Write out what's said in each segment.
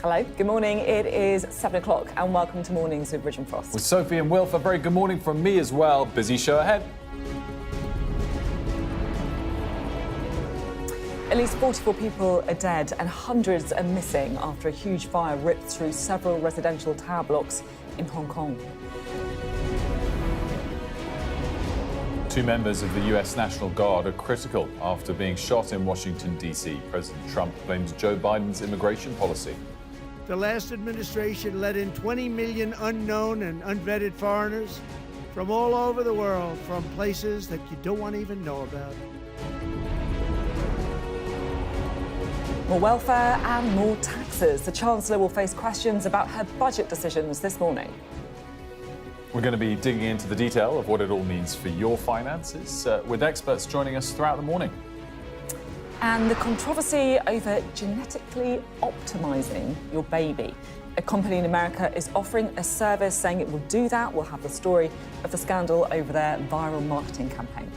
Hello, good morning. It is 7 o'clock and welcome to Mornings with Ridge and Frost. With Sophy and Wilfred, a very good morning from me as well. Busy show ahead. At least 44 people are dead and hundreds are missing after a huge fire ripped through several residential tower blocks in Hong Kong. Two members of the US National Guard are critical after being shot in Washington, D.C. President Trump blames Joe Biden's immigration policy. The last administration let in 20 million unknown and unvetted foreigners from all over the world, from places that you don't want to even know about. More welfare and more taxes. The Chancellor will face questions about her budget decisions this morning. We're going to be digging into the detail of what it all means for your finances, with experts joining us throughout the morning. And the controversy over genetically optimising your baby. A company in America is offering a service saying it will do that. We'll have the story of the scandal over their viral marketing campaign.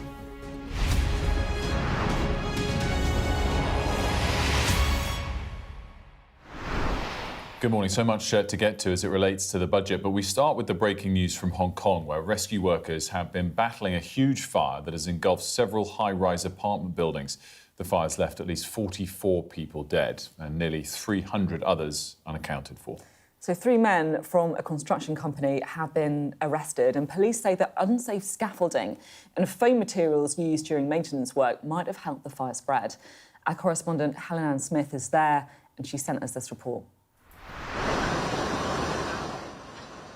Good morning. So much to get to as it relates to the budget, but we start with the breaking news from Hong Kong, where rescue workers have been battling a huge fire that has engulfed several high-rise apartment buildings. The fire's left at least 44 people dead and nearly 300 others unaccounted for. So 3 men from a construction company have been arrested, and police say that unsafe scaffolding and foam materials used during maintenance work might have helped the fire spread. Our correspondent Helen Smith is there, and she sent us this report.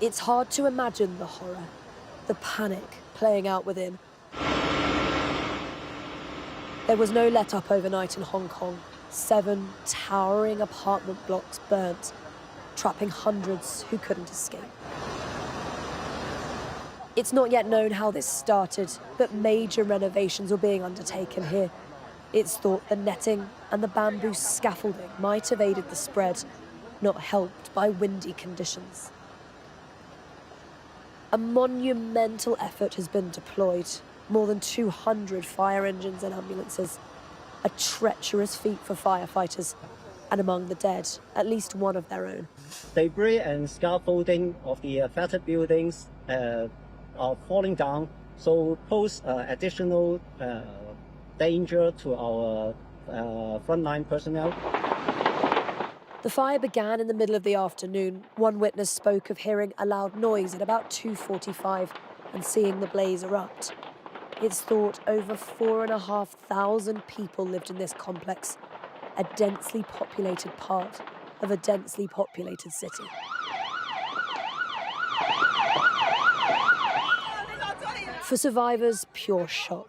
It's hard to imagine the horror, the panic playing out within. There was no let-up overnight in Hong Kong. 7 towering apartment blocks burnt, trapping hundreds who couldn't escape. It's not yet known how this started, but major renovations were being undertaken here. It's thought the netting and the bamboo scaffolding might have aided the spread, not helped by windy conditions. A monumental effort has been deployed. More than 200 fire engines and ambulances. A treacherous feat for firefighters. And among the dead, at least one of their own. Debris and scaffolding of the affected buildings are falling down, so pose additional danger to our frontline personnel. The fire began in the middle of the afternoon. One witness spoke of hearing a loud noise at about 2:45 and seeing the blaze erupt. It's thought over 4,500 people lived in this complex, a densely populated part of a densely populated city. For survivors, pure shock.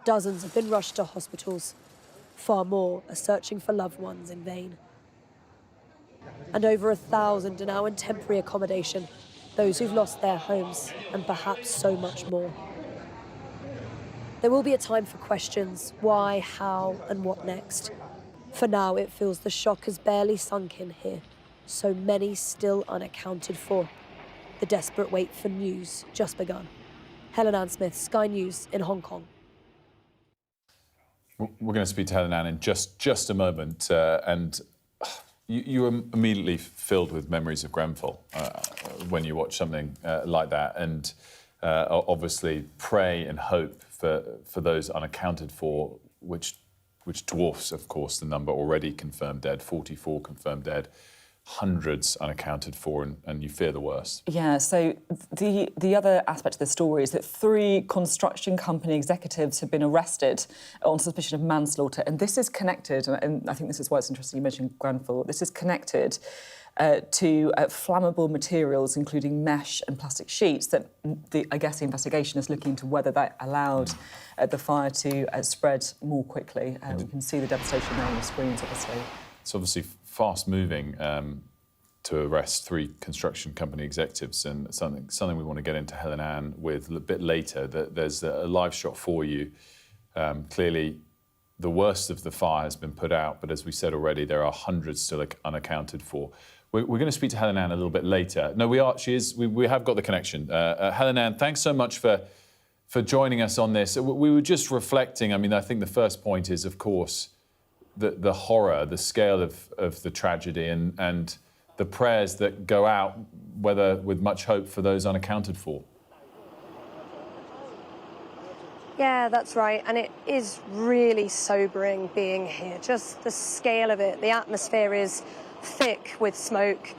Dozens have been rushed to hospitals. Far more are searching for loved ones in vain. And over 1,000 are now in temporary accommodation, those who've lost their homes, and perhaps so much more. There will be a time for questions: why, how, and what next? For now, it feels the shock has barely sunk in here. So many still unaccounted for. The desperate wait for news just begun. Helen Smith, Sky News in Hong Kong. We're going to speak to Helen Ann in just a moment, and you were immediately filled with memories of Grenfell when you watch something like that, and obviously pray and hope for those unaccounted for, which dwarfs, of course, the number already confirmed dead, 44 confirmed dead, hundreds unaccounted for, and you fear the worst. Yeah, so the other aspect of the story is that 3 construction company executives have been arrested on suspicion of manslaughter, and this is connected, and I think this is why it's interesting you mentioned Grenfell, this is connected to flammable materials, including mesh and plastic sheets, that I guess the investigation is looking into whether that allowed the fire to spread more quickly. We can see the devastation there on the screens, obviously. It's obviously fast-moving to arrest 3 construction company executives, and something we want to get into Helen Ann with a bit later. There's a live shot for you. Clearly, the worst of the fire has been put out, but as we said already, there are hundreds still unaccounted for. We're going to speak to Helen Ann a little bit later. No, we are. She is. We have got the connection. Helen Ann, thanks so much for joining us on this. We were just reflecting. I mean, I think the first point is, of course, the horror, the scale of the tragedy, and the prayers that go out, whether with much hope for those unaccounted for. Yeah, that's right. And it is really sobering being here. Just the scale of it. The atmosphere is thick with smoke.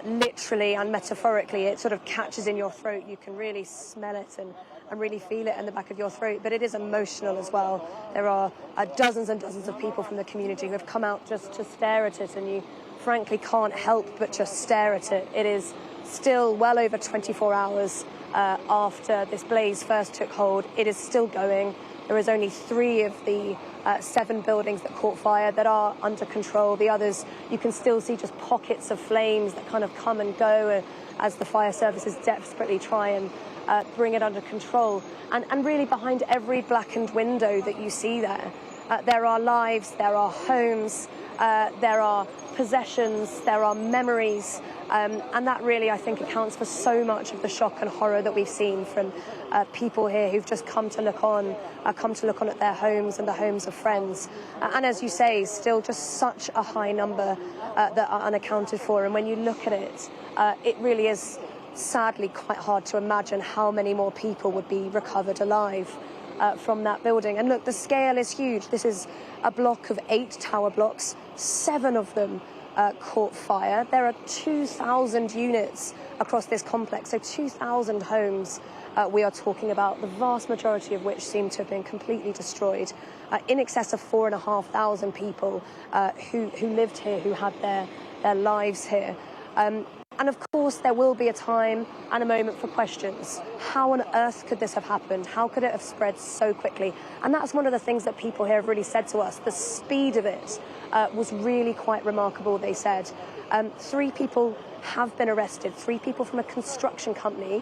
Literally and metaphorically, it sort of catches in your throat. You can really smell it and really feel it in the back of your throat. But it is emotional as well. There are dozens and dozens of people from the community who have come out just to stare at it, and you frankly can't help but just stare at it. It is still well over 24 hours after this blaze first took hold. It is still going. There is only 3 of the 7 buildings that caught fire that are under control. The others, you can still see just pockets of flames that kind of come and go as the fire services desperately try and bring it under control. And really behind every blackened window that you see there are lives, there are homes, there are possessions, there are memories, and that really, I think, accounts for so much of the shock and horror that we've seen from people here who've just come to look on at their homes and the homes of friends. And as you say, still just such a high number that are unaccounted for. And when you look at it, it really is sadly quite hard to imagine how many more people would be recovered alive from that building. And look, the scale is huge. This is a block of 8 tower blocks. 7 of them caught fire. There are 2,000 units across this complex, so 2,000 homes we are talking about, the vast majority of which seem to have been completely destroyed. In excess of 4,500 people who lived here, who had their lives here. And of course, there will be a time and a moment for questions. How on earth could this have happened? How could it have spread so quickly? And that's one of the things that people here have really said to us. The speed of it was really quite remarkable, they said. 3 people have been arrested, 3 people from a construction company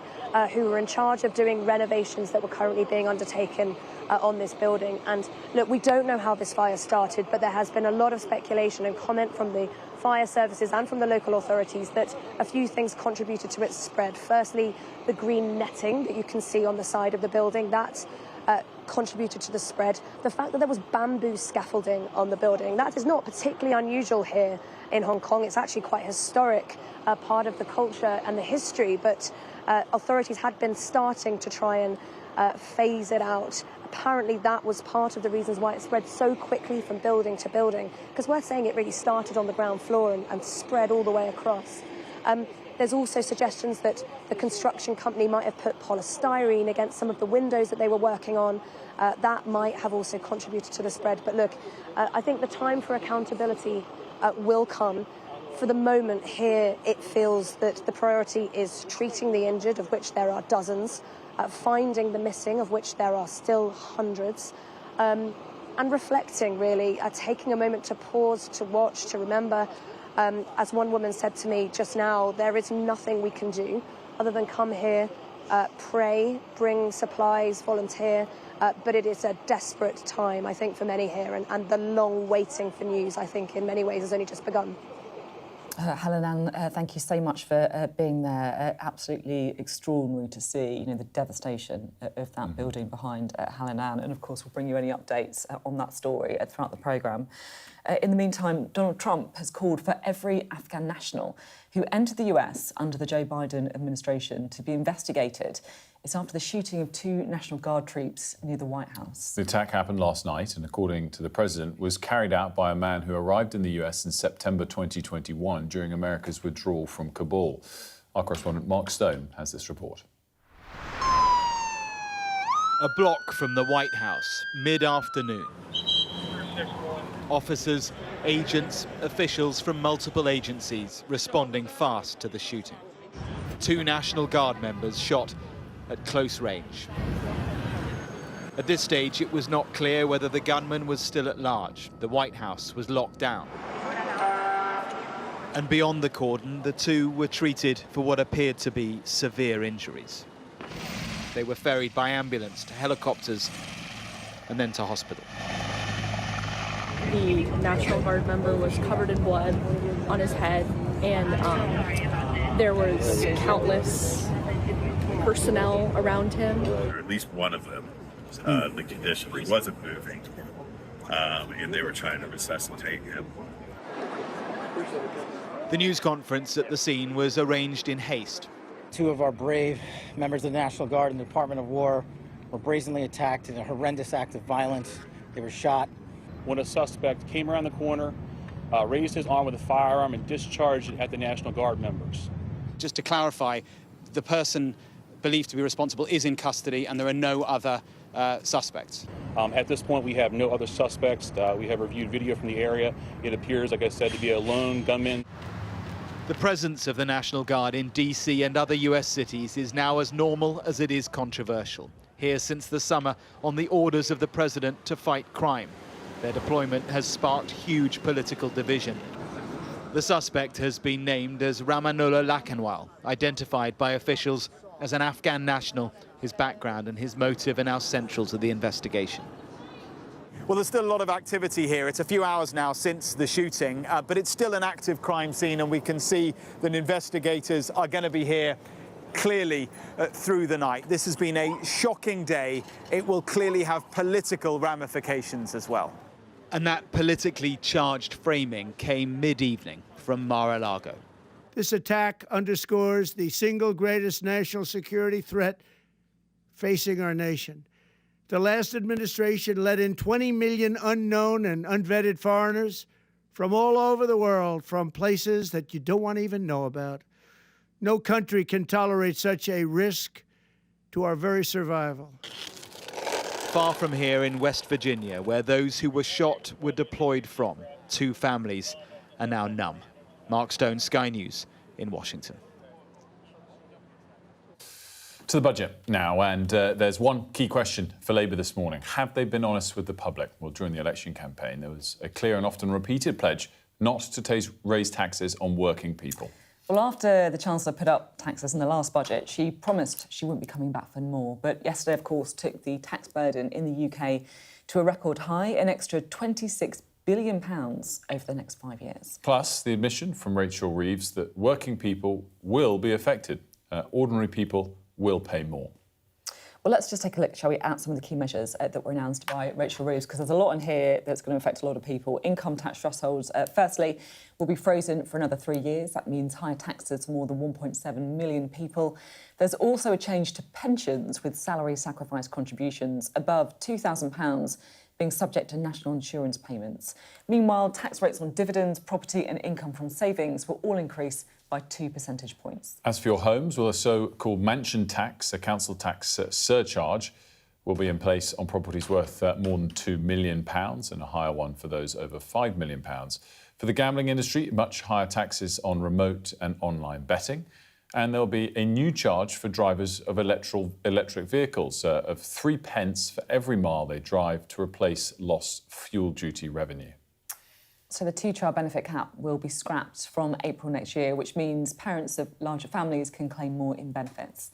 who were in charge of doing renovations that were currently being undertaken on this building. And look, we don't know how this fire started, but there has been a lot of speculation and comment from the fire services and from the local authorities that a few things contributed to its spread. Firstly, the green netting that you can see on the side of the building, that contributed to the spread. The fact that there was bamboo scaffolding on the building, that is not particularly unusual here in Hong Kong. It's actually quite historic, part of the culture and the history, but authorities had been starting to try and phase it out. Apparently that was part of the reasons why it spread so quickly from building to building, because we're saying it really started on the ground floor and spread all the way across. There's also suggestions that the construction company might have put polystyrene against some of the windows that they were working on. That might have also contributed to the spread. But look, I think the time for accountability will come. For the moment here, it feels that the priority is treating the injured, of which there are dozens, finding the missing, of which there are still hundreds, and reflecting, really, taking a moment to pause, to watch, to remember. As one woman said to me just now, there is nothing we can do other than come here, pray, bring supplies, volunteer, but it is a desperate time, I think, for many here, and the long waiting for news, I think, in many ways has only just begun. Helen Ann, thank you so much for being there. Absolutely extraordinary to see, you know, the devastation of that building behind Helen Ann. And of course, we'll bring you any updates on that story throughout the programme. In the meantime, Donald Trump has called for every Afghan national who entered the US under the Joe Biden administration to be investigated. It's after the shooting of 2 National Guard troops near the White House. The attack happened last night and, according to the president, was carried out by a man who arrived in the US in September 2021 during America's withdrawal from Kabul. Our correspondent Mark Stone has this report. A block from the White House, mid-afternoon. Officers, agents, officials from multiple agencies responding fast to the shooting. 2 National Guard members shot at close range. At this stage, it was not clear whether the gunman was still at large. The White House was locked down. And beyond the cordon, the 2 were treated for what appeared to be severe injuries. They were ferried by ambulance to helicopters and then to hospital. The National Guard member was covered in blood on his head, and there was countless personnel around him. Or at least one of them, the condition, he wasn't moving, and they were trying to resuscitate him. The news conference at the scene was arranged in haste. Two of our brave members of the National Guard and the Department of War were brazenly attacked in a horrendous act of violence. They were shot. When a suspect came around the corner, raised his arm with a firearm and discharged it at the National Guard members. Just to clarify, the person believed to be responsible is in custody and there are no other suspects. At this point, we have no other suspects. We have reviewed video from the area. It appears, like I said, to be a lone gunman. The presence of the National Guard in DC and other US cities is now as normal as it is controversial. Here since the summer on the orders of the president to fight crime. Their deployment has sparked huge political division. The suspect has been named as Ramanullah Lakhanwal, identified by officials as an Afghan national. His background and his motive are now central to the investigation. Well, there's still a lot of activity here. It's a few hours now since the shooting, but it's still an active crime scene, and we can see that investigators are going to be here clearly through the night. This has been a shocking day. It will clearly have political ramifications as well. And that politically charged framing came mid-evening from Mar-a-Lago. This attack underscores the single greatest national security threat facing our nation. The last administration let in 20 million unknown and unvetted foreigners from all over the world, from places that you don't want to even know about. No country can tolerate such a risk to our very survival. Far from here in West Virginia, where those who were shot were deployed from, two families are now numb. Mark Stone, Sky News in Washington. To the budget now, and there's one key question for Labour this morning. Have they been honest with the public? Well, during the election campaign, there was a clear and often repeated pledge not to raise taxes on working people. Well, after the Chancellor put up taxes in the last budget, she promised she wouldn't be coming back for more. But yesterday, of course, took the tax burden in the UK to a record high, an extra £26 billion over the next 5 years. Plus, the admission from Rachel Reeves that working people will be affected. Ordinary people will pay more. Well, let's just take a look, shall we, at some of the key measures that were announced by Rachel Reeves, because there's a lot in here that's going to affect a lot of people. Income tax thresholds, firstly, will be frozen for another 3 years. That means higher taxes for more than 1.7 million people. There's also a change to pensions, with salary sacrifice contributions above £2,000 being subject to national insurance payments. Meanwhile, tax rates on dividends, property and income from savings will all increase by 2 percentage points. As for your homes, well, a so-called mansion tax, a council tax surcharge, will be in place on properties worth more than £2 million and a higher one for those over £5 million. For the gambling industry, much higher taxes on remote and online betting. And there'll be a new charge for drivers of electric vehicles of 3 pence for every mile they drive to replace lost fuel duty revenue. So the two-child benefit cap will be scrapped from April next year, which means parents of larger families can claim more in benefits.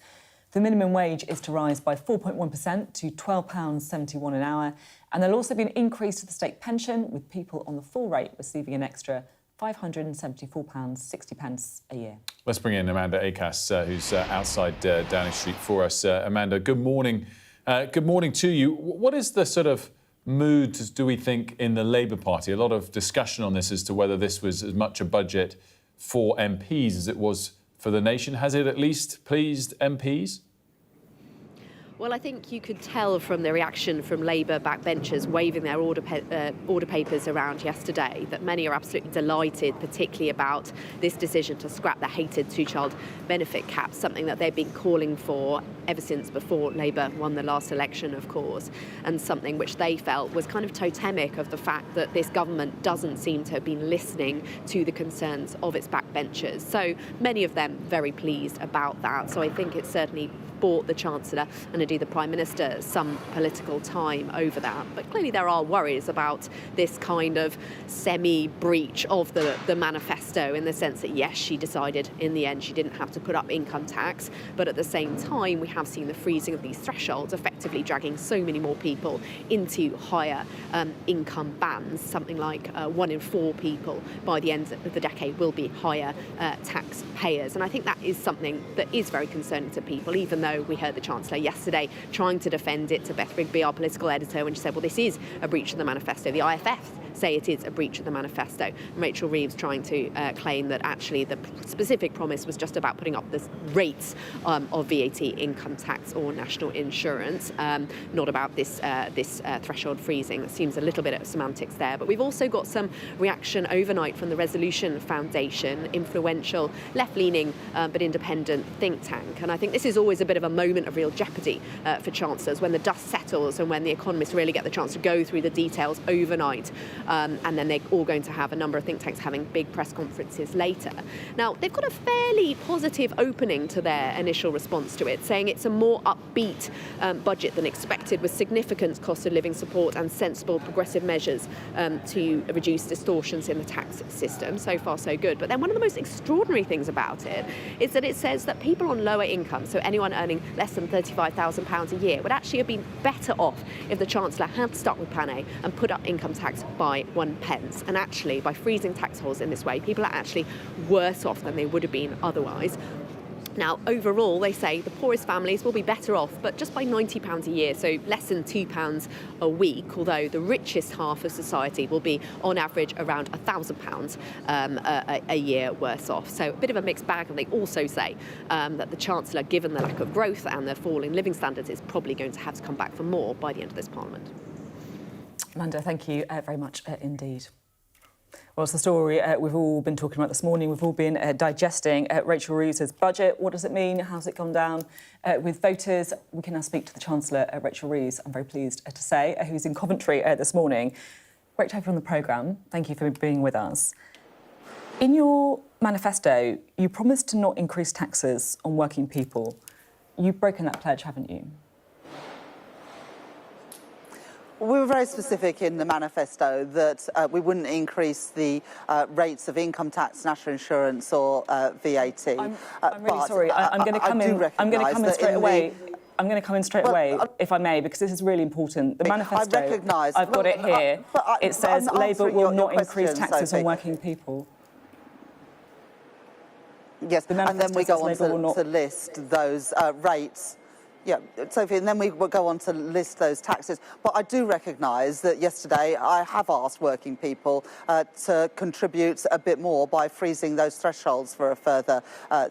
The minimum wage is to rise by 4.1% to £12.71 an hour, and there'll also be an increase to the state pension, with people on the full rate receiving an extra £574.60 a year. Let's bring in Amanda Acas, who's outside Downing Street for us. Amanda, good morning. Good morning to you. What is the sort of mood, do we think, in the Labour Party? A lot of discussion on this as to whether this was as much a budget for MPs as it was for the nation. Has it at least pleased MPs? Well, I think you could tell from the reaction from Labour backbenchers waving their order papers around yesterday that many are absolutely delighted, particularly about this decision to scrap the hated two-child benefit cap, something that they've been calling for ever since before Labour won the last election, of course, and something which they felt was kind of totemic of the fact that this government doesn't seem to have been listening to the concerns of its backbenchers. So many of them very pleased about that. So I think it's certainly bought the Chancellor and indeed the Prime Minister some political time over that. But clearly there are worries about this kind of semi-breach of the manifesto, in the sense that, yes, she decided in the end she didn't have to put up income tax, but at the same time we have seen the freezing of these thresholds effectively dragging so many more people into higher income bands. Something like 1 in 4 people by the end of the decade will be higher taxpayers. And I think that is something that is very concerning to people, even though we heard the Chancellor yesterday trying to defend it to Beth Rigby, our political editor, when she said, well, this is a breach of the manifesto. The IFF say it is a breach of the manifesto. And Rachel Reeves trying to claim that actually the specific promise was just about putting up the rates of VAT, income tax or national insurance, not about this threshold freezing. It seems a little bit of semantics there. But we've also got some reaction overnight from the Resolution Foundation, influential, left-leaning but independent think tank. And I think this is always a bit of a moment of real jeopardy for chancellors when the dust settles and when the economists really get the chance to go through the details overnight. And then they're all going to have a number of think tanks having big press conferences later. Now, they've got a fairly positive opening to their initial response to it, saying it's a more upbeat budget than expected, with significant cost of living support and sensible progressive measures to reduce distortions in the tax system. So far, so good. But then one of the most extraordinary things about it is that it says that people on lower income, so anyone earning less than £35,000 a year, would actually have been better off if the Chancellor had stuck with Plan A and put up income tax by 1 pence. And actually, by freezing tax holes in this way, people are actually worse off than they would have been otherwise. Now, overall, they say the poorest families will be better off, but just by £90 a year, so less than £2 a week, although the richest half of society will be, on average, around £1,000 a year worse off. So a bit of a mixed bag, and they also say that the Chancellor, given the lack of growth and the fall in living standards, is probably going to have to come back for more by the end of this Parliament. Amanda, thank you very much indeed. Well, it's the story we've all been talking about this morning. We've all been digesting Rachel Reeves' budget. What does it mean? How's it gone down with voters? We can now speak to the Chancellor, Rachel Reeves, I'm very pleased to say, who's in Coventry this morning. Great to have you on the programme. Thank you for being with us. In your manifesto, you promised to not increase taxes on working people. You've broken that pledge, haven't you? We were very specific in the manifesto that we wouldn't increase the rates of income tax, national insurance or VAT. I'm really sorry. I'm going to come in. I'm going to come in straight away. I'm going to come in straight away, if I may, because this is really important. The manifesto, I recognise. I've got it here. It says Labour will not increase taxes on working people. Yes, and then we go on to list those rates. Yeah, Sophie, and then we will go on to list those taxes. But I do recognise that yesterday I have asked working people to contribute a bit more by freezing those thresholds for a further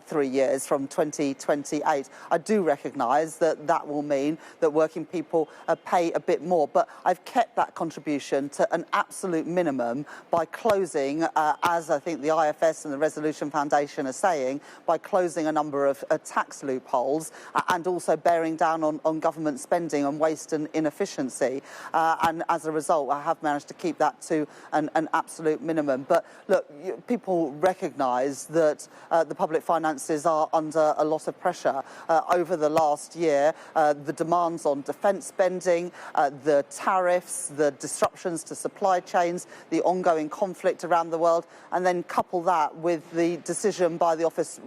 3 years from 2028. I do recognise that that will mean that working people pay a bit more. But I've kept that contribution to an absolute minimum by closing, as I think the IFS and the Resolution Foundation are saying, by closing a number of tax loopholes and also bearing down on government spending on waste and inefficiency. And as a result, I have managed to keep that to an absolute minimum. But look, people recognise that the public finances are under a lot of pressure. Over the last year, the demands on defence spending, the tariffs, the disruptions to supply chains, the ongoing conflict around the world, and then couple that with the decision by the Office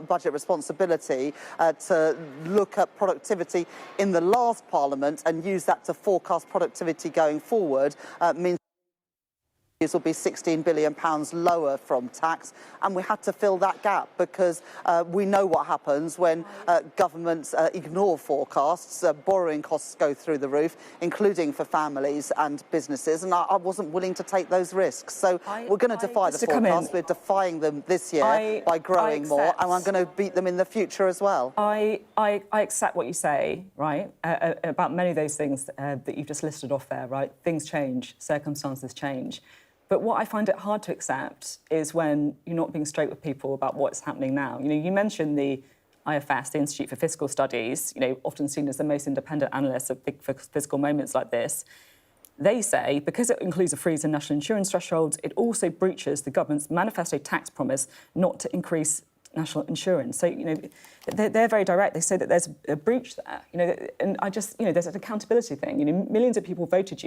Budget Responsibility to look at productivity in the last Parliament and use that to forecast productivity going forward means will be £16 billion lower from tax, and we had to fill that gap because we know what happens when governments ignore forecasts. Borrowing costs go through the roof, including for families and businesses, and I wasn't willing to take those risks. So we're going to defy the forecasts. We're defying them this year by growing more, and I'm going to beat them in the future as well. I accept what you say, right, about many of those things that you've just listed off there, right? Things change, circumstances change. But what I find it hard to accept is when you're not being straight with people about what's happening now. You know, you mentioned the IFS, the Institute for Fiscal Studies, you know, often seen as the most independent analysts of big fiscal moments like this. They say, because it includes a freeze in national insurance thresholds, it also breaches the government's manifesto tax promise not to increase national insurance. So, you know, they're very direct. They say that there's a breach there, you know, and I just, you know, there's an accountability thing. You know, millions of people voted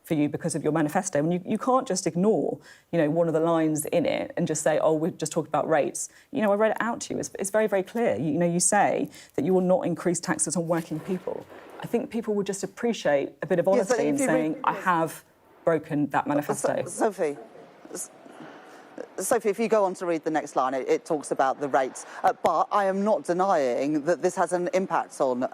for you because of your manifesto, and you can't just ignore, you know, one of the lines in it and just say, oh, we're just talking about rates. You know, I read it out to you. It's very, very clear. You know, you say that you will not increase taxes on working people. I think people would just appreciate a bit of honesty in saying, I have broken that manifesto. Sophie. Sophie, if you go on to read the next line, it talks about the rates. But I am not denying that this has an impact on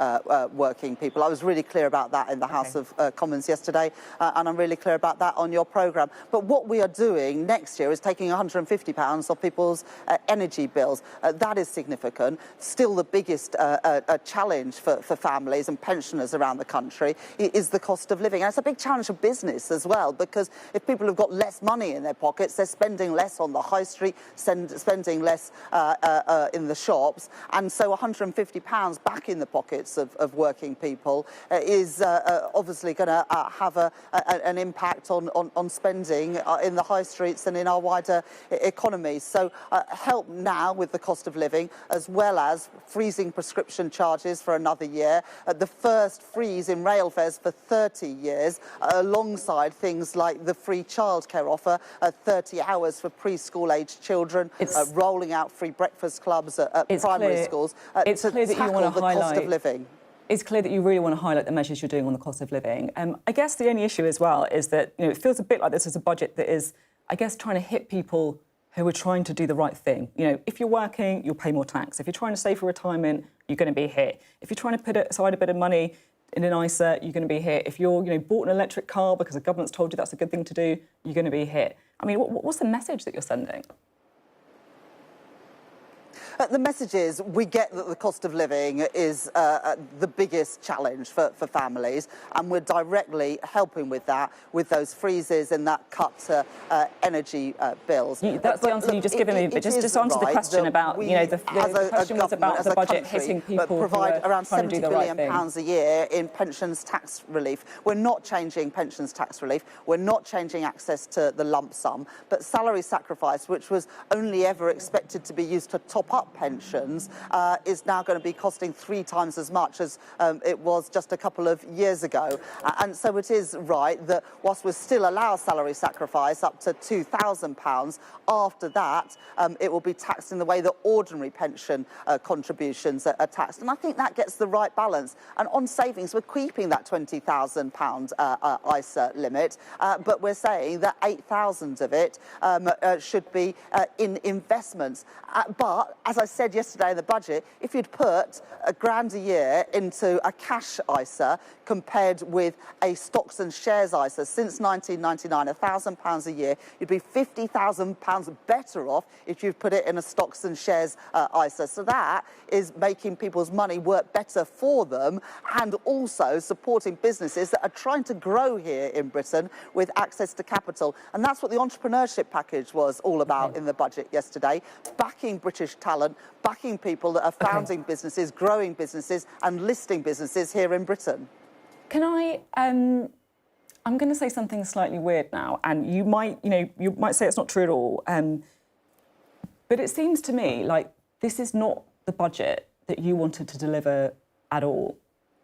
working people. I was really clear about that in the House of Commons yesterday, and I'm really clear about that on your programme. But what we are doing next year is taking £150 off people's energy bills. That is significant. Still the biggest challenge for families and pensioners around the country is the cost of living. And it's a big challenge for business as well, because if people have got less money in their pockets, they're spending less on the high street, spending less in the shops. And so £150 back in the pockets of working people is obviously going to have an impact on spending in the high streets and in our wider economy. So help now with the cost of living, as well as freezing prescription charges for another year, the first freeze in rail fares for 30 years, alongside things like the free childcare offer, 30 hours for preschool-aged children, rolling out free breakfast clubs at primary schools to tackle the cost of living. It's clear that you really want to highlight the measures you're doing on the cost of living. I guess the only issue as well is that it feels a bit like this is a budget that is, I guess, trying to hit people who are trying to do the right thing. If you're working, you'll pay more tax. If you're trying to save for retirement, you're going to be hit. If you're trying to put aside a bit of money in an ISA, you're going to be hit. If you're, bought an electric car because the government's told you that's a good thing to do, you're going to be hit. I mean, what's the message that you're sending? The message is we get that the cost of living is the biggest challenge for families, and we're directly helping with that, with those freezes and that cut to energy bills. That's the answer you just given me, but just answer the question about, the question was about the budget hitting people provide around £70 billion right a year in pensions tax relief. We're not changing pensions tax relief. We're not changing access to the lump sum, but salary sacrifice, which was only ever expected to be used to top up pensions, is now going to be costing 3 times as much as it was just a couple of years ago. And so it is right that whilst we still allow salary sacrifice up to £2,000, after that it will be taxed in the way that ordinary pension contributions are taxed. And I think that gets the right balance. And on savings, we're keeping that £20,000 ISA limit, but we're saying that 8,000 of it should be in investments. But as I said yesterday in the budget, if you'd put £1,000 a year into a cash ISA compared with a stocks and shares ISA since 1999, £1,000 a year, you'd be £50,000 better off if you've put it in a stocks and shares ISA. So that is making people's money work better for them, and also supporting businesses that are trying to grow here in Britain with access to capital. And that's what the entrepreneurship package was all about in the budget yesterday, backing British talent, backing people that are founding businesses, growing businesses and listing businesses here in Britain. Can I, I'm going to say something slightly weird now, and you might say it's not true at all, but it seems to me like this is not the budget that you wanted to deliver at all.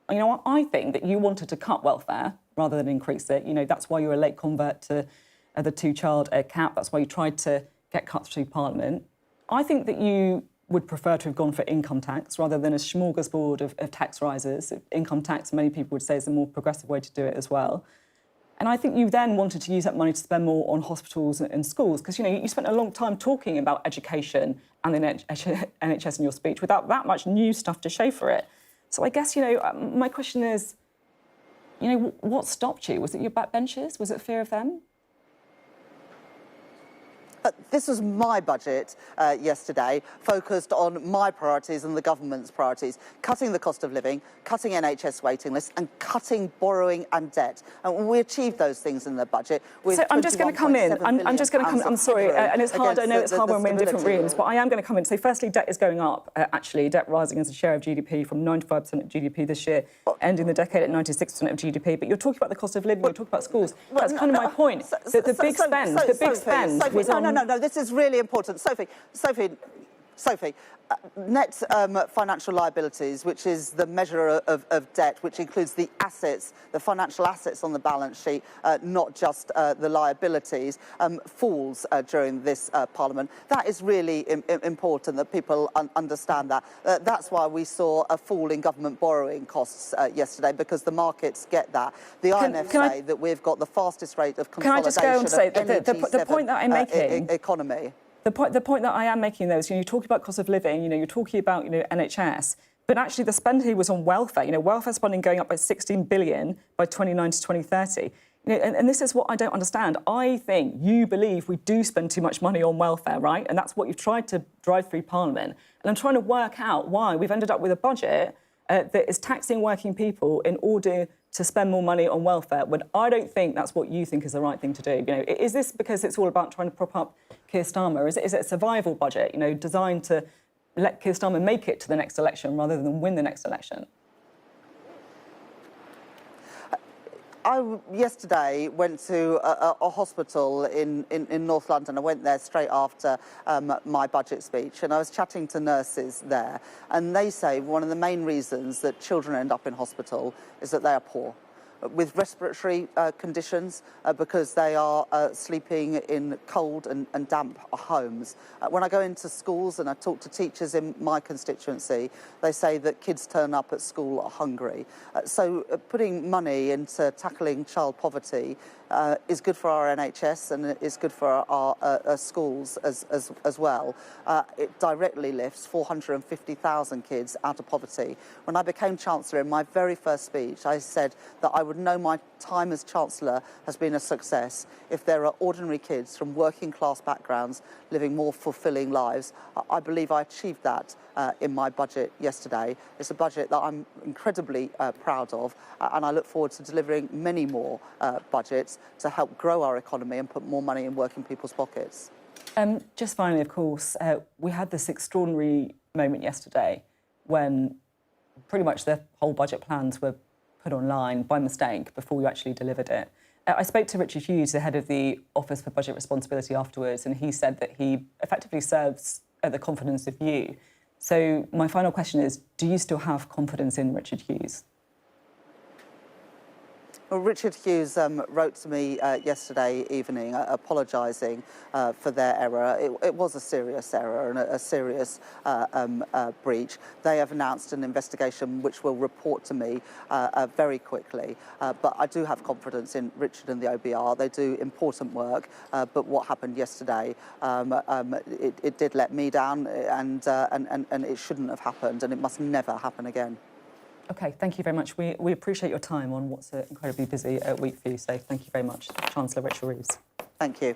I think that you wanted to cut welfare rather than increase it. That's why you're a late convert to the 2-child cap. That's why you tried to get cuts through Parliament. I think that you would prefer to have gone for income tax rather than a smorgasbord of tax rises. Income tax, many people would say, is a more progressive way to do it as well. And I think you then wanted to use that money to spend more on hospitals and schools, because, you spent a long time talking about education and the NHS in your speech without that much new stuff to show for it. So I guess, my question is, what stopped you? Was it your backbenchers? Was it fear of them? This was my budget yesterday, focused on my priorities and the government's priorities, cutting the cost of living, cutting NHS waiting lists and cutting borrowing and debt. And we achieved those things in the budget. So I'm just going to come in. I'm just going to come in. I'm sorry, and it's hard. I know it's hard when we're in different rooms, but I am going to come in. So firstly, debt is going up, actually. Debt rising as a share of GDP from 95% of GDP this year, ending the decade at 96% of GDP. But you're talking about the cost of living, you're talking about schools. That's kind of my point. The big spend was on... No, this is really important. Sophie, net financial liabilities, which is the measure of debt, which includes the assets, the financial assets on the balance sheet, not just the liabilities, falls during this Parliament. That is really important that people understand that. That's why we saw a fall in government borrowing costs yesterday, because the markets get that. The IMF say that we've got the fastest rate of consolidation of any G7 the point that I'm making... economy. The point that I am making, though, is you're talking about cost of living, you're talking about NHS, but actually the spend here was on welfare. Welfare spending going up by 16 billion by 2029 to 2030. And this is what I don't understand. I think you believe we do spend too much money on welfare, right? And that's what you've tried to drive through Parliament. And I'm trying to work out why we've ended up with a budget that is taxing working people in order to spend more money on welfare, when I don't think that's what you think is the right thing to do. Is this because it's all about trying to prop up Keir Starmer? Is it a survival budget, designed to let Keir Starmer make it to the next election rather than win the next election? I yesterday went to a hospital in North London. I went there straight after my budget speech, and I was chatting to nurses there, and they say one of the main reasons that children end up in hospital is that they are poor, with respiratory conditions, because they are sleeping in cold and damp homes. When I go into schools and I talk to teachers in my constituency, they say that kids turn up at school hungry. So putting money into tackling child poverty is good for our NHS, and it is good for our schools as well. It directly lifts 450,000 kids out of poverty. When I became Chancellor, in my very first speech, I said that I would know my time as Chancellor has been a success if there are ordinary kids from working class backgrounds living more fulfilling lives. I believe I achieved that in my budget yesterday. It's a budget that I'm incredibly proud of, and I look forward to delivering many more budgets to help grow our economy and put more money in working people's pockets. Just finally, of course, we had this extraordinary moment yesterday when pretty much the whole budget plans were put online by mistake before you actually delivered it. I spoke to Richard Hughes, the head of the Office for Budget Responsibility, afterwards, and he said that he effectively serves the confidence of you. So my final question is, do you still have confidence in Richard Hughes? Well, Richard Hughes wrote to me yesterday evening apologising for their error. It was a serious error and a serious breach. They have announced an investigation which will report to me very quickly. But I do have confidence in Richard and the OBR. They do important work. But what happened yesterday, it did let me down, and it shouldn't have happened, and it must never happen again. OK, thank you very much. We appreciate your time on what's an incredibly busy week for you, so thank you very much, Chancellor Richard Reeves. Thank you.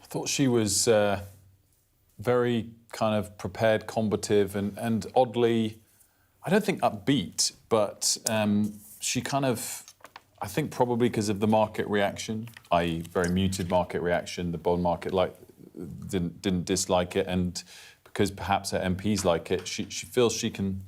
I thought she was very kind of prepared, combative, and oddly, I don't think upbeat, but she kind of, I think probably because of the market reaction, i.e. very muted market reaction, the bond market didn't dislike it, and because perhaps her MPs like it, she feels she can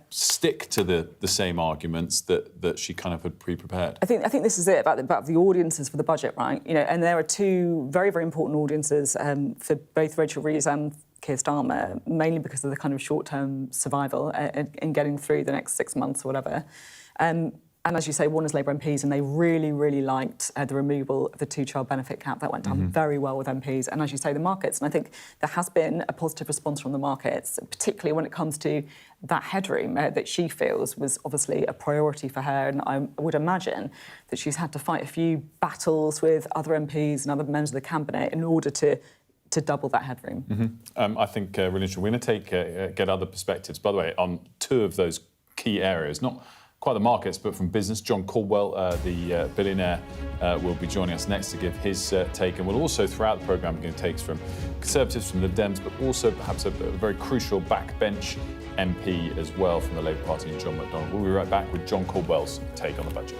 stick to the same arguments that she kind of had pre-prepared. I think this is it about the audiences for the budget, right? And there are two very, very important audiences for both Rachel Reeves and Keir Starmer, mainly because of the kind of short-term survival in getting through the next 6 months or whatever. And as you say, one is Labour MPs, and they really, really liked the removal of the two-child benefit cap. That went down very well with MPs. And as you say, the markets. And I think there has been a positive response from the markets, particularly when it comes to that headroom that she feels was obviously a priority for her. And I would imagine that she's had to fight a few battles with other MPs and other members of the cabinet in order to double that headroom. I think really interesting. We're going to get other perspectives, by the way, on two of those key areas. Not quite the markets, but from business. John Caldwell, the billionaire, will be joining us next to give his take. And we'll also, throughout the programme, give takes from Conservatives, from Lib Dems, but also perhaps a very crucial backbench MP as well from the Labour Party, and John McDonnell. We'll be right back with John Caldwell's take on the budget.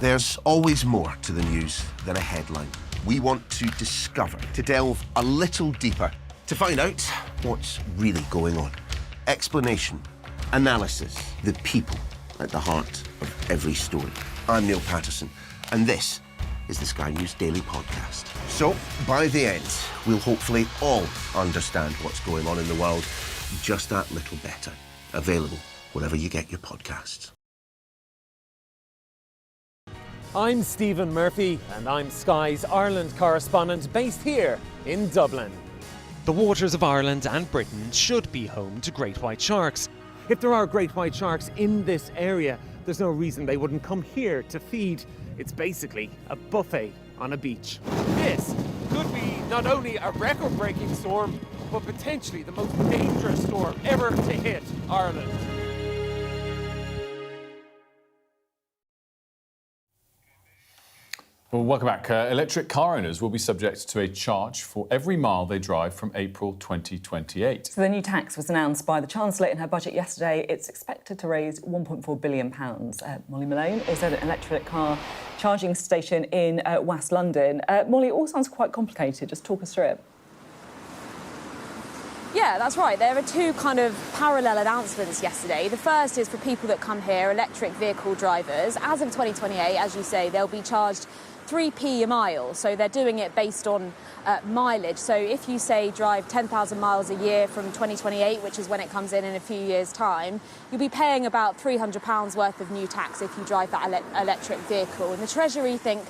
There's always more to the news than a headline. We want to discover, to delve a little deeper, to find out what's really going on. Explanation, analysis, the people at the heart of every story. I'm Neil Patterson, and this is the Sky News Daily Podcast. So, by the end, we'll hopefully all understand what's going on in the world just that little better. Available wherever you get your podcasts. I'm Stephen Murphy, and I'm Sky's Ireland correspondent based here in Dublin. The waters of Ireland and Britain should be home to great white sharks. If there are great white sharks in this area, there's no reason they wouldn't come here to feed. It's basically a buffet on a beach. This could be not only a record-breaking storm, but potentially the most dangerous storm ever to hit Ireland. Well, welcome back. Electric car owners will be subject to a charge for every mile they drive from April 2028. So the new tax was announced by the Chancellor in her budget yesterday. It's expected to raise £1.4 billion. Molly Malone is at an electric car charging station in West London. Molly, it all sounds quite complicated. Just talk us through it. Yeah, that's right. There are two kind of parallel announcements yesterday. The first is for people that come here, electric vehicle drivers. As of 2028, as you say, they'll be charged 3p a mile. So they're doing it based on mileage. So if you, say, drive 10,000 miles a year from 2028, which is when it comes in a few years' time, you'll be paying about £300 worth of new tax if you drive that electric vehicle. And the Treasury think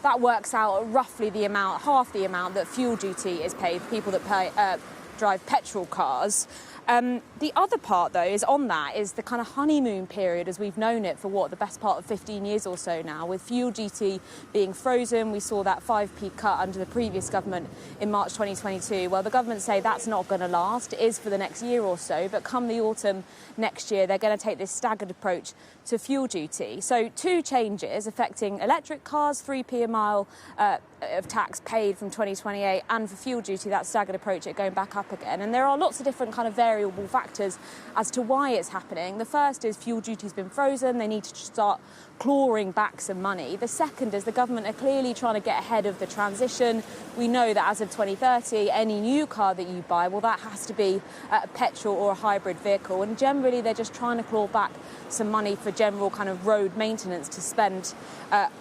that works out at roughly the amount, half the amount that fuel duty is paid for people that drive petrol cars. The other part, though, is on that is the kind of honeymoon period as we've known it for, the best part of 15 years or so now. With fuel duty being frozen, we saw that 5p cut under the previous government in March 2022. Well, the government say that's not going to last. It is for the next year or so, but come the autumn next year, they're going to take this staggered approach to fuel duty. So two changes affecting electric cars, 3p a mile of tax paid from 2028, and for fuel duty, that staggered approach, it going back up again. And there are lots of different kind of variable factors as to why it's happening. The first is fuel duty's been frozen. They need to start clawing back some money. The second is the government are clearly trying to get ahead of the transition. We know that as of 2030, any new car that you buy, well, that has to be a petrol or a hybrid vehicle. And generally, they're just trying to claw back some money for general kind of road maintenance to spend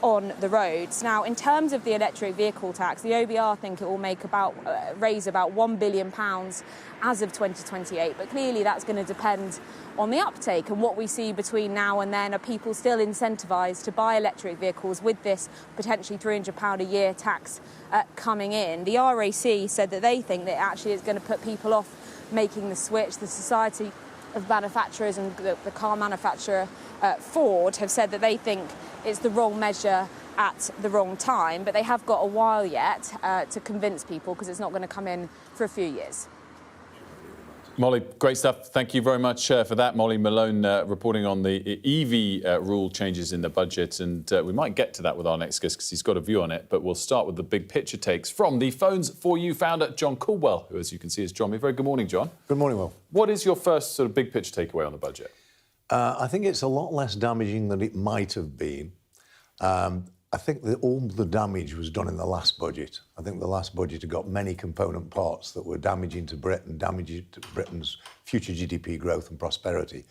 on the roads. Now, in terms of the electric vehicle tax, the OBR think it will raise about £1 billion as of 2028, but clearly that's going to depend on the uptake and what we see between now and then. Are people still incentivised to buy electric vehicles with this potentially £300 a year tax coming in? The RAC said that they think that actually it's going to put people off making the switch. The Society of Manufacturers and the car manufacturer Ford have said that they think it's the wrong measure at the wrong time, but they have got a while yet to convince people because it's not going to come in for a few years. Molly, great stuff. Thank you very much for that. Molly Malone reporting on the EV rule changes in the budget, and we might get to that with our next guest because he's got a view on it, but we'll start with the big picture takes from the Phones For You founder, John Caldwell, who, as you can see, has joined me. Very good morning, John. Good morning, Will. What is your first sort of big picture takeaway on the budget? I think it's a lot less damaging than it might have been. I think that all the damage was done in the last budget. I think the last budget had got many component parts that were damaging to Britain, damaging to Britain's future GDP growth and prosperity.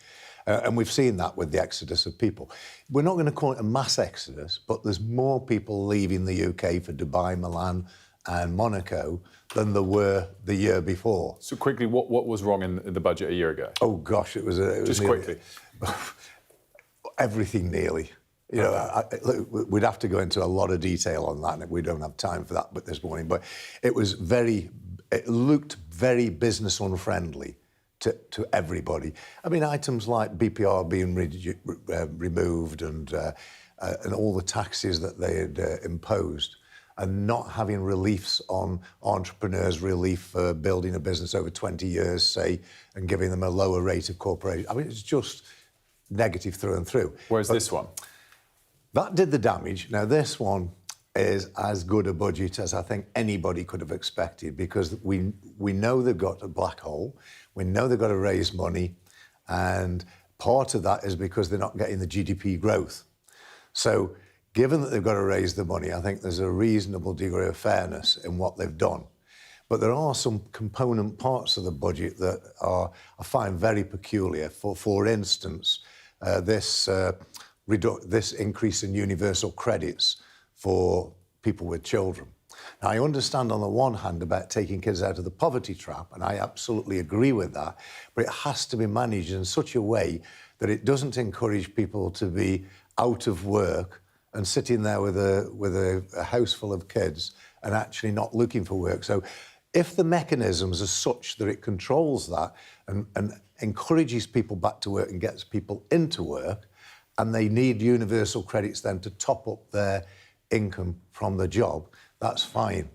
And we've seen that with the exodus of people. We're not going to call it a mass exodus, but there's more people leaving the UK for Dubai, Milan and Monaco than there were the year before. So quickly, what was wrong in the budget a year ago? Oh, gosh, it was Just quickly. Everything nearly. You know, we'd have to go into a lot of detail on that, and we don't have time for that this morning. But it looked very business unfriendly to everybody. I mean, items like BPR being removed and all the taxes that they had imposed, and not having reliefs on entrepreneurs, relief for building a business over 20 years, say, and giving them a lower rate of corporation. I mean, it's just negative through and through. Where's this one? That did the damage. Now, this one is as good a budget as I think anybody could have expected, because we know they've got a black hole, we know they've got to raise money, and part of that is because they're not getting the GDP growth. So given that they've got to raise the money, I think there's a reasonable degree of fairness in what they've done. But there are some component parts of the budget that I find very peculiar. For instance, this increase in universal credits for people with children. Now, I understand on the one hand about taking kids out of the poverty trap, and I absolutely agree with that, but it has to be managed in such a way that it doesn't encourage people to be out of work and sitting there with a house full of kids and actually not looking for work. So if the mechanisms are such that it controls that and encourages people back to work and gets people into work, and they need universal credits then to top up their income from the job, that's fine.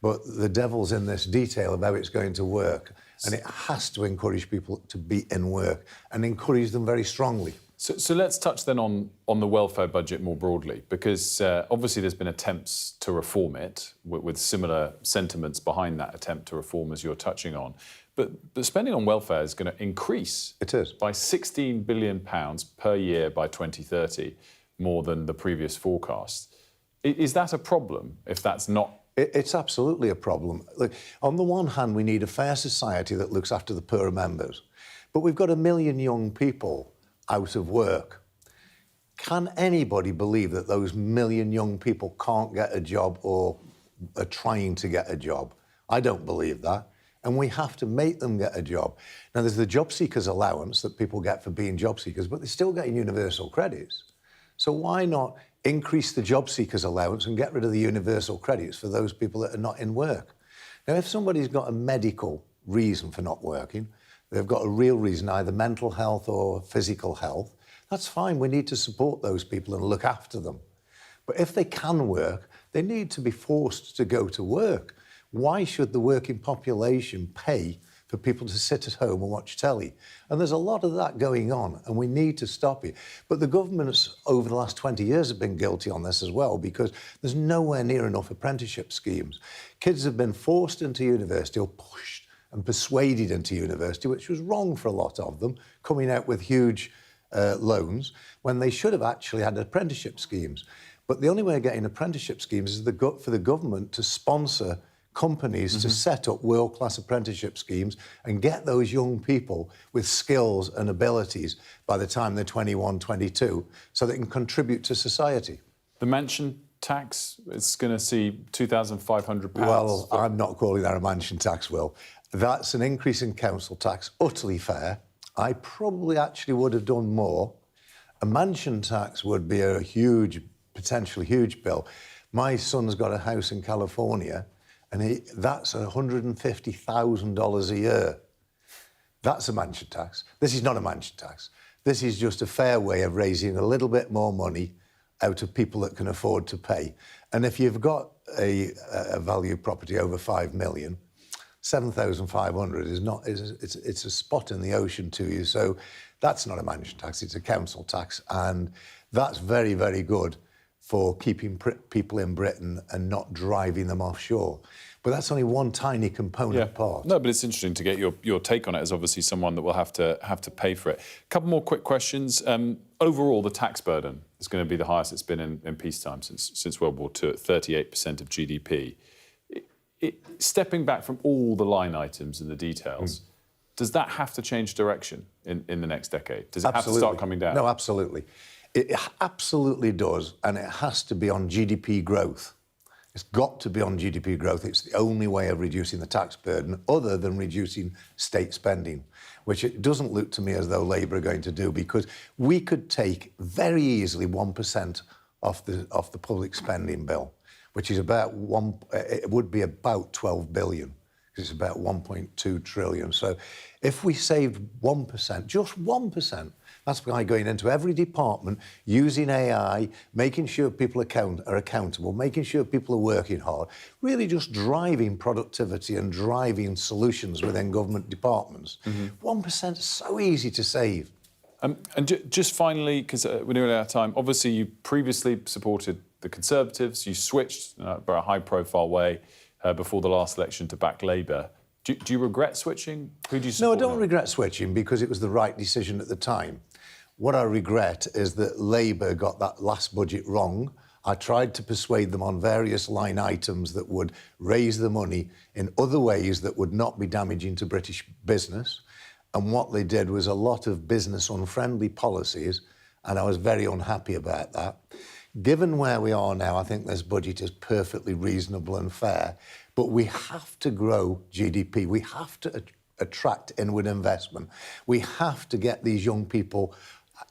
But the devil's in this detail of how it's going to work, and it has to encourage people to be in work and encourage them very strongly. So let's touch then on the welfare budget more broadly, because obviously there's been attempts to reform it with similar sentiments behind that attempt to reform as you're touching on. But the spending on welfare is going to increase. It is. By £16 billion per year by 2030, more than the previous forecast. Is that a problem if that's not? It's absolutely a problem. Look, on the one hand, we need a fair society that looks after the poorer members. But we've got 1 million young people out of work. Can anybody believe that those 1 million young people can't get a job or are trying to get a job? I don't believe that. And we have to make them get a job. Now, there's the job seekers allowance that people get for being job seekers, but they're still getting universal credits. So why not increase the job seekers allowance and get rid of the universal credits for those people that are not in work? Now, if somebody's got a medical reason for not working, they've got a real reason, either mental health or physical health, that's fine. We need to support those people and look after them. But if they can work, they need to be forced to go to work. Why should the working population pay for people to sit at home and watch telly? And there's a lot of that going on, and we need to stop it. But the governments over the last 20 years have been guilty on this as well, because there's nowhere near enough apprenticeship schemes. Kids have been forced into university or pushed and persuaded into university, which was wrong for a lot of them, coming out with huge loans, when they should have actually had apprenticeship schemes. But the only way of getting apprenticeship schemes is for the government to sponsor companies to set up world-class apprenticeship schemes and get those young people with skills and abilities by the time they're 21, 22, so they can contribute to society. The mansion tax is going to see £2,500. Well, I'm not calling that a mansion tax, Will. That's an increase in council tax, utterly fair. I probably actually would have done more. A mansion tax would be a huge, potentially huge bill. My son's got a house in California, and that's $150,000 a year. That's a mansion tax. This is not a mansion tax. This is just a fair way of raising a little bit more money out of people that can afford to pay. And if you've got a value property over 5 million, 7,500 is not. It's a spot in the ocean to you. So that's not a mansion tax. It's a council tax, and that's very, very good for keeping people in Britain and not driving them offshore. But that's only one tiny component part. No, but it's interesting to get your take on it as obviously someone that will have to pay for it. A couple more quick questions. Overall, the tax burden is going to be the highest it's been in peacetime since World War II, at 38% of GDP. Stepping back from all the line items and the details, does that have to change direction in the next decade? Does it have to start coming down? No, absolutely. It absolutely does, and it has to be on GDP growth. It's got to be on GDP growth. It's the only way of reducing the tax burden, other than reducing state spending, which it doesn't look to me as though Labour are going to do, because we could take very easily 1% off the public spending bill, which is it would be about 12 billion, because it's about 1.2 trillion. So if we saved 1%, just 1%, that's by going into every department, using AI, making sure people are accountable, making sure people are working hard, really just driving productivity and driving solutions within government departments. 1% is so easy to save. And just finally, because we're nearly out of time, obviously you previously supported the Conservatives, you switched by a high-profile way before the last election to back Labour. Do you regret switching? Who do you support? No, I don't regret switching, because it was the right decision at the time. What I regret is that Labour got that last budget wrong. I tried to persuade them on various line items that would raise the money in other ways that would not be damaging to British business. And what they did was a lot of business-unfriendly policies, and I was very unhappy about that. Given where we are now, I think this budget is perfectly reasonable and fair, but we have to grow GDP. We have to attract inward investment. We have to get these young people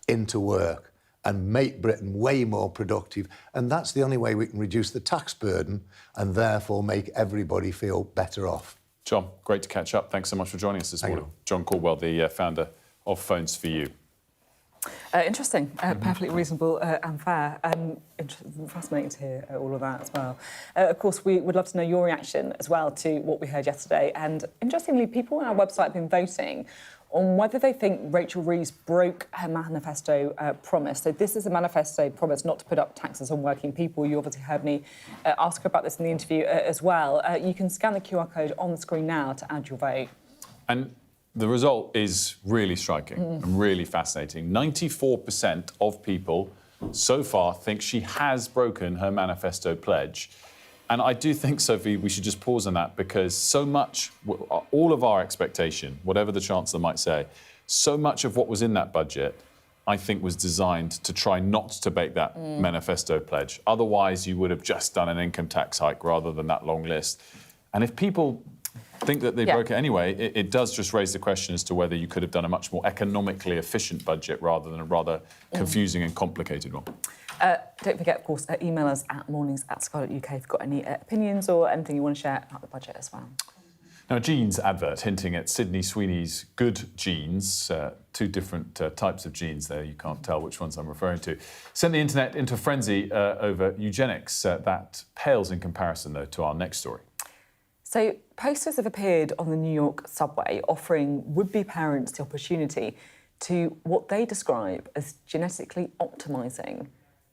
into work and make Britain way more productive. And that's the only way we can reduce the tax burden and therefore make everybody feel better off. John, great to catch up. Thanks so much for joining us this morning. John Caldwell, the founder of Phones for You. Interesting, perfectly reasonable and fair. Fascinating to hear all of that as well. Of course, we would love to know your reaction as well to what we heard yesterday. And interestingly, people on our website have been voting on whether they think Rachel Reeves broke her manifesto promise. So this is a manifesto promise not to put up taxes on working people. You obviously heard me ask her about this in the interview as well. You can scan the QR code on the screen now to add your vote. And the result is really striking and really fascinating. 94% of people so far think she has broken her manifesto pledge. And I do think, Sophie, we should just pause on that because so much, all of our expectation, whatever the Chancellor might say, so much of what was in that budget, I think, was designed to try not to break that manifesto pledge. Otherwise, you would have just done an income tax hike rather than that long list. And if people think that they broke it anyway, it does just raise the question as to whether you could have done a much more economically efficient budget rather than a rather confusing and complicated one. Don't forget, of course, email us at mornings@sky.uk if you've got any opinions or anything you want to share about the budget as well. Now, a jeans advert hinting at Sydney Sweeney's good jeans, two different types of jeans there, you can't tell which ones I'm referring to, sent the internet into a frenzy over eugenics. That pales in comparison, though, to our next story. So posters have appeared on the New York subway offering would-be parents the opportunity to what they describe as genetically optimising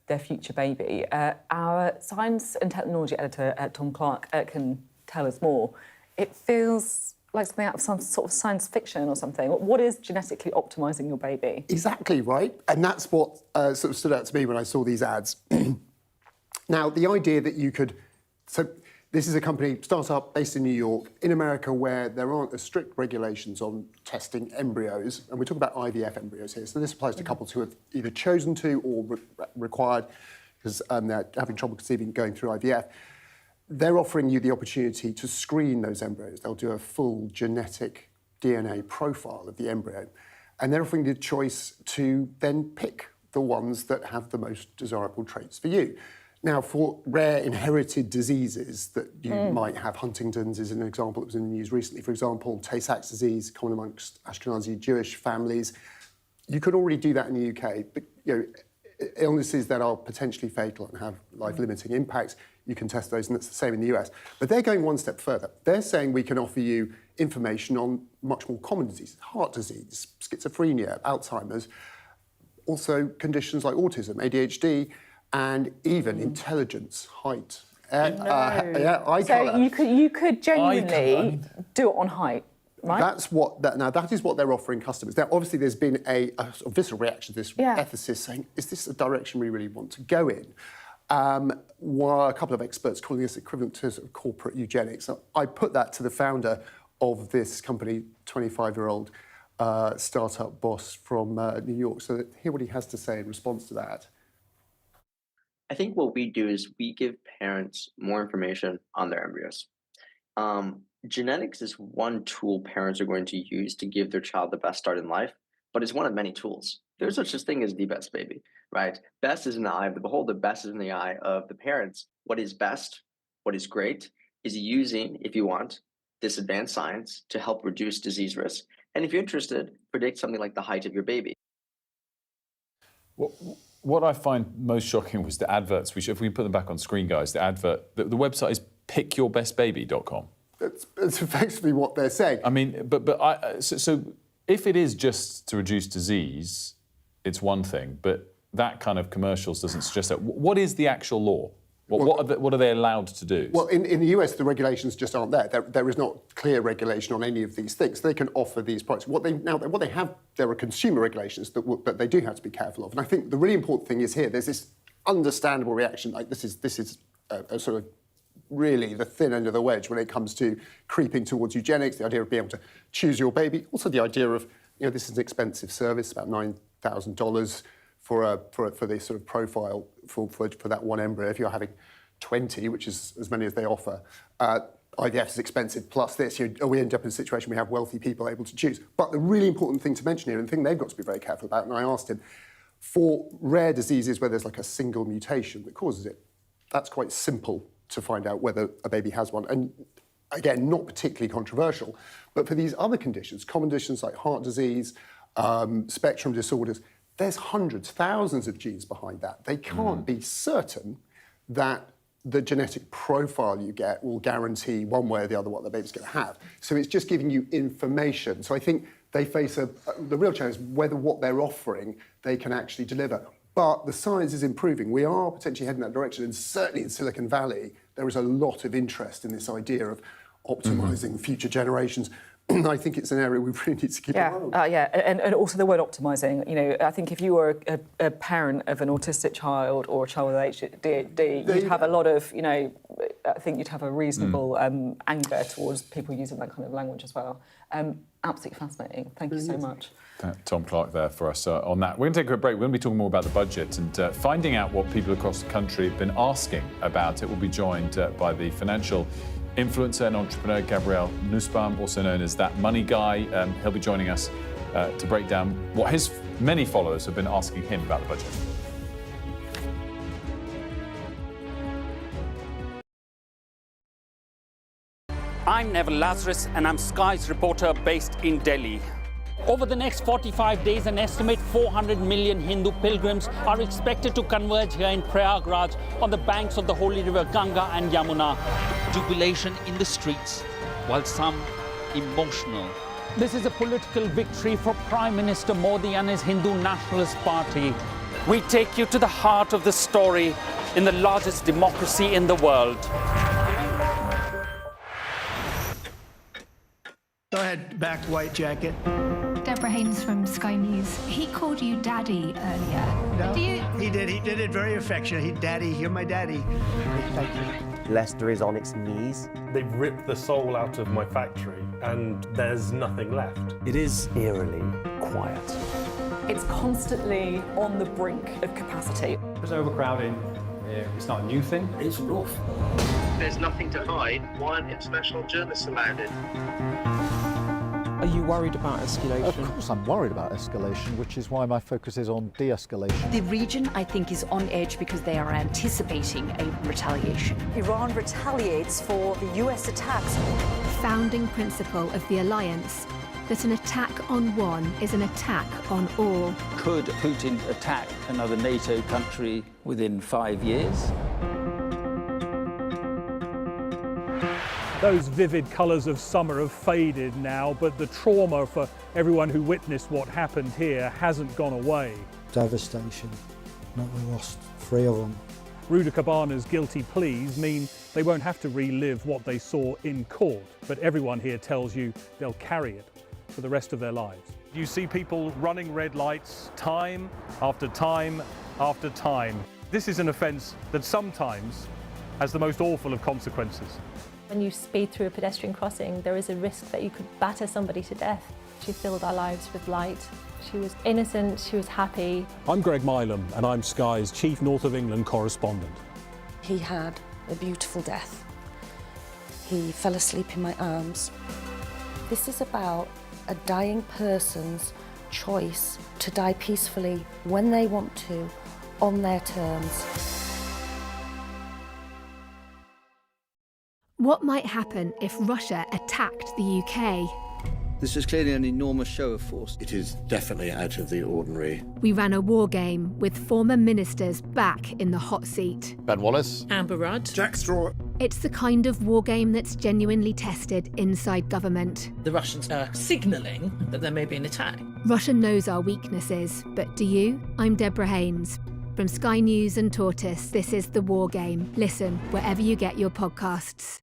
their future baby. Our science and technology editor, Tom Clark, can tell us more. It feels like something out of some sort of science fiction or something. What is genetically optimising your baby? Exactly right. And that's what sort of stood out to me when I saw these ads. Now, the idea that you could... So this is a company, startup based in New York, in America, where there aren't as strict regulations on testing embryos. And we're talking about IVF embryos here. So this applies to couples who have either chosen to or required, because they're having trouble conceiving going through IVF. They're offering you the opportunity to screen those embryos. They'll do a full genetic DNA profile of the embryo. And they're offering you the choice to then pick the ones that have the most desirable traits for you. Now, for rare inherited diseases that you might have, Huntington's is an example that was in the news recently. For example, Tay-Sachs disease, common amongst Ashkenazi Jewish families. You could already do that in the UK, but illnesses that are potentially fatal and have life-limiting impacts, you can test those, and that's the same in the US. But they're going one step further. They're saying we can offer you information on much more common diseases, heart disease, schizophrenia, Alzheimer's, also conditions like autism, ADHD, and even intelligence, height. Eye so colour. you could genuinely do it on height, right? That's what. That is what they're offering customers. Now, obviously, there's been a sort of visceral reaction to this ethicist saying, "Is this a direction we really want to go in?" While a couple of experts calling this equivalent to sort of corporate eugenics. I put that to the founder of this company, 25-year-old startup boss from New York. So hear what he has to say in response to that. I think what we do is we give parents more information on their embryos. Genetics is one tool parents are going to use to give their child the best start in life, but it's one of many tools. There's such a thing as the best baby, right? Best is in the eye of the beholder, best is in the eye of the parents. What is best, what is great, is using, if you want, this advanced science to help reduce disease risk. And if you're interested, predict something like the height of your baby. What I find most shocking was the adverts. If we put them back on screen, guys, the advert, the website is pickyourbestbaby.com. That's effectively what they're saying. I mean, so if it is just to reduce disease, it's one thing, but that kind of commercials doesn't suggest that. What is the actual law? What are they allowed to do? Well, in the US, the regulations just aren't there. There is not clear regulation on any of these things. They can offer these products. What they have, there are consumer regulations that they do have to be careful of. And I think the really important thing is here, there's this understandable reaction. Like this is a sort of really the thin end of the wedge when it comes to creeping towards eugenics, the idea of being able to choose your baby. Also the idea of, this is an expensive service, about $9,000 for this sort of profile for that one embryo. If you're having 20, which is as many as they offer, IVF is expensive, plus this, we end up in a situation where we have wealthy people able to choose. But the really important thing to mention here, and the thing they've got to be very careful about, and I asked him, for rare diseases where there's like a single mutation that causes it, that's quite simple to find out whether a baby has one. And again, not particularly controversial, but for these other conditions, common conditions like heart disease, spectrum disorders, there's hundreds, thousands of genes behind that. They can't be certain that the genetic profile you get will guarantee one way or the other what the baby's going to have. So it's just giving you information. So I think they face the real challenge is whether what they're offering they can actually deliver. But the science is improving. We are potentially heading that direction, and certainly in Silicon Valley, there is a lot of interest in this idea of optimising future generations. I think it's an area we really need to keep an eye on. And also the word optimising. I think if you were a parent of an autistic child or a child with ADHD, you'd have a lot of, I think you'd have a reasonable anger towards people using that kind of language as well. Absolutely fascinating. Thank you so much. Tom Clark there for us on that. We're going to take a quick break. We're going to be talking more about the budget and finding out what people across the country have been asking about it. We'll be joined by the financial influencer and entrepreneur Gabriel Nussbaum, also known as That Money Guy. He'll be joining us to break down what his many followers have been asking him about the budget. I'm Neville Lazarus, and I'm Sky's reporter based in Delhi. Over the next 45 days, an estimate 400 million Hindu pilgrims are expected to converge here in Prayagraj on the banks of the holy river Ganga and Yamuna. Jubilation in the streets, while some emotional. This is a political victory for Prime Minister Modi and his Hindu Nationalist Party. We take you to the heart of the story in the largest democracy in the world. Go ahead, back white jacket. Deborah Haynes from Sky News. He called you Daddy earlier. No, he did it very affectionate. Daddy, you're my daddy. Thank you. Leicester is on its knees. They've ripped the soul out of my factory and there's nothing left. It is eerily quiet. It's constantly on the brink of capacity. There's overcrowding. It's not a new thing. It's rough. There's nothing to hide. Why aren't international journalists allowed in? Are you worried about escalation? Of course I'm worried about escalation, which is why my focus is on de-escalation. The region, I think, is on edge because they are anticipating a retaliation. Iran retaliates for the US attacks. Founding principle of the alliance, that an attack on one is an attack on all. Could Putin attack another NATO country within 5 years? Those vivid colours of summer have faded now, but the trauma for everyone who witnessed what happened here hasn't gone away. Devastation. No, we lost 3 of them. Ruda Cabana's guilty pleas mean they won't have to relive what they saw in court, but everyone here tells you they'll carry it for the rest of their lives. You see people running red lights time after time after time. This is an offence that sometimes has the most awful of consequences. When you speed through a pedestrian crossing, there is a risk that you could batter somebody to death. She filled our lives with light. She was innocent, she was happy. I'm Greg Milam, and I'm Sky's Chief North of England correspondent. He had a beautiful death. He fell asleep in my arms. This is about a dying person's choice to die peacefully when they want to, on their terms. What might happen if Russia attacked the UK? This is clearly an enormous show of force. It is definitely out of the ordinary. We ran a war game with former ministers back in the hot seat. Ben Wallace. Amber Rudd. Jack Straw. It's the kind of war game that's genuinely tested inside government. The Russians are signalling that there may be an attack. Russia knows our weaknesses, but do you? I'm Deborah Haynes. From Sky News and Tortoise, this is The War Game. Listen wherever you get your podcasts.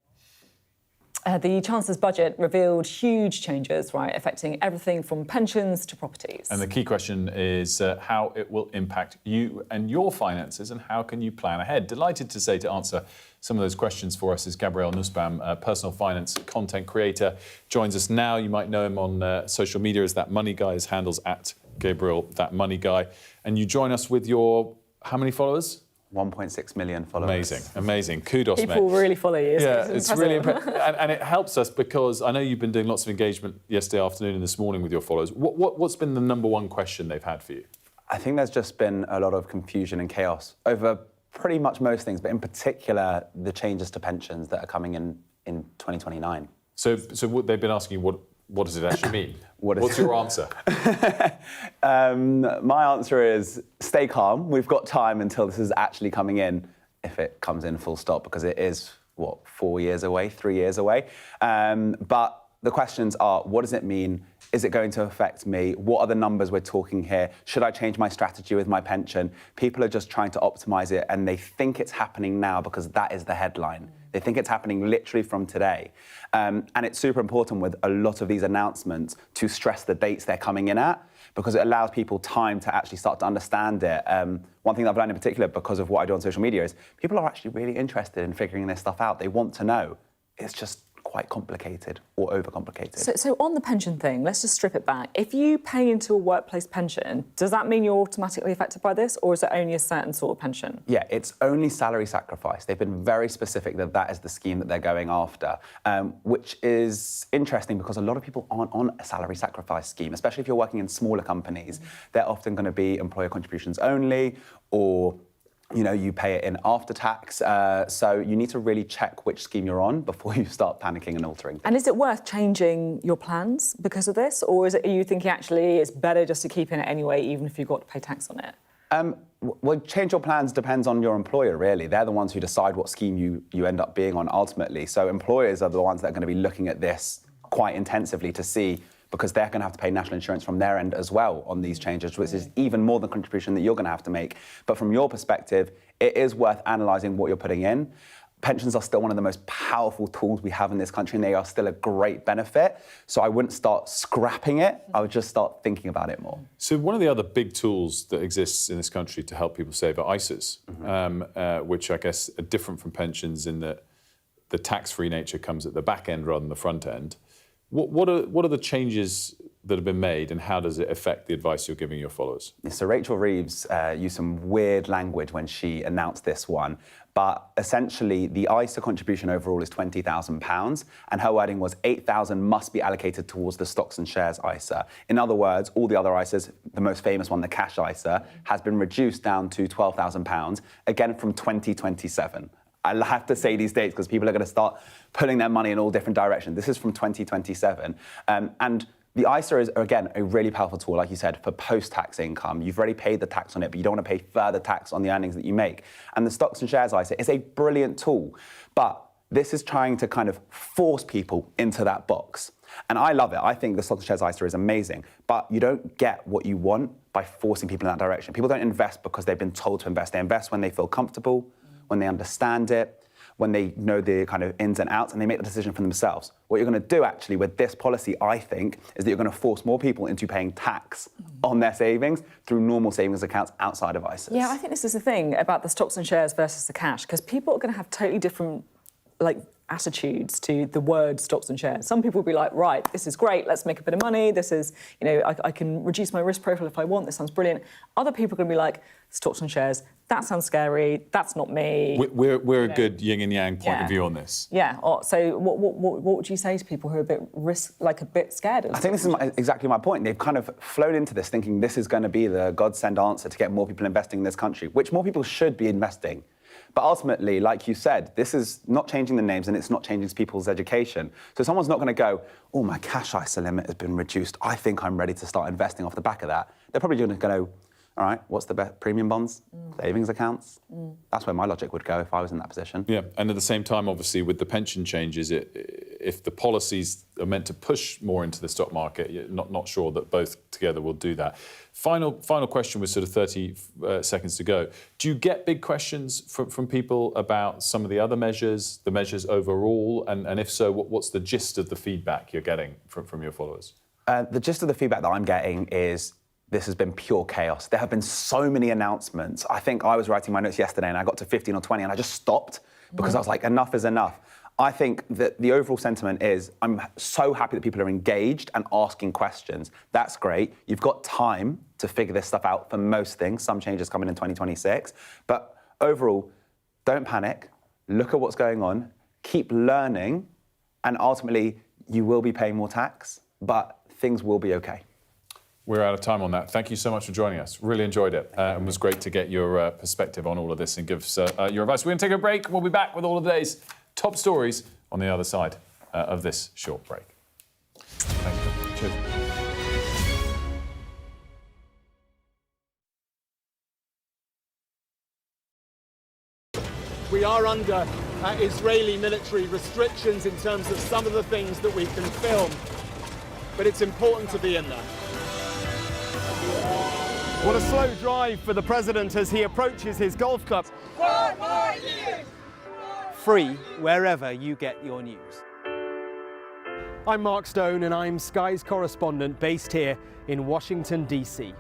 The Chancellor's budget revealed huge changes, right, affecting everything from pensions to properties. And the key question is how it will impact you and your finances, and how can you plan ahead? Delighted to answer some of those questions for us is Gabriel Nussbaum, personal finance content creator, joins us now. You might know him on social media as That Money Guy. His handle's at Gabriel That Money Guy. And you join us with your, how many followers? 1.6 million followers. Amazing. Kudos, mate. People really follow you. It's really impressive. and it helps us because I know you've been doing lots of engagement yesterday afternoon and this morning with your followers. What's been the number one question they've had for you? I think there's just been a lot of confusion and chaos over pretty much most things, but in particular, the changes to pensions that are coming in 2029. So what they've been asking you, what does it actually mean? What's your answer? My answer is stay calm. We've got time until this is actually coming in, if it comes in full stop, because it is, 4 years away, 3 years away. But the questions are, what does it mean? Is it going to affect me? What are the numbers we're talking here? Should I change my strategy with my pension? People are just trying to optimise it, and they think it's happening now because that is the headline. They think it's happening literally from today. And it's super important with a lot of these announcements to stress the dates they're coming in at, because it allows people time to actually start to understand it. One thing that I've learned in particular, because of what I do on social media, is people are actually really interested in figuring this stuff out. They want to know. It's just quite complicated or overcomplicated. So on the pension thing, let's just strip it back. If you pay into a workplace pension, does that mean you're automatically affected by this, or is it only a certain sort of pension? Yeah, it's only salary sacrifice. They've been very specific that that is the scheme that they're going after, which is interesting because a lot of people aren't on a salary sacrifice scheme, especially if you're working in smaller companies. They're often going to be employer contributions only, or you pay it in after tax. So you need to really check which scheme you're on before you start panicking and altering. And is it worth changing your plans because of this? Or are you thinking actually it's better just to keep in it anyway, even if you've got to pay tax on it? Well, change your plans depends on your employer, really. They're the ones who decide what scheme you end up being on ultimately. So employers are the ones that are going to be looking at this quite intensively to see, because they're going to have to pay national insurance from their end as well on these changes, which is even more than contribution that you're going to have to make. But from your perspective, it is worth analysing what you're putting in. Pensions are still one of the most powerful tools we have in this country, and they are still a great benefit. So I wouldn't start scrapping it. I would just start thinking about it more. So one of the other big tools that exists in this country to help people save are ISAs, which I guess are different from pensions in that the tax-free nature comes at the back end rather than the front end. What are the changes that have been made, and how does it affect the advice you're giving your followers? So Rachel Reeves used some weird language when she announced this one, but essentially the ISA contribution overall is £20,000, and her wording was £8,000 must be allocated towards the stocks and shares ISA. In other words, all the other ISAs, the most famous one, the cash ISA, has been reduced down to £12,000, again from 2027. I have to say these dates because people are going to start pulling their money in all different directions. This is from 2027. And the ISA is, again, a really powerful tool, like you said, for post-tax income. You've already paid the tax on it, but you don't want to pay further tax on the earnings that you make. And the stocks and shares ISA is a brilliant tool. But this is trying to kind of force people into that box. And I love it. I think the stocks and shares ISA is amazing. But you don't get what you want by forcing people in that direction. People don't invest because they've been told to invest. They invest when they feel comfortable, when they understand it, when they know the kind of ins and outs, and they make the decision for themselves. What you're going to do, actually, with this policy, I think, is that you're going to force more people into paying tax on their savings through normal savings accounts outside of ISAs. Yeah, I think this is the thing about the stocks and shares versus the cash, because people are going to have totally different, attitudes to the word stocks and shares. Some people will be like, right, this is great, let's make a bit of money, this is, I can reduce my risk profile if I want, this sounds brilliant. Other people are going to be like, stocks and shares, that sounds scary, that's not me. We're a good yin and yang point of view on this. Yeah, so what would you say to people who are a bit scared of I think this is exactly my point. They've kind of flown into this thinking this is going to be the godsend answer to get more people investing in this country, which more people should be investing. But ultimately, like you said, this is not changing the names and it's not changing people's education. So someone's not going to go, oh, my cash ISA limit has been reduced. I think I'm ready to start investing off the back of that. They're probably going to go, all right, what's the best? Premium bonds? Savings accounts? That's where my logic would go if I was in that position. Yeah, and at the same time, obviously, with the pension changes, if the policies are meant to push more into the stock market. Not sure that both together will do that. Final question with sort of 30 seconds to go. Do you get big questions from people about some of the other measures, the measures overall? And if so, what's the gist of the feedback you're getting from your followers? The gist of the feedback that I'm getting is this has been pure chaos. There have been so many announcements. I think I was writing my notes yesterday and I got to 15 or 20 and I just stopped because I was like, enough is enough. I think that the overall sentiment is I'm so happy that people are engaged and asking questions. That's great. You've got time to figure this stuff out for most things. Some changes coming in 2026. But overall, don't panic. Look at what's going on. Keep learning. And ultimately, you will be paying more tax, but things will be okay. We're out of time on that. Thank you so much for joining us. Really enjoyed it. It was great to get your perspective on all of this and give us your advice. We're going to take a break. We'll be back with all of the day's top stories on the other side of this short break. Thanks. Cheers. We are under Israeli military restrictions in terms of some of the things that we can film, but it's important to be in there. What a slow drive for the president as he approaches his golf club. 4 more years! Free wherever you get your news. I'm Mark Stone and I'm Sky's correspondent based here in Washington, D.C.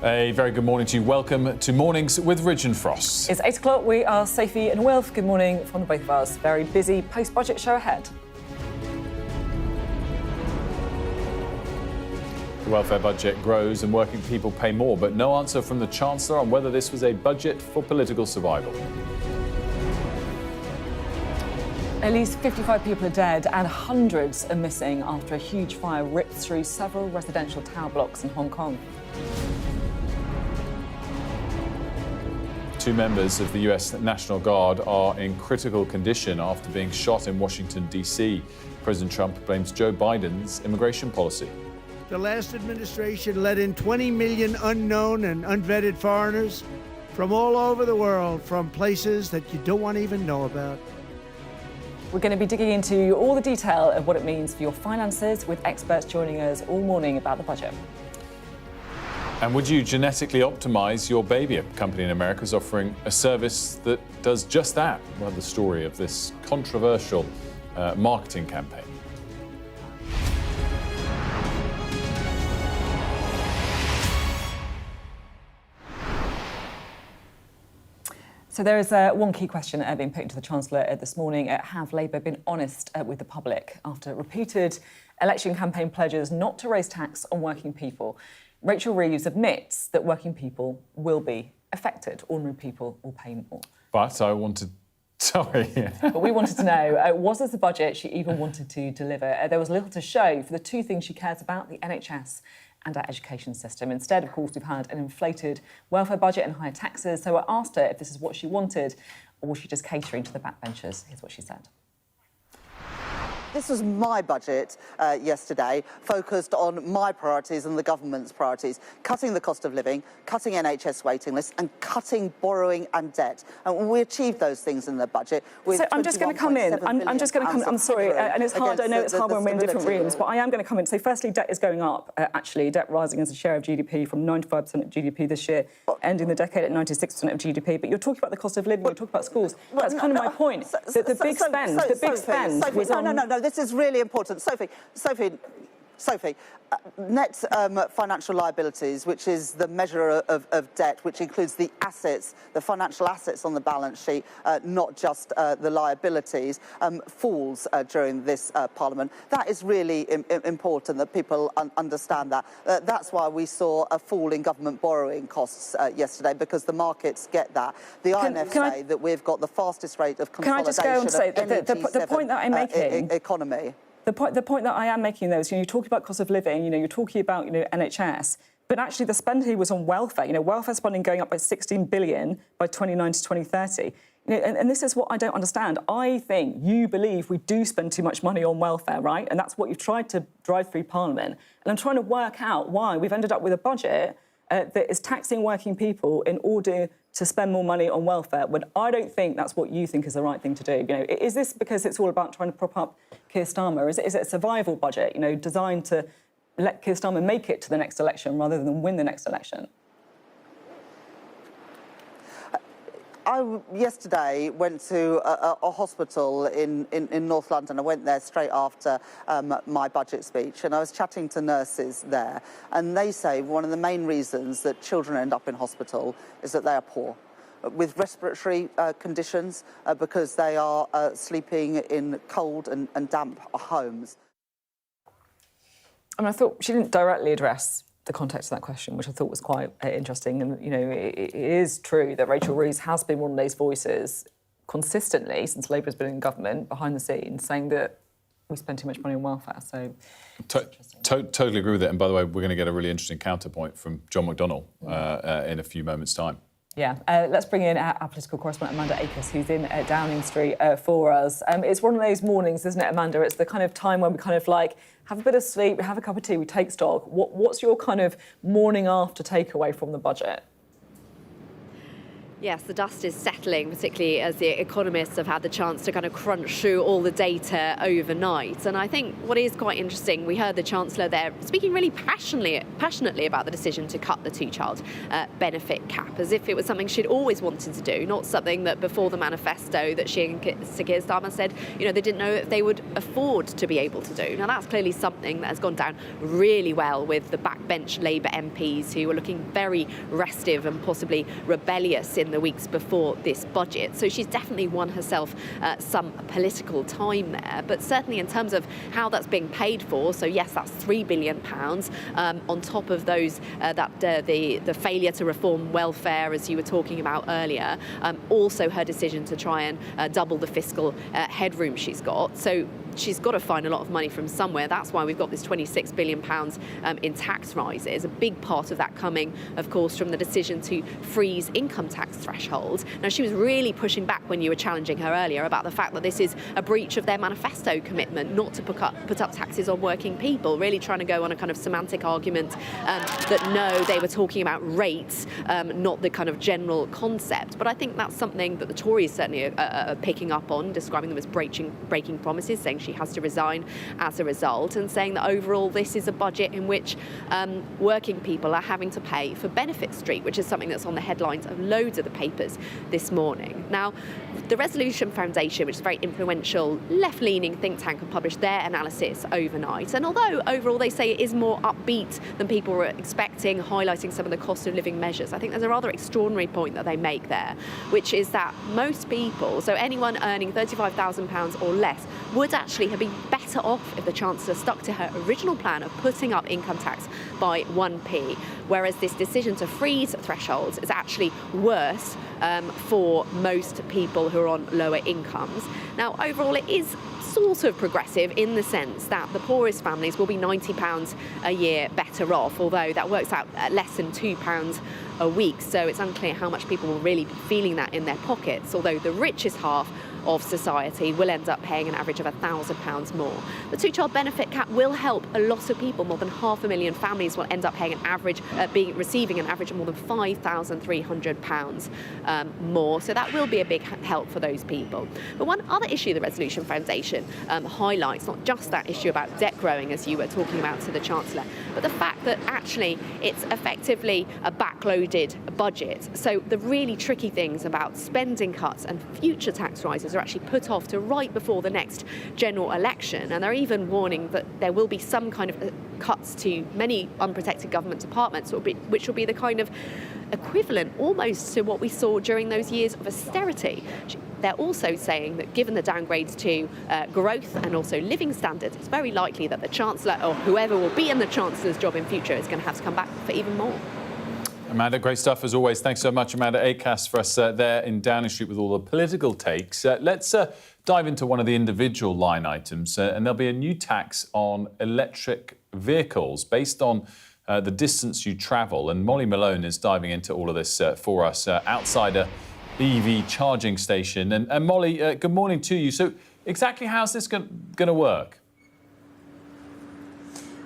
A very good morning to you. Welcome to Mornings with Ridge and Frost. It's 8 o'clock. We are Sophy and Wilf. Good morning from both of us. Very busy post-budget show ahead. The welfare budget grows and working people pay more, but no answer from the Chancellor on whether this was a budget for political survival. At least 55 people are dead and hundreds are missing after a huge fire ripped through several residential tower blocks in Hong Kong. Two members of the US National Guard are in critical condition after being shot in Washington, D.C. President Trump blames Joe Biden's immigration policy. The last administration let in 20 million unknown and unvetted foreigners from all over the world, from places that you don't want to even know about. We're going to be digging into all the detail of what it means for your finances, with experts joining us all morning about the budget. And would you genetically optimize your baby? A company in America is offering a service that does just that. Well, the story of this controversial marketing campaign. So there is one key question being put to the Chancellor this morning. Have Labour been honest with the public after repeated election campaign pledges not to raise tax on working people? Rachel Reeves admits that working people will be affected. Ordinary people will pay more. But I wanted... Sorry. But we wanted to know, was this the budget she even wanted to deliver? There was little to show for the two things she cares about, the NHS and our education system. Instead, of course, we've had an inflated welfare budget and higher taxes. So I asked her if this is what she wanted, or was she just catering to the backbenchers? Here's what she said. This was my budget yesterday, focused on my priorities and the government's priorities, cutting the cost of living, cutting NHS waiting lists and cutting borrowing and debt. And we achieved those things in the budget. So I'm just going to come in. I'm just going to come in. I'm sorry, and it's hard. I know it's hard when we're in different rooms, but I am going to come in. So firstly, debt is going up, actually. Debt rising as a share of GDP from 95% of GDP this year, ending the decade at 96% of GDP. But you're talking about the cost of living, you're talking about schools. That's kind of my point. The big spend was on... No, this is really important. Sophie, net financial liabilities, which is the measure of debt, which includes the assets, the financial assets on the balance sheet, not just the liabilities, falls during this Parliament. That is really important that people understand that. That's why we saw a fall in government borrowing costs yesterday, because the markets get that. The IMF say that we've got the fastest rate of consolidation Can I just go and say the point that I'm making? Economy. The point that I am making, though, is you're talking about cost of living, you're talking about NHS, but actually the spend here was on welfare. Welfare spending going up by 16 billion by 2029 to 2030. And this is what I don't understand. I think you believe we do spend too much money on welfare, right? And that's what you've tried to drive through Parliament. And I'm trying to work out why we've ended up with a budget that is taxing working people in order to spend more money on welfare, when I don't think that's what you think is the right thing to do. Is this because it's all about trying to prop up Keir Starmer? Is it a survival budget, designed to let Keir Starmer make it to the next election rather than win the next election? I yesterday went to a hospital in North London. I went there straight after my budget speech, and I was chatting to nurses there, and they say one of the main reasons that children end up in hospital is that they are poor, with respiratory conditions, because they are sleeping in cold and damp homes. And I thought she didn't directly address the context of that question, which I thought was quite interesting. And, it is true that Rachel Reeves has been one of those voices consistently since Labour's been in government, behind the scenes, saying that we spend too much money on welfare. So totally agree with it. And by the way, we're going to get a really interesting counterpoint from John McDonnell in a few moments' time. Yeah, let's bring in our political correspondent Amanda Akers, who's in Downing Street for us. It's one of those mornings, isn't it, Amanda? It's the kind of time when we kind of have a bit of sleep, we have a cup of tea, we take stock. What's your kind of morning after takeaway from the budget? Yes, the dust is settling, particularly as the economists have had the chance to kind of crunch through all the data overnight. And I think what is quite interesting, we heard the Chancellor there speaking really passionately about the decision to cut the two-child benefit cap, as if it was something she'd always wanted to do, not something that before the manifesto that she and Sir Keir Starmer said, they didn't know if they would afford to be able to do. Now, that's clearly something that has gone down really well with the backbench Labour MPs who were looking very restive and possibly rebellious in the weeks before this budget. So she's definitely won herself some political time there. But certainly in terms of how that's being paid for, so yes, that's £3 billion on top of those the failure to reform welfare, as you were talking about earlier. Also her decision to try and double the fiscal headroom she's got. So she's got to find a lot of money from somewhere. That's why we've got this £26 billion in tax rises. A big part of that coming, of course, from the decision to freeze income tax thresholds. Now, she was really pushing back when you were challenging her earlier about the fact that this is a breach of their manifesto commitment not to put up taxes on working people, really trying to go on a kind of semantic argument that no, they were talking about rates, not the kind of general concept. But I think that's something that the Tories certainly are picking up on, describing them as breaking promises, saying she has to resign as a result, and saying that overall this is a budget in which working people are having to pay for Benefit Street, which is something that's on the headlines of loads of the papers this morning. Now, the Resolution Foundation, which is a very influential left-leaning think tank, have published their analysis overnight. And although overall they say it is more upbeat than people were expecting, highlighting some of the cost of living measures, I think there's a rather extraordinary point that they make there, which is that most people, so anyone earning £35,000 or less, would actually have been better off if the Chancellor stuck to her original plan of putting up income tax by 1p, whereas this decision to freeze thresholds is actually worse for most people who are on lower incomes. Now, overall, it is sort of progressive in the sense that the poorest families will be £90 a year better off, although that works out at less than £2 a week, so it's unclear how much people will really be feeling that in their pockets, although the richest half of society will end up paying an average of £1,000 more. The two-child benefit cap will help a lot of people. More than 500,000 families will end up paying receiving an average of more than £5,300 more. So that will be a big help for those people. But one other issue the Resolution Foundation highlights, not just that issue about debt growing, as you were talking about to the Chancellor, but the fact that actually it's effectively a backloaded budget. So the really tricky things about spending cuts and future tax rises are actually put off to right before the next general election, and they're even warning that there will be some kind of cuts to many unprotected government departments, which will be the kind of equivalent almost to what we saw during those years of austerity. They're also saying that given the downgrades to growth and also living standards, it's very likely that the Chancellor or whoever will be in the Chancellor's job in future is going to have to come back for even more. Amanda, great stuff as always. Thanks so much, Amanda Acast, for us there in Downing Street with all the political takes. Let's dive into one of the individual line items, and there'll be a new tax on electric vehicles based on the distance you travel. And Molly Malone is diving into all of this for us outside a EV charging station. And Molly, good morning to you. So exactly how's this going to work?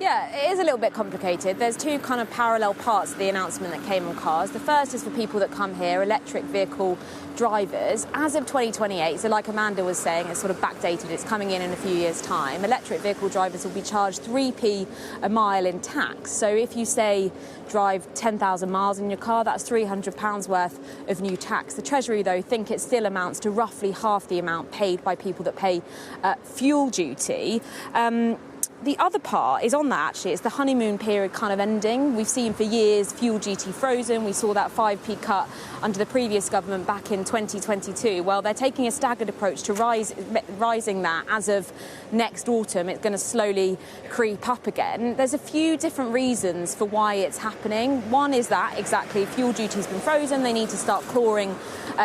Yeah, it is a little bit complicated. There's two kind of parallel parts of the announcement that came on cars. The first is for people that come here, electric vehicle drivers. As of 2028, so like Amanda was saying, it's sort of backdated, it's coming in a few years' time, electric vehicle drivers will be charged 3p a mile in tax. So if you, say, drive 10,000 miles in your car, that's £300 worth of new tax. The Treasury, though, think it still amounts to roughly half the amount paid by people that pay fuel duty. The other part is on that, actually. It's the honeymoon period kind of ending. We've seen for years fuel duty frozen. We saw that 5p cut under the previous government back in 2022. Well, they're taking a staggered approach to rising that as of next autumn. It's going to slowly creep up again. There's a few different reasons for why it's happening. One is that, exactly, fuel duty's been frozen. They need to start clawing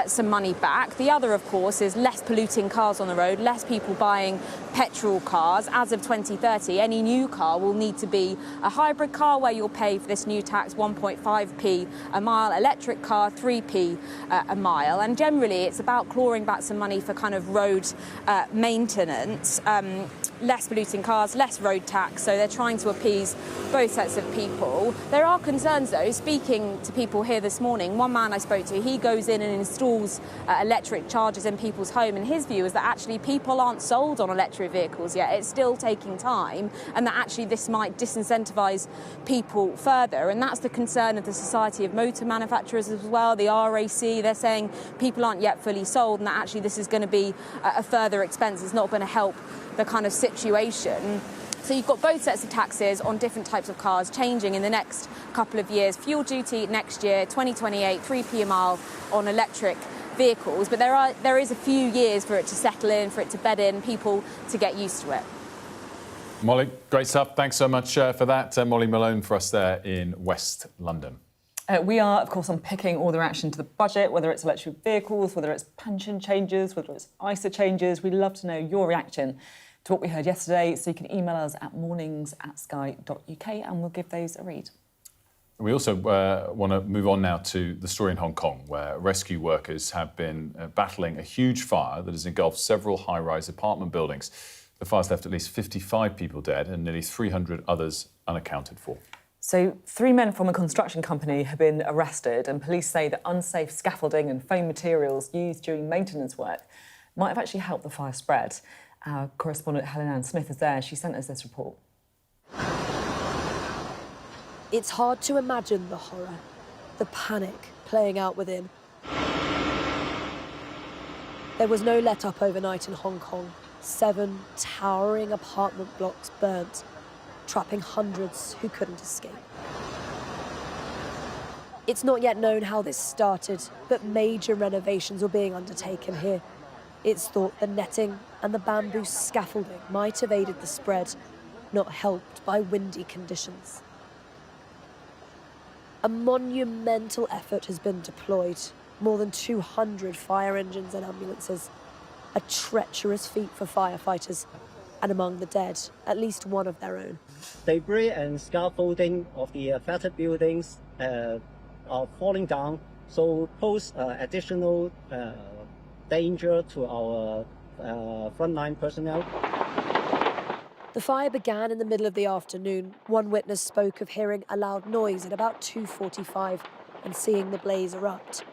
some money back. The other, of course, is less polluting cars on the road, less people buying petrol cars. As of 2030, any new car will need to be a hybrid car where you'll pay for this new tax 1.5p a mile, electric car 3p a mile. And generally it's about clawing back some money for kind of road maintenance, less polluting cars, less road tax. So they're trying to appease both sets of people. There are concerns, though. Speaking to people here this morning, one man I spoke to, he goes in and installs electric chargers in people's home, and his view is that actually people aren't sold on electric vehicles yet. It's still taking time, and that actually this might disincentivise people further. And that's the concern of the Society of Motor Manufacturers as well, the RAC. They're saying people aren't yet fully sold, and that actually this is going to be a further expense. It's not going to help the kind of situation. So you've got both sets of taxes on different types of cars changing in the next couple of years. Fuel duty next year, 2028, 3p a mile on electric vehicles. But there is a few years for it to settle in, for it to bed in, people to get used to it. Molly, great stuff. Thanks so much for that. Molly Malone for us there in West London. We are, of course, unpicking all the reaction to the budget, whether it's electric vehicles, whether it's pension changes, whether it's ISA changes. We'd love to know your reaction. to what we heard yesterday, so you can email us at mornings@sky.uk and we'll give those a read. We also want to move on now to the story in Hong Kong, where rescue workers have been battling a huge fire that has engulfed several high-rise apartment buildings. The fire's left at least 55 people dead and nearly 300 others unaccounted for. So 3 men from a construction company have been arrested, and police say that unsafe scaffolding and foam materials used during maintenance work might have actually helped the fire spread. Our correspondent Helen Smith is there. She sent us this report. It's hard to imagine the horror, the panic playing out within. There was no let-up overnight in Hong Kong. 7 towering apartment blocks burnt, trapping hundreds who couldn't escape. It's not yet known how this started, but major renovations were being undertaken here. It's thought the netting and the bamboo scaffolding might have aided the spread, not helped by windy conditions. A monumental effort has been deployed, more than 200 fire engines and ambulances. A treacherous feat for firefighters, and among the dead, at least one of their own. Debris and scaffolding of the affected buildings are falling down, so pose additional danger to our frontline personnel. The fire began in the middle of the afternoon. One witness spoke of hearing a loud noise at about 2:45 and seeing the blaze erupt.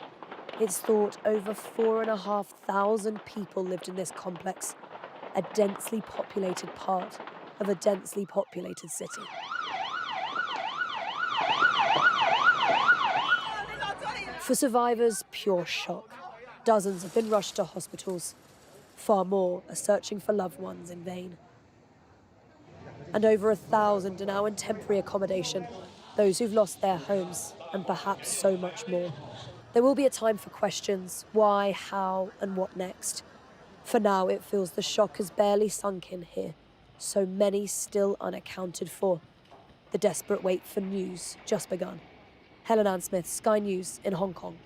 It's thought over 4,500 people lived in this complex, a densely populated part of a densely populated city. For survivors, pure shock. Dozens have been rushed to hospitals. Far more are searching for loved ones in vain. And over 1,000 are now in temporary accommodation, those who've lost their homes, and perhaps so much more. There will be a time for questions: why, how, and what next? For now, it feels the shock has barely sunk in here. So many still unaccounted for. The desperate wait for news just begun. Helen Smith, Sky News in Hong Kong.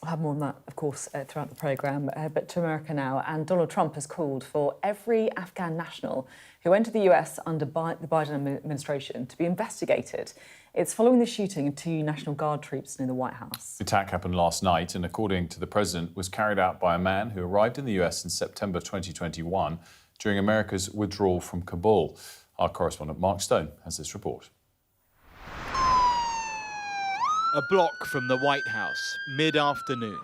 We'll have more on that, of course, throughout the programme. But to America now, and Donald Trump has called for every Afghan national who entered the US under the Biden administration to be investigated. It's following the shooting of 2 National Guard troops near the White House. The attack happened last night and, according to the president, was carried out by a man who arrived in the US in September 2021 during America's withdrawal from Kabul. Our correspondent Mark Stone has this report. A block from the White House, mid-afternoon.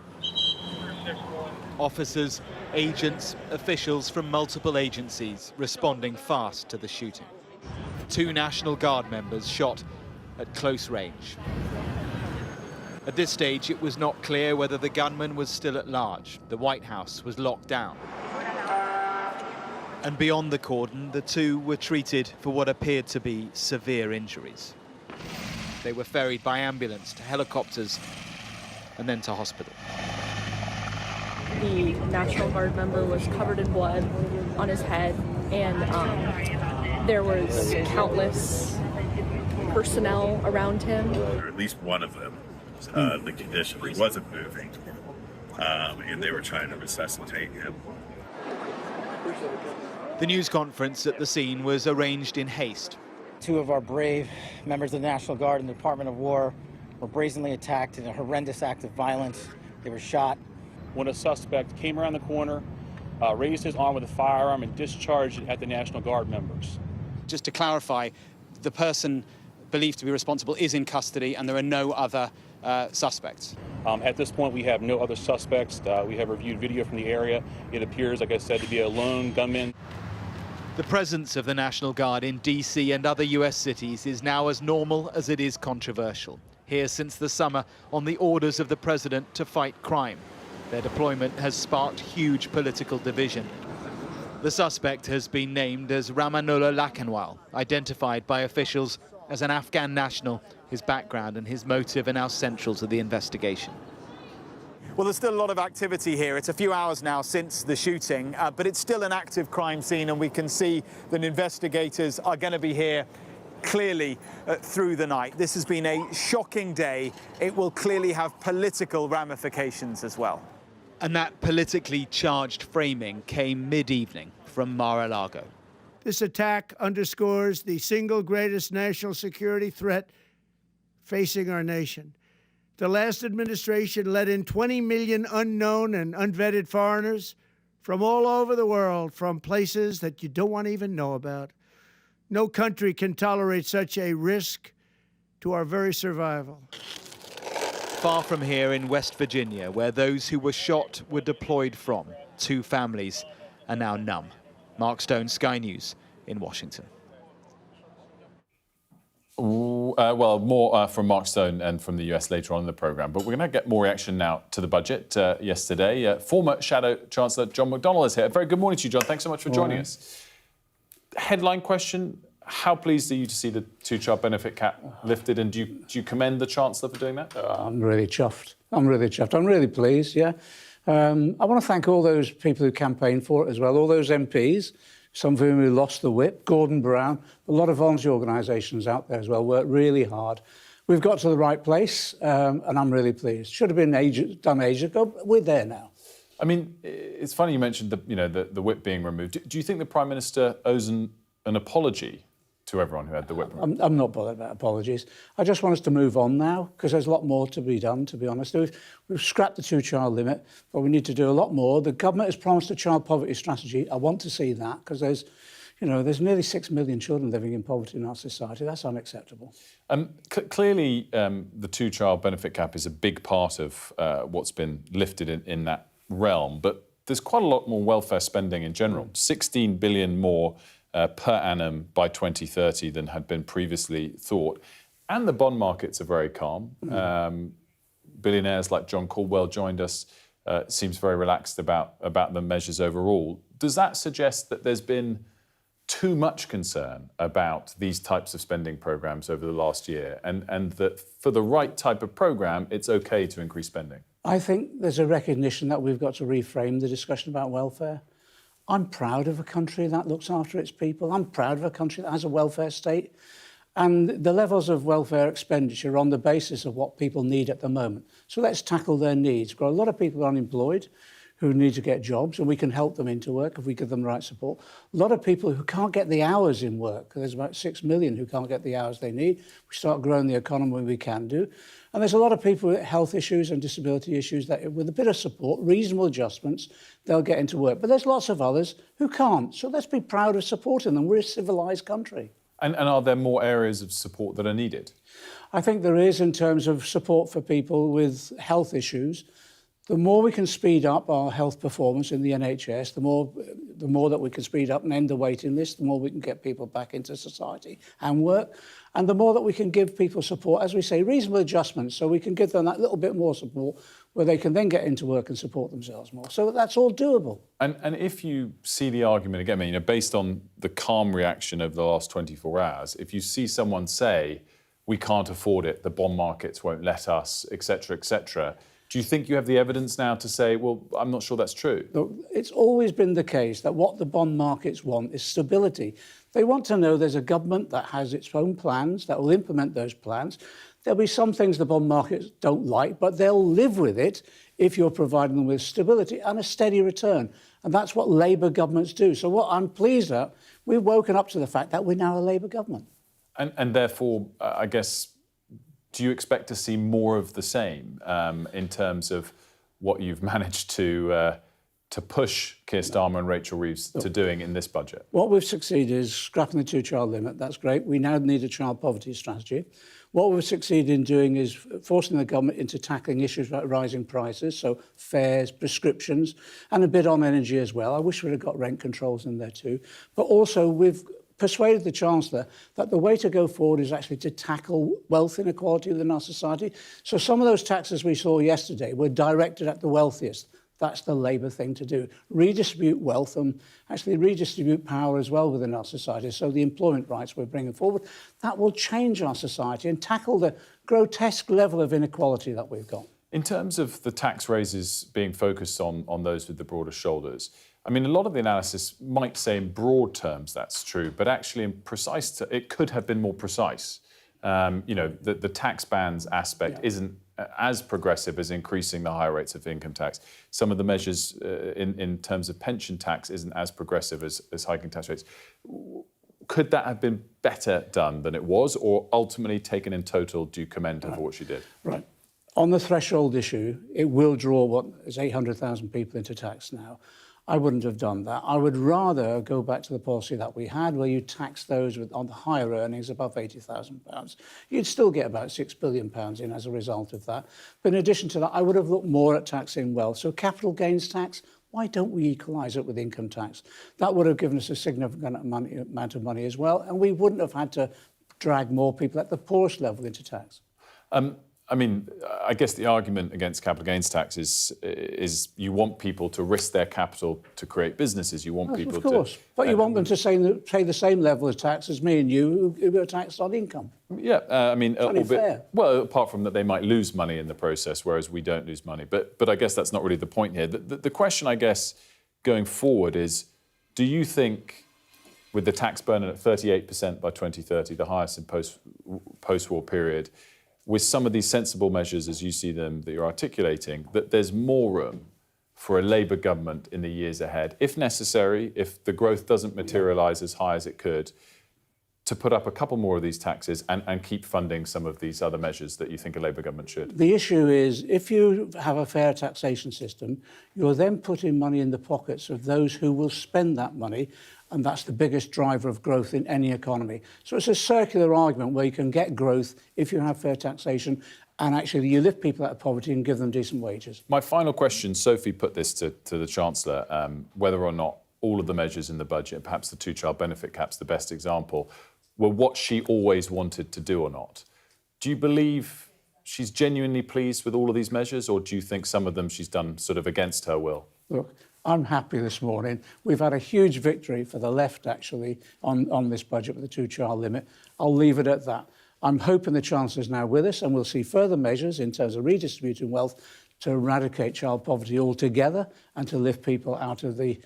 Officers, agents, officials from multiple agencies responding fast to the shooting. 2 National Guard members shot at close range. At this stage, it was not clear whether the gunman was still at large. The White House was locked down. And beyond the cordon, the 2 were treated for what appeared to be severe injuries. They were ferried by ambulance to helicopters and then to hospital. The National Guard member was covered in blood on his head, and there was countless personnel around him. Or at least one of them, the condition, he wasn't moving, and they were trying to resuscitate him. The news conference at the scene was arranged in haste. 2 of our brave members of the National Guard and the Department of War were brazenly attacked in a horrendous act of violence. They were shot. When a suspect came around the corner, raised his arm with a firearm and discharged it at the National Guard members. Just to clarify, the person believed to be responsible is in custody and there are no other suspects. At this point, we have no other suspects. We have reviewed video from the area. It appears, like I said, to be a lone gunman. The presence of the National Guard in DC and other US cities is now as normal as it is controversial. Here since the summer on the orders of the president to fight crime. Their deployment has sparked huge political division. The suspect has been named as Ramanullah Lakhanwal, identified by officials as an Afghan national. His background and his motive are now central to the investigation. Well, there's still a lot of activity here. It's a few hours now since the shooting, but it's still an active crime scene, and we can see that investigators are going to be here clearly through the night. This has been a shocking day. It will clearly have political ramifications as well. And that politically charged framing came mid-evening from Mar-a-Lago. This attack underscores the single greatest national security threat facing our nation. The last administration let in 20 million unknown and unvetted foreigners from all over the world, from places that you don't want to even know about. No country can tolerate such a risk to our very survival. Far from here in West Virginia, where those who were shot were deployed from, 2 families are now numb. Mark Stone, Sky News in Washington. Well, more from Mark Stone and from the US later on in the programme. But we're going to get more reaction now to the budget yesterday. Former Shadow Chancellor John McDonnell is here. A very good morning to you, John. Thanks so much for joining us. Headline question, how pleased are you to see the 2-child benefit cap lifted? And do you commend the Chancellor for doing that? I'm really chuffed. I'm really pleased, yeah. I want to thank all those people who campaigned for it as well, all those MPs, some of whom who lost the whip, Gordon Brown, a lot of volunteer organisations out there as well, worked really hard. We've got to the right place, and I'm really pleased. Should have been done ages ago, but we're there now. I mean, it's funny you mentioned the whip being removed. Do you think the Prime Minister owes an apology to everyone who had the whip removed? I'm not bothered about apologies. I just want us to move on now, because there's a lot more to be done, to be honest. We've scrapped the 2-child limit, but we need to do a lot more. The government has promised a child poverty strategy. I want to see that, because there's nearly 6 million children living in poverty in our society. That's unacceptable. Clearly, the 2-child benefit cap is a big part of what's been lifted in that realm, but there's quite a lot more welfare spending in general. 16 billion more per annum by 2030 than had been previously thought. And the bond markets are very calm. Billionaires like John Caldwell joined us, seems very relaxed about the measures overall. Does that suggest that there's been too much concern about these types of spending programmes over the last year, and that for the right type of programme, it's OK to increase spending? I think there's a recognition that we've got to reframe the discussion about welfare. I'm proud of a country that looks after its people. I'm proud of a country that has a welfare state. And the levels of welfare expenditure are on the basis of what people need at the moment. So let's tackle their needs. We've got a lot of people unemployed who need to get jobs, and we can help them into work if we give them the right support. A lot of people who can't get the hours in work. There's about 6 million who can't get the hours they need. We start growing the economy, we can do. And there's a lot of people with health issues and disability issues that, with a bit of support, reasonable adjustments, they'll get into work. But there's lots of others who can't. So let's be proud of supporting them. We're a civilised country. And are there more areas of support that are needed? I think there is, in terms of support for people with health issues. The more we can speed up our health performance in the NHS, the more that we can speed up and end the waiting list, the more we can get people back into society and work, and the more that we can give people support, as we say, reasonable adjustments, so we can give them that little bit more support where they can then get into work and support themselves more. So that's all doable. And if you see the argument again, based on the calm reaction of the last 24 hours, if you see someone say, we can't afford it, the bond markets won't let us, etc., etc., do you think you have the evidence now to say, well, I'm not sure that's true? Look, it's always been the case that what the bond markets want is stability. They want to know there's a government that has its own plans, that will implement those plans. There'll be some things the bond markets don't like, but they'll live with it if you're providing them with stability and a steady return. And that's what Labour governments do. So what I'm pleased at, we've woken up to the fact that we're now a Labour government. And therefore, I guess, do you expect to see more of the same in terms of what you've managed to push Keir Starmer and Rachel Reeves to doing in this budget? What we've succeeded is scrapping the 2-child limit. That's great. We now need a child poverty strategy. What we've succeeded in doing is forcing the government into tackling issues like rising prices, so fares, prescriptions, and a bit on energy as well. I wish we'd have got rent controls in there too. But also we've persuaded the Chancellor that the way to go forward is actually to tackle wealth inequality within our society. So some of those taxes we saw yesterday were directed at the wealthiest. That's the Labour thing to do. Redistribute wealth and actually redistribute power as well within our society. So the employment rights we're bringing forward, that will change our society and tackle the grotesque level of inequality that we've got. In terms of the tax raises being focused on those with the broader shoulders, I mean, a lot of the analysis might say in broad terms that's true, but actually in precise, it could have been more precise. The tax bans aspect isn't as progressive as increasing the higher rates of income tax. Some of the measures in terms of pension tax isn't as progressive as hiking tax rates. Could that have been better done than it was, or ultimately taken in total, do you commend her for what she did? Right. On the threshold issue, it will draw what is 800,000 people into tax now. I wouldn't have done that. I would rather go back to the policy that we had, where you tax those on the higher earnings above £80,000. You'd still get about £6 billion in as a result of that. But in addition to that, I would have looked more at taxing wealth. So capital gains tax, why don't we equalise it with income tax? That would have given us a significant amount of money as well, and we wouldn't have had to drag more people at the poorest level into tax. I mean, I guess the argument against capital gains tax is you want people to risk their capital to create businesses. You want people to... Of course. But you want them to pay the same level of tax as me and you who are taxed on income. Yeah, I mean... fair. Well, apart from that they might lose money in the process, whereas we don't lose money. But I guess that's not really the point here. The question, I guess, going forward is, do you think, with the tax burden at 38% by 2030, the highest in post-war period, with some of these sensible measures as you see them that you're articulating, that there's more room for a Labour government in the years ahead, if necessary, if the growth doesn't materialise as high as it could, to put up a couple more of these taxes and keep funding some of these other measures that you think a Labour government should? The issue is, if you have a fair taxation system, you're then putting money in the pockets of those who will spend that money, and that's the biggest driver of growth in any economy. So it's a circular argument where you can get growth if you have fair taxation, and actually you lift people out of poverty and give them decent wages. My final question, Sophie put this to the Chancellor, whether or not all of the measures in the budget, perhaps the two-child benefit cap's the best example, were what she always wanted to do or not. Do you believe she's genuinely pleased with all of these measures, or do you think some of them she's done sort of against her will? Look, I'm happy this morning. We've had a huge victory for the left, actually, on this budget with the two-child limit. I'll leave it at that. I'm hoping the Chancellor's now with us, and we'll see further measures in terms of redistributing wealth to eradicate child poverty altogether and to lift people out of the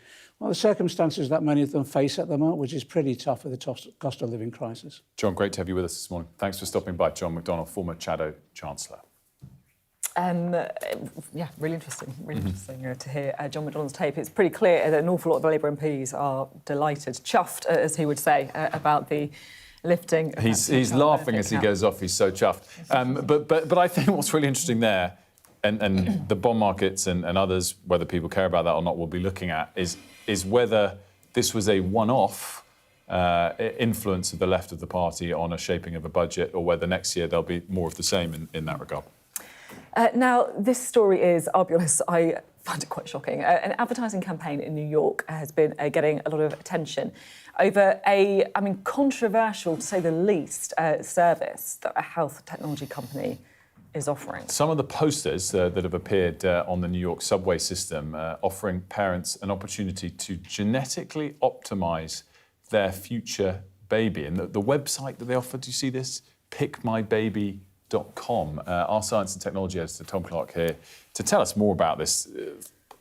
circumstances that many of them face at the moment, which is pretty tough with the cost of living crisis. John, great to have you with us this morning. Thanks for stopping by. John McDonnell, former Chaddo Chancellor. Yeah, really interesting to hear John McDonnell's tape. It's pretty clear that an awful lot of Labour MPs are delighted, chuffed, as he would say, about the lifting. He's laughing as he goes off. He's so chuffed. But I think what's really interesting there, and the bond markets and others, whether people care about that or not, we'll be looking at is whether this was a one-off influence of the left of the party on a shaping of a budget, or whether next year there'll be more of the same in that regard. Now, this story is, I'll be honest, I find it quite shocking. An advertising campaign in New York has been getting a lot of attention over a, controversial, to say the least, service that a health technology company is offering. Some of the posters that have appeared on the New York subway system offering parents an opportunity to genetically optimise their future baby. And the website that they offer, do you see this? pickmybaby.com. Our science and technology editor, Tom Clark, here to tell us more about this.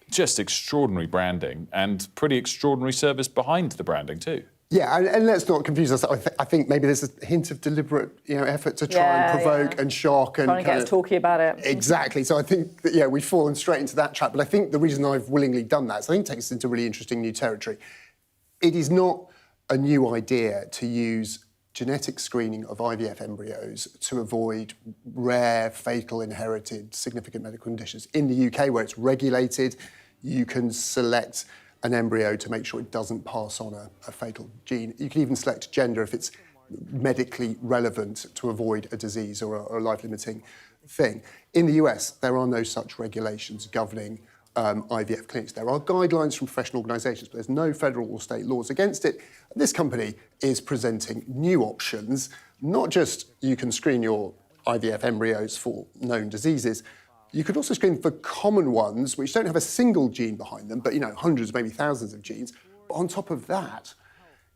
Just extraordinary branding and pretty extraordinary service behind the branding too. Yeah, and let's not confuse us. I think maybe there's a hint of deliberate, effort to try and provoke and shock and trying to get us talking about it. Exactly. So I think that, we've fallen straight into that trap. But I think the reason I've willingly done that is I think it takes us into really interesting new territory. It is not a new idea to use genetic screening of IVF embryos to avoid rare, fatal, inherited, significant medical conditions. In the UK, where it's regulated, you can select an embryo to make sure it doesn't pass on a fatal gene. You can even select gender if it's medically relevant to avoid a disease or a life-limiting thing. In the US, there are no such regulations governing IVF clinics. There are guidelines from professional organisations, but there's no federal or state laws against it. This company is presenting new options. Not just you can screen your IVF embryos for known diseases, you could also screen for common ones which don't have a single gene behind them, but hundreds, maybe thousands of genes. But on top of that,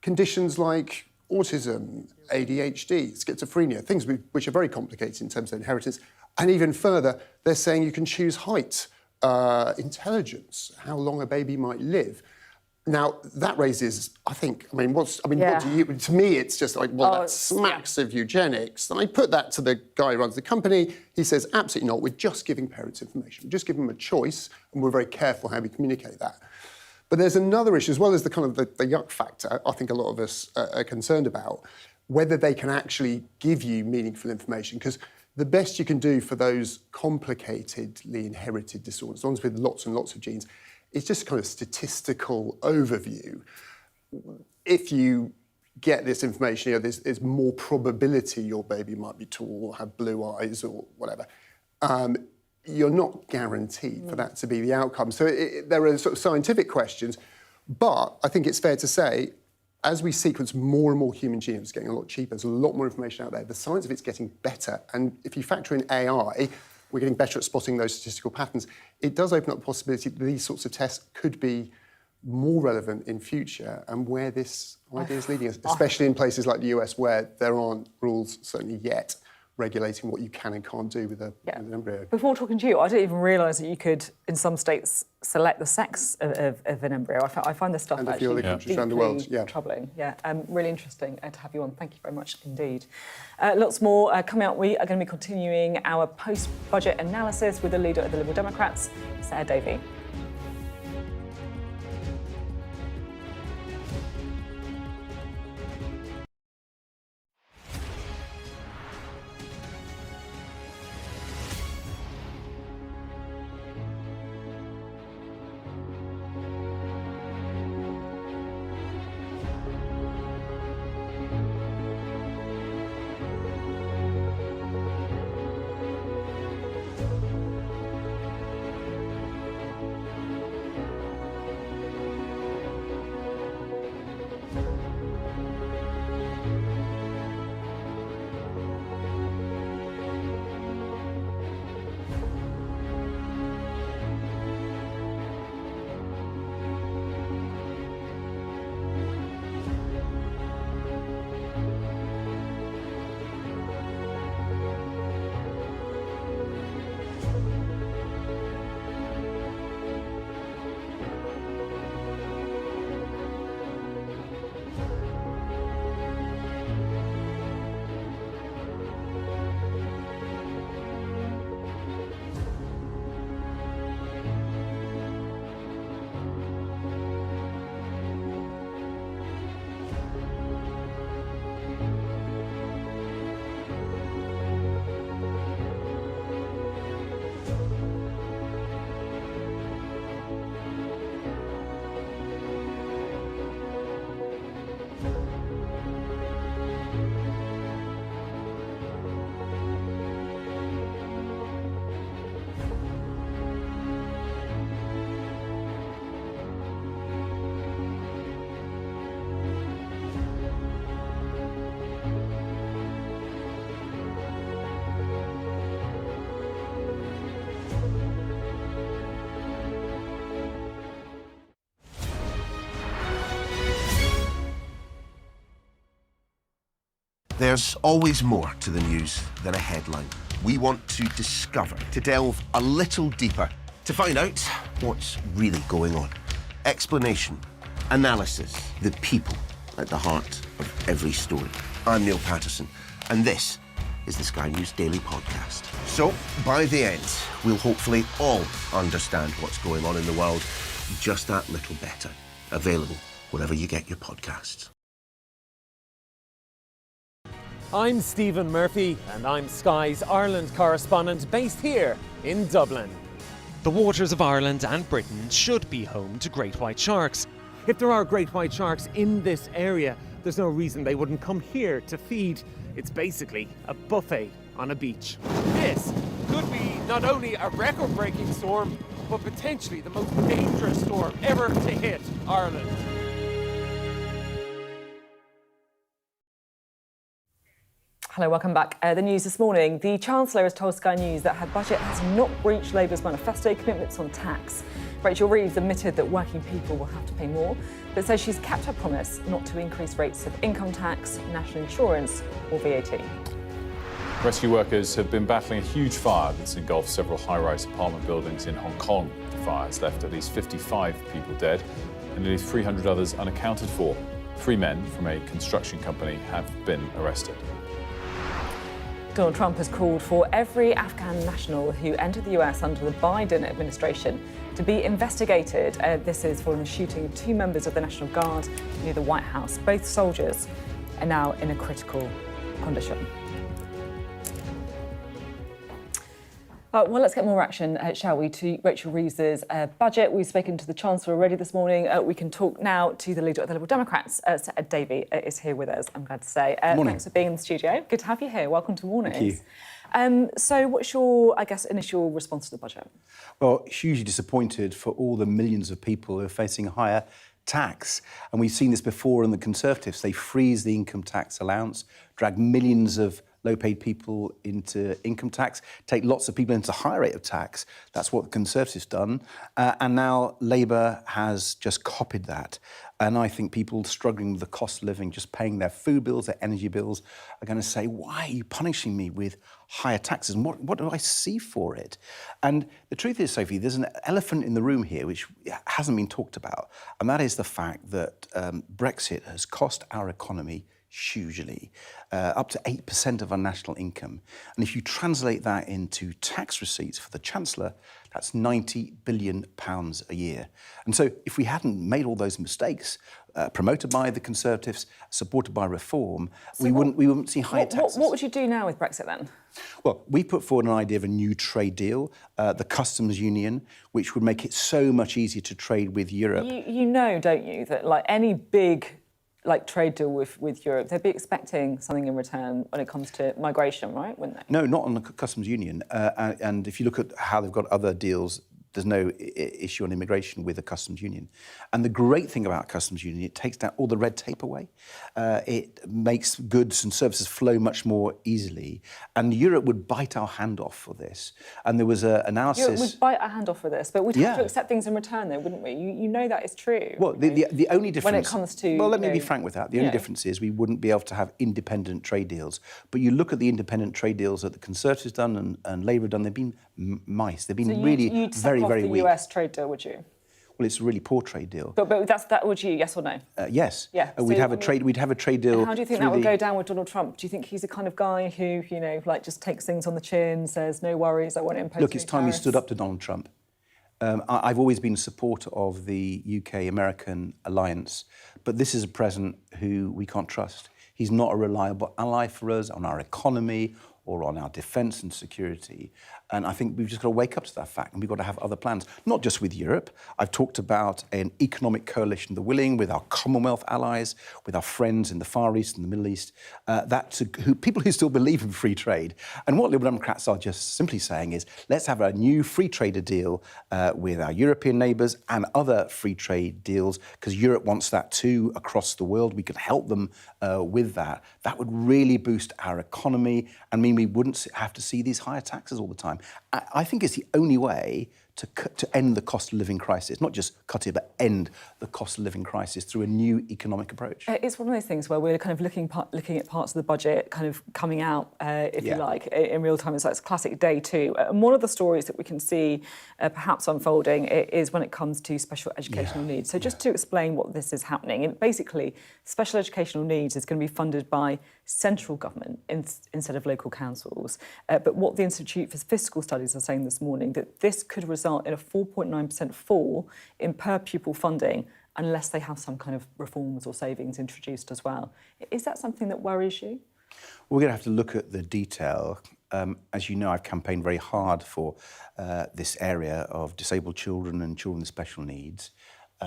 conditions like autism, ADHD, schizophrenia, things which are very complicated in terms of inheritance. And even further, they're saying you can choose height, intelligence, how long a baby might live. Now, that raises, what do you, to me, it's just like, well, that smacks of eugenics. And I put that to the guy who runs the company. He says, absolutely not. We're just giving parents information. We just give them a choice, and we're very careful how we communicate that. But there's another issue, as well as the kind of the yuck factor, I think a lot of us are concerned about, whether they can actually give you meaningful information. Because the best you can do for those complicatedly inherited disorders, ones with lots and lots of genes, is just a kind of statistical overview. If you get this information, there's more probability your baby might be tall or have blue eyes or whatever. You're not guaranteed for that to be the outcome. So there are sort of scientific questions, but I think it's fair to say, as we sequence more and more human genomes, it's getting a lot cheaper, there's a lot more information out there, the science of it's getting better. And if you factor in AI, we're getting better at spotting those statistical patterns. It does open up the possibility that these sorts of tests could be more relevant in future and where this idea is leading us, especially in places like the US where there aren't rules, certainly yet, regulating what you can and can't do with, with an embryo. Before talking to you, I didn't even realise that you could, in some states, select the sex of an embryo. I find this stuff and a few other countries around the world, troubling. Really interesting to have you on. Thank you very much indeed. Lots more coming up. We are going to be continuing our post-budget analysis with the leader of the Liberal Democrats, Ed Davey. There's always more to the news than a headline. We want to discover, to delve a little deeper, to find out what's really going on. Explanation, analysis, the people at the heart of every story. I'm Neil Patterson, and this is the Sky News Daily Podcast. So, by the end, we'll hopefully all understand what's going on in the world just that little better. Available wherever you get your podcasts. I'm Stephen Murphy, and I'm Sky's Ireland correspondent based here in Dublin. The waters of Ireland and Britain should be home to great white sharks. If there are great white sharks in this area, there's no reason they wouldn't come here to feed. It's basically a buffet on a beach. This could be not only a record-breaking storm, but potentially the most dangerous storm ever to hit Ireland. Hello, welcome back. The news this morning. The Chancellor has told Sky News that her budget has not breached Labour's manifesto commitments on tax. Rachel Reeves admitted that working people will have to pay more, but says she's kept her promise not to increase rates of income tax, national insurance or VAT. Rescue workers have been battling a huge fire that's engulfed several high-rise apartment buildings in Hong Kong. The fire has left at least 55 people dead and nearly 300 others unaccounted for. 3 men from a construction company have been arrested. Donald Trump has called for every Afghan national who entered the US under the Biden administration to be investigated. This is following the shooting of 2 members of the National Guard near the White House. Both soldiers are now in a critical condition. Well, let's get more reaction, shall we, to Rachel Reeves' budget. We've spoken to the Chancellor already this morning. We can talk now to the leader of the Liberal Democrats. Sir Ed Davey is here with us, I'm glad to say. Thanks for being in the studio. Good to have you here. Welcome to Mornings. Thank you. So what's your, I guess, initial response to the budget? Well, hugely disappointed for all the millions of people who are facing higher tax. And we've seen this before in the Conservatives. They freeze the income tax allowance, drag millions of low-paid people into income tax, take lots of people into higher rate of tax. That's what the Conservatives done. And now Labour has just copied that. And I think people struggling with the cost of living, just paying their food bills, their energy bills, are going to say, why are you punishing me with higher taxes? And what do I see for it? And the truth is, Sophie, there's an elephant in the room here which hasn't been talked about. And that is the fact that Brexit has cost our economy hugely, up to 8% of our national income. And if you translate that into tax receipts for the Chancellor, that's £90 billion a year. And so if we hadn't made all those mistakes, promoted by the Conservatives, supported by Reform, So we wouldn't see higher taxes. What would you do now with Brexit then? Well, we put forward an idea of a new trade deal, the customs union, which would make it so much easier to trade with Europe. You know, don't you, that like any big trade deal with Europe, they'd be expecting something in return when it comes to migration, right? Wouldn't they? No, not on the customs union. And if you look at how they've got other deals, there's no issue on immigration with the customs union. And the great thing about customs union, it takes down all the red tape away. It makes goods and services flow much more easily. And Europe would bite our hand off for this. And there was an analysis... Europe would bite our hand off for this, but we'd have to accept things in return, though, wouldn't we? You know that is true. Well, the only difference... When it comes to... Well, let me be frank with that. The only difference is we wouldn't be able to have independent trade deals. But you look at the independent trade deals that the Conservatives done and Labour done, they've been mice. They've been really very the weak. US trade deal, would you? Well, it's a really poor trade deal. But that would you, yes or no? Yes. Yeah. We'd have a trade deal. And how do you think that would go down with Donald Trump? Do you think he's the kind of guy who, just takes things on the chin, says no worries, I won't impose? Look, it's time he stood up to Donald Trump. I've always been a supporter of the UK-American alliance, but this is a president who we can't trust. He's not a reliable ally for us on our economy or on our defence and security. And I think we've just got to wake up to that fact, and we've got to have other plans, not just with Europe. I've talked about an economic coalition of the willing with our Commonwealth allies, with our friends in the Far East and the Middle East, people who still believe in free trade. And what Liberal Democrats are just simply saying is, let's have a new free trader deal with our European neighbours and other free trade deals, because Europe wants that too across the world. We could help them with that. That would really boost our economy and mean we wouldn't have to see these higher taxes all the time. I think it's the only way to end the cost of living crisis, not just cut it, but end the cost of living crisis through a new economic approach. It's one of those things where we're kind of looking at parts of the budget kind of coming out, if you like, in real time. It's like classic day two. And one of the stories that we can see perhaps unfolding is when it comes to special educational needs. So just to explain what this is happening, and basically special educational needs is going to be funded by central government instead of local councils. But what the Institute for Fiscal Studies are saying this morning, that this could result in a 4.9% fall in per pupil funding unless they have some kind of reforms or savings introduced as well. Is that something that worries you? We're going to have to look at the detail. As you know, I've campaigned very hard for this area of disabled children and children with special needs.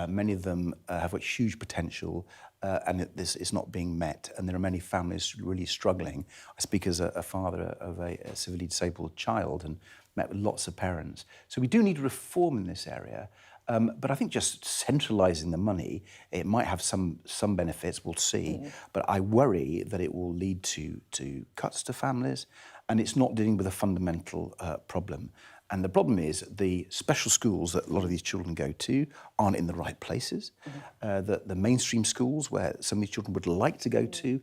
Many of them have got huge potential and this is not being met, and there are many families really struggling. I speak as a father of a severely disabled child and met with lots of parents. So we do need reform in this area, but I think just centralising the money, it might have some benefits, we'll see, but I worry that it will lead to cuts to families, and it's not dealing with a fundamental problem. And the problem is the special schools that a lot of these children go to aren't in the right places. The mainstream schools where some of these children would like to go to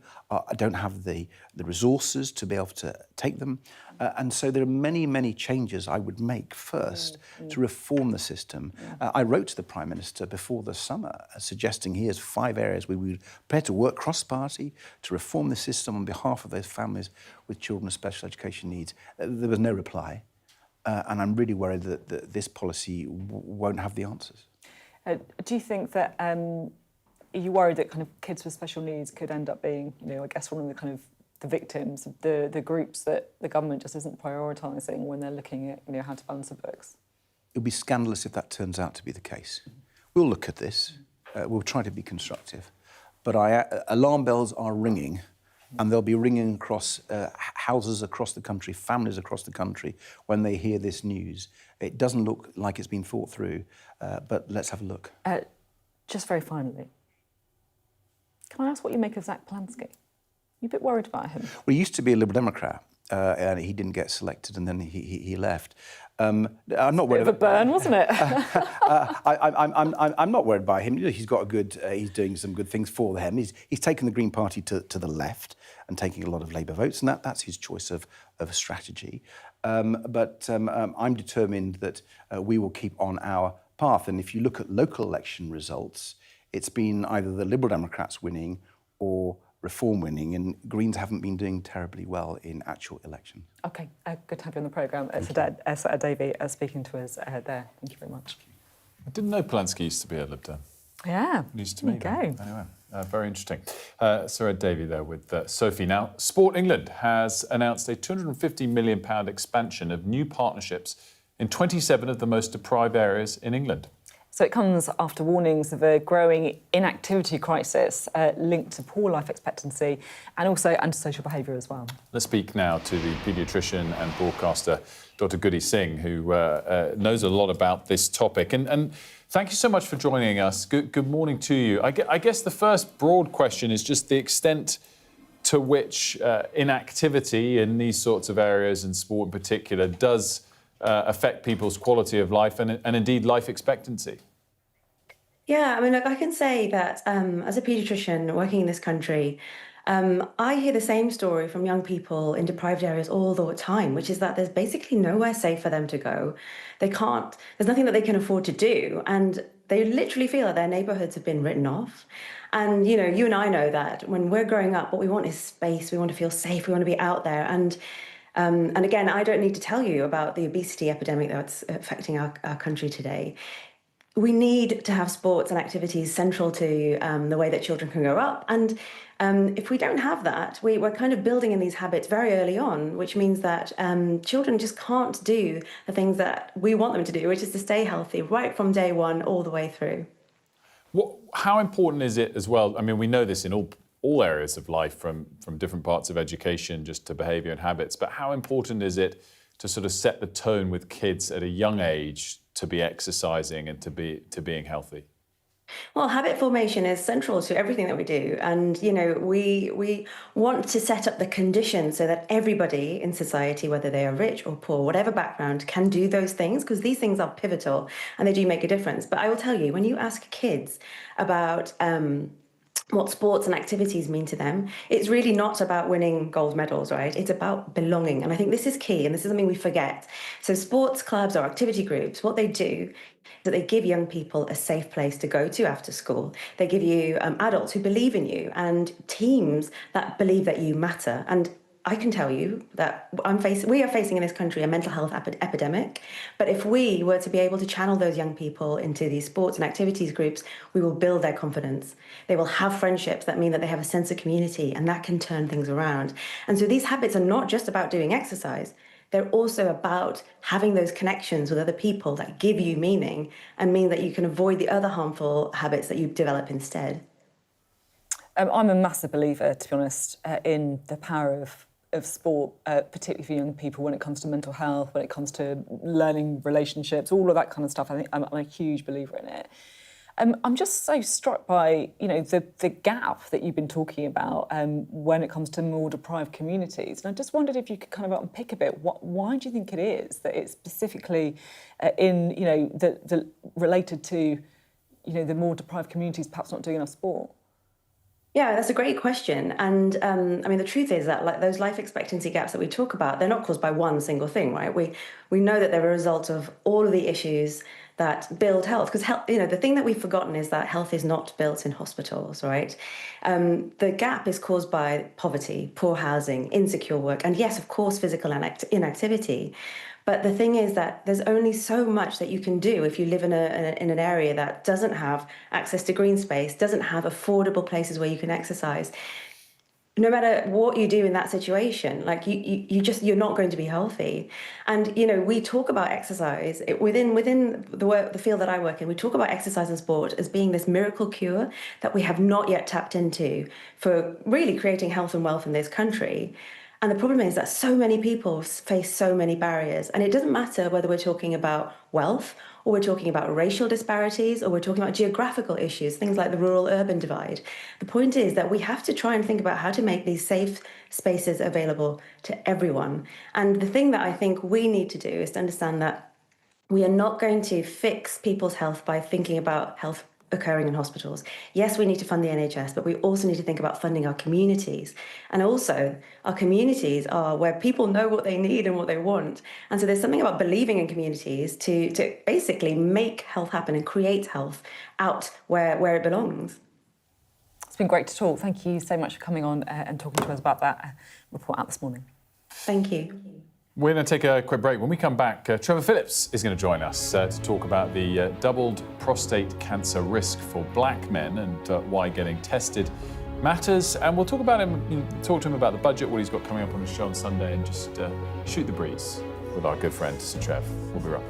don't have the resources to be able to take them. And so there are many, many changes I would make first to reform the system. I wrote to the Prime Minister before the summer suggesting here's 5 areas where we would prepare to work cross-party to reform the system on behalf of those families with children with special education needs. There was no reply. And I'm really worried that this policy won't have the answers. Do you think that, are you worried that kind of kids with special needs could end up being, I guess one of the kind of the victims, the groups that the government just isn't prioritising when they're looking at, how to balance the books? It would be scandalous if that turns out to be the case. We'll look at this. We'll try to be constructive. But alarm bells are ringing. And they'll be ringing across houses across the country, families across the country, when they hear this news. It doesn't look like it's been thought through, but let's have a look. Just very finally, can I ask what you make of Zach Polanski? You a bit worried about him? Well, he used to be a Liberal Democrat, and he didn't get selected, and then he left. I'm not worried. Bit of a burn, wasn't it? I'm not worried by him. He's got a good. He's doing some good things for them. He's taken the Green Party to the left and taking a lot of Labour votes, and that's his choice of strategy. But I'm determined that we will keep on our path. And if you look at local election results, it's been either the Liberal Democrats winning or Reform winning, and Greens haven't been doing terribly well in actual elections. OK, good to have you on the programme. It's Ed Davey speaking to us there. Thank you very much. I didn't know Polanski used to be a Lib Dem. Yeah, News to me. There you go. Anyway, very interesting. Sir Ed Davey there with Sophy. Now, Sport England has announced a £250 million expansion of new partnerships in 27 of the most deprived areas in England. So it comes after warnings of a growing inactivity crisis linked to poor life expectancy and also antisocial behaviour as well. Let's speak now to the paediatrician and broadcaster, Dr. Goody Singh, who knows a lot about this topic. And thank you so much for joining us. Good morning to you. I guess the first broad question is just the extent to which inactivity in these sorts of areas, and sport in particular, does affect people's quality of life and indeed life expectancy. Yeah, I mean, look, I can say that as a paediatrician working in this country, I hear the same story from young people in deprived areas all the time, which is that there's basically nowhere safe for them to go. There's nothing that they can afford to do. And they literally feel that their neighbourhoods have been written off. And, you and I know that when we're growing up, what we want is space. We want to feel safe. We want to be out there. And again, I don't need to tell you about the obesity epidemic that's affecting our country today. We need to have sports and activities central to the way that children can grow up. And if we don't have that, we're kind of building in these habits very early on, which means that children just can't do the things that we want them to do, which is to stay healthy right from day one all the way through. How important is it as well? I mean, we know this in all areas of life, from different parts of education just to behaviour and habits, but how important is it to sort of set the tone with kids at a young age to be exercising and to being healthy? Well, habit formation is central to everything that we do. And, we want to set up the conditions so that everybody in society, whether they are rich or poor, whatever background, can do those things, because these things are pivotal and they do make a difference. But I will tell you, when you ask kids about what sports and activities mean to them, it's really not about winning gold medals, right? It's about belonging. And I think this is key, and this is something we forget. So sports clubs or activity groups, what they do is that they give young people a safe place to go to after school. They give you adults who believe in you and teams that believe that you matter. And I can tell you that we are facing in this country a mental health epidemic. But if we were to be able to channel those young people into these sports and activities groups, we will build their confidence. They will have friendships that mean that they have a sense of community, and that can turn things around. And so these habits are not just about doing exercise. They're also about having those connections with other people that give you meaning and mean that you can avoid the other harmful habits that you develop instead. I'm a massive believer, to be honest, in the power of sport, particularly for young people, when it comes to mental health, when it comes to learning relationships, all of that kind of stuff. I think I'm a huge believer in it. I'm just so struck by, the gap that you've been talking about when it comes to more deprived communities. And I just wondered if you could kind of unpick a bit. Why do you think it is that it's specifically the related to, the more deprived communities perhaps not doing enough sport? Yeah, that's a great question. And the truth is that those life expectancy gaps that we talk about, they're not caused by one single thing, right? We know that they're a result of all of the issues that build health. Because health, the thing that we've forgotten is that health is not built in hospitals, right? The gap is caused by poverty, poor housing, insecure work, and yes, of course, physical inactivity. But the thing is that there's only so much that you can do if you live in an area that doesn't have access to green space, doesn't have affordable places where you can exercise. No matter what you do in that situation, you're not going to be healthy. And we talk about exercise within the field that I work in. We talk about exercise and sport as being this miracle cure that we have not yet tapped into for really creating health and wealth in this country. And the problem is that so many people face so many barriers. And it doesn't matter whether we're talking about wealth or we're talking about racial disparities or we're talking about geographical issues, things like the rural-urban divide. The point is that we have to try and think about how to make these safe spaces available to everyone. And the thing that I think we need to do is to understand that we are not going to fix people's health by thinking about health occurring in hospitals. Yes, we need to fund the NHS, but we also need to think about funding our communities. And also, our communities are where people know what they need and what they want. And so there's something about believing in communities to basically make health happen and create health out where it belongs. It's been great to talk. Thank you so much for coming on and talking to us about that report out this morning. Thank you. We're going to take a quick break. When we come back, Trevor Phillips is going to join us to talk about the doubled prostate cancer risk for black men and why getting tested matters. And we'll talk to him about the budget, what he's got coming up on his show on Sunday, and just shoot the breeze with our good friend Sir Trev. We'll be right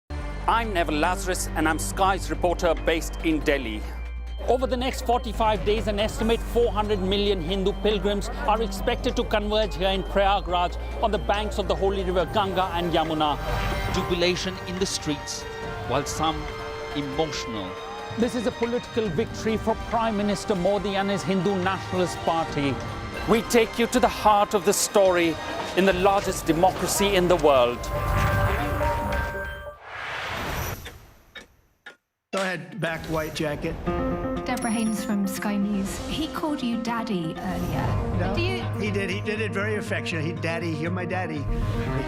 back. I'm Neville Lazarus, and I'm Sky's reporter based in Delhi. Over the next 45 days, an estimate 400 million Hindu pilgrims are expected to converge here in Prayagraj on the banks of the holy river Ganga and Yamuna. Jubilation in the streets, while some emotional. This is a political victory for Prime Minister Modi and his Hindu Nationalist Party. We take you to the heart of the story in the largest democracy in the world. Go ahead, back white jacket. Deborah Haynes from Sky News. He called you Daddy earlier. No, he did it very affectionately. Daddy, you're my daddy.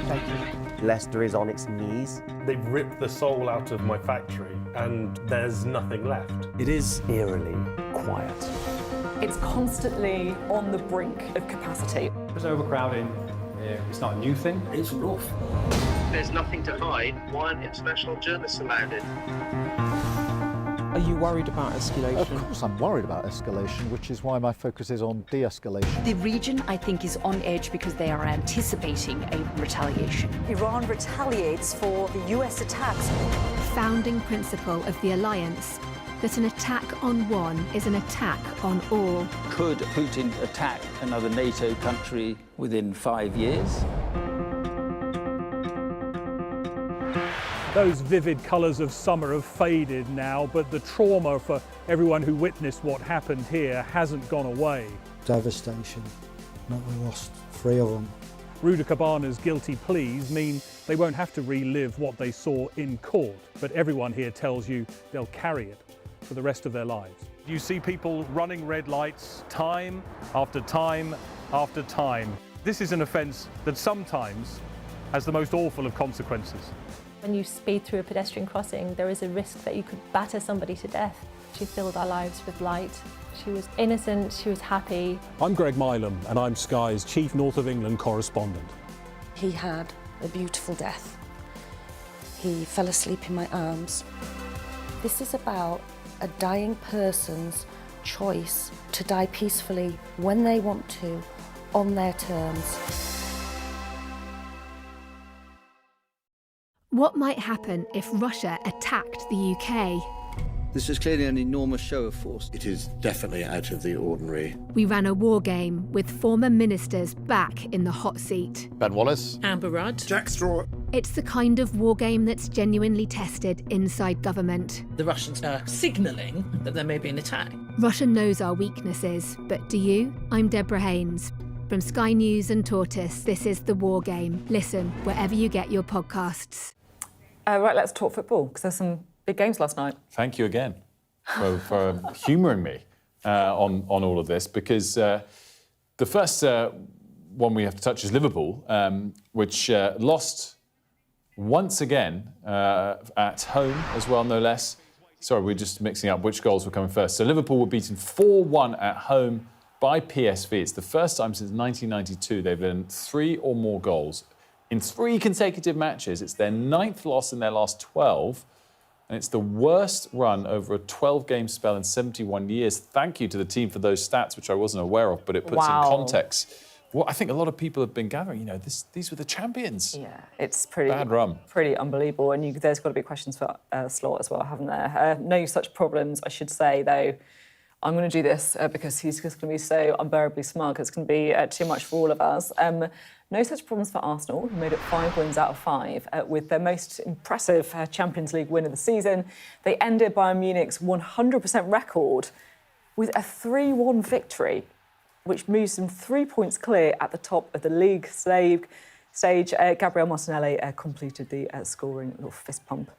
Thank you. Leicester is on its knees. They've ripped the soul out of my factory and there's nothing left. It is eerily quiet. It's constantly on the brink of capacity. There's overcrowding. It's not a new thing. It's rough. There's nothing to hide. Why aren't international journalists allowed in? Are you worried about escalation? Of course I'm worried about escalation, which is why my focus is on de-escalation. The region, I think, is on edge because they are anticipating a retaliation. Iran retaliates for the US attacks. Founding principle of the alliance, that an attack on one is an attack on all. Could Putin attack another NATO country within 5 years? Those vivid colours of summer have faded now, but the trauma for everyone who witnessed what happened here hasn't gone away. Devastation. We lost 3 of them. Ruda Cabana's guilty pleas mean they won't have to relive what they saw in court, but everyone here tells you they'll carry it for the rest of their lives. You see people running red lights time after time after time. This is an offence that sometimes has the most awful of consequences. When you speed through a pedestrian crossing, there is a risk that you could batter somebody to death. She filled our lives with light. She was innocent, she was happy. I'm Greg Milam, and I'm Sky's Chief North of England correspondent. He had a beautiful death. He fell asleep in my arms. This is about a dying person's choice to die peacefully when they want to, on their terms. What might happen if Russia attacked the UK? This is clearly an enormous show of force. It is definitely out of the ordinary. We ran a war game with former ministers back in the hot seat. Ben Wallace. Amber Rudd. Jack Straw. It's the kind of war game that's genuinely tested inside government. The Russians are signalling that there may be an attack. Russia knows our weaknesses, but do you? I'm Deborah Haynes. From Sky News and Tortoise, this is The War Game. Listen wherever you get your podcasts. Right, let's talk football, because there's some big games last night. Thank you again for humouring me on all of this, because the first one we have to touch is Liverpool, which lost once again at home as well, no less. Sorry, we're just mixing up which goals were coming first. So Liverpool were beaten 4-1 at home by PSV. It's the first time since 1992 they've earned 3 or more goals in 3 consecutive matches. It's their 9th loss in their last 12, and it's the worst run over a 12-game spell in 71 years. Thank you to the team for those stats, which I wasn't aware of, but it puts in context what I think a lot of people have been gathering. You know, these were the champions. Yeah, it's pretty bad run. Pretty unbelievable. And there's got to be questions for Slot as well, haven't there? No such problems, I should say, though. I'm going to do this because he's just going to be so unbearably smug. It's going to be too much for all of us. No such problems for Arsenal, who made it 5 wins out of 5 with their most impressive Champions League win of the season. They ended Bayern Munich's 100% record with a 3-1 victory, which moves them 3 points clear at the top of the league stage. Gabriel Martinelli completed the scoring little fist pump.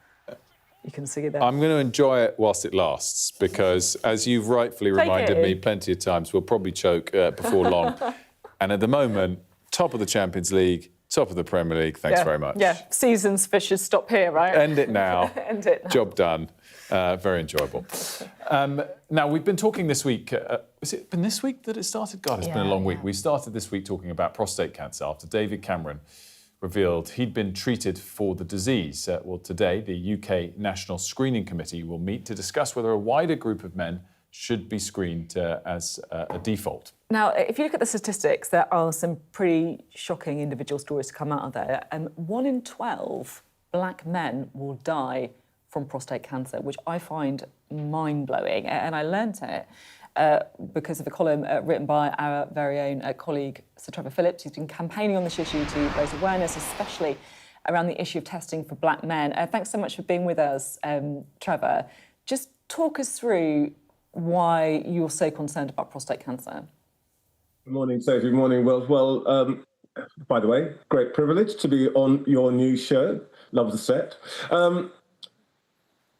You can see it there. I'm going to enjoy it whilst it lasts, because, as you've rightfully reminded me plenty of times, we'll probably choke before long. And at the moment, top of the Champions League, top of the Premier League. Thanks very much. Yeah, season's fish should stop here, right? End it now. End it now. Job done. Very enjoyable. Now, we've been talking this week. Has it been this week that it started? God, it's been a long week. We started this week talking about prostate cancer after David Cameron revealed he'd been treated for the disease. Well, today, the UK National Screening Committee will meet to discuss whether a wider group of men should be screened as a default. Now, if you look at the statistics, there are some pretty shocking individual stories to come out of there. 1 in 12 black men will die from prostate cancer, which I find mind-blowing. And I learnt it because of a column written by our very own colleague, Sir Trevor Phillips, who's been campaigning on this issue to raise awareness, especially around the issue of testing for black men. Thanks so much for being with us, Trevor. Just talk us through why you're so concerned about prostate cancer. Good morning, Sophie. Good morning, Will. Well, by the way, great privilege to be on your new show. Love the set.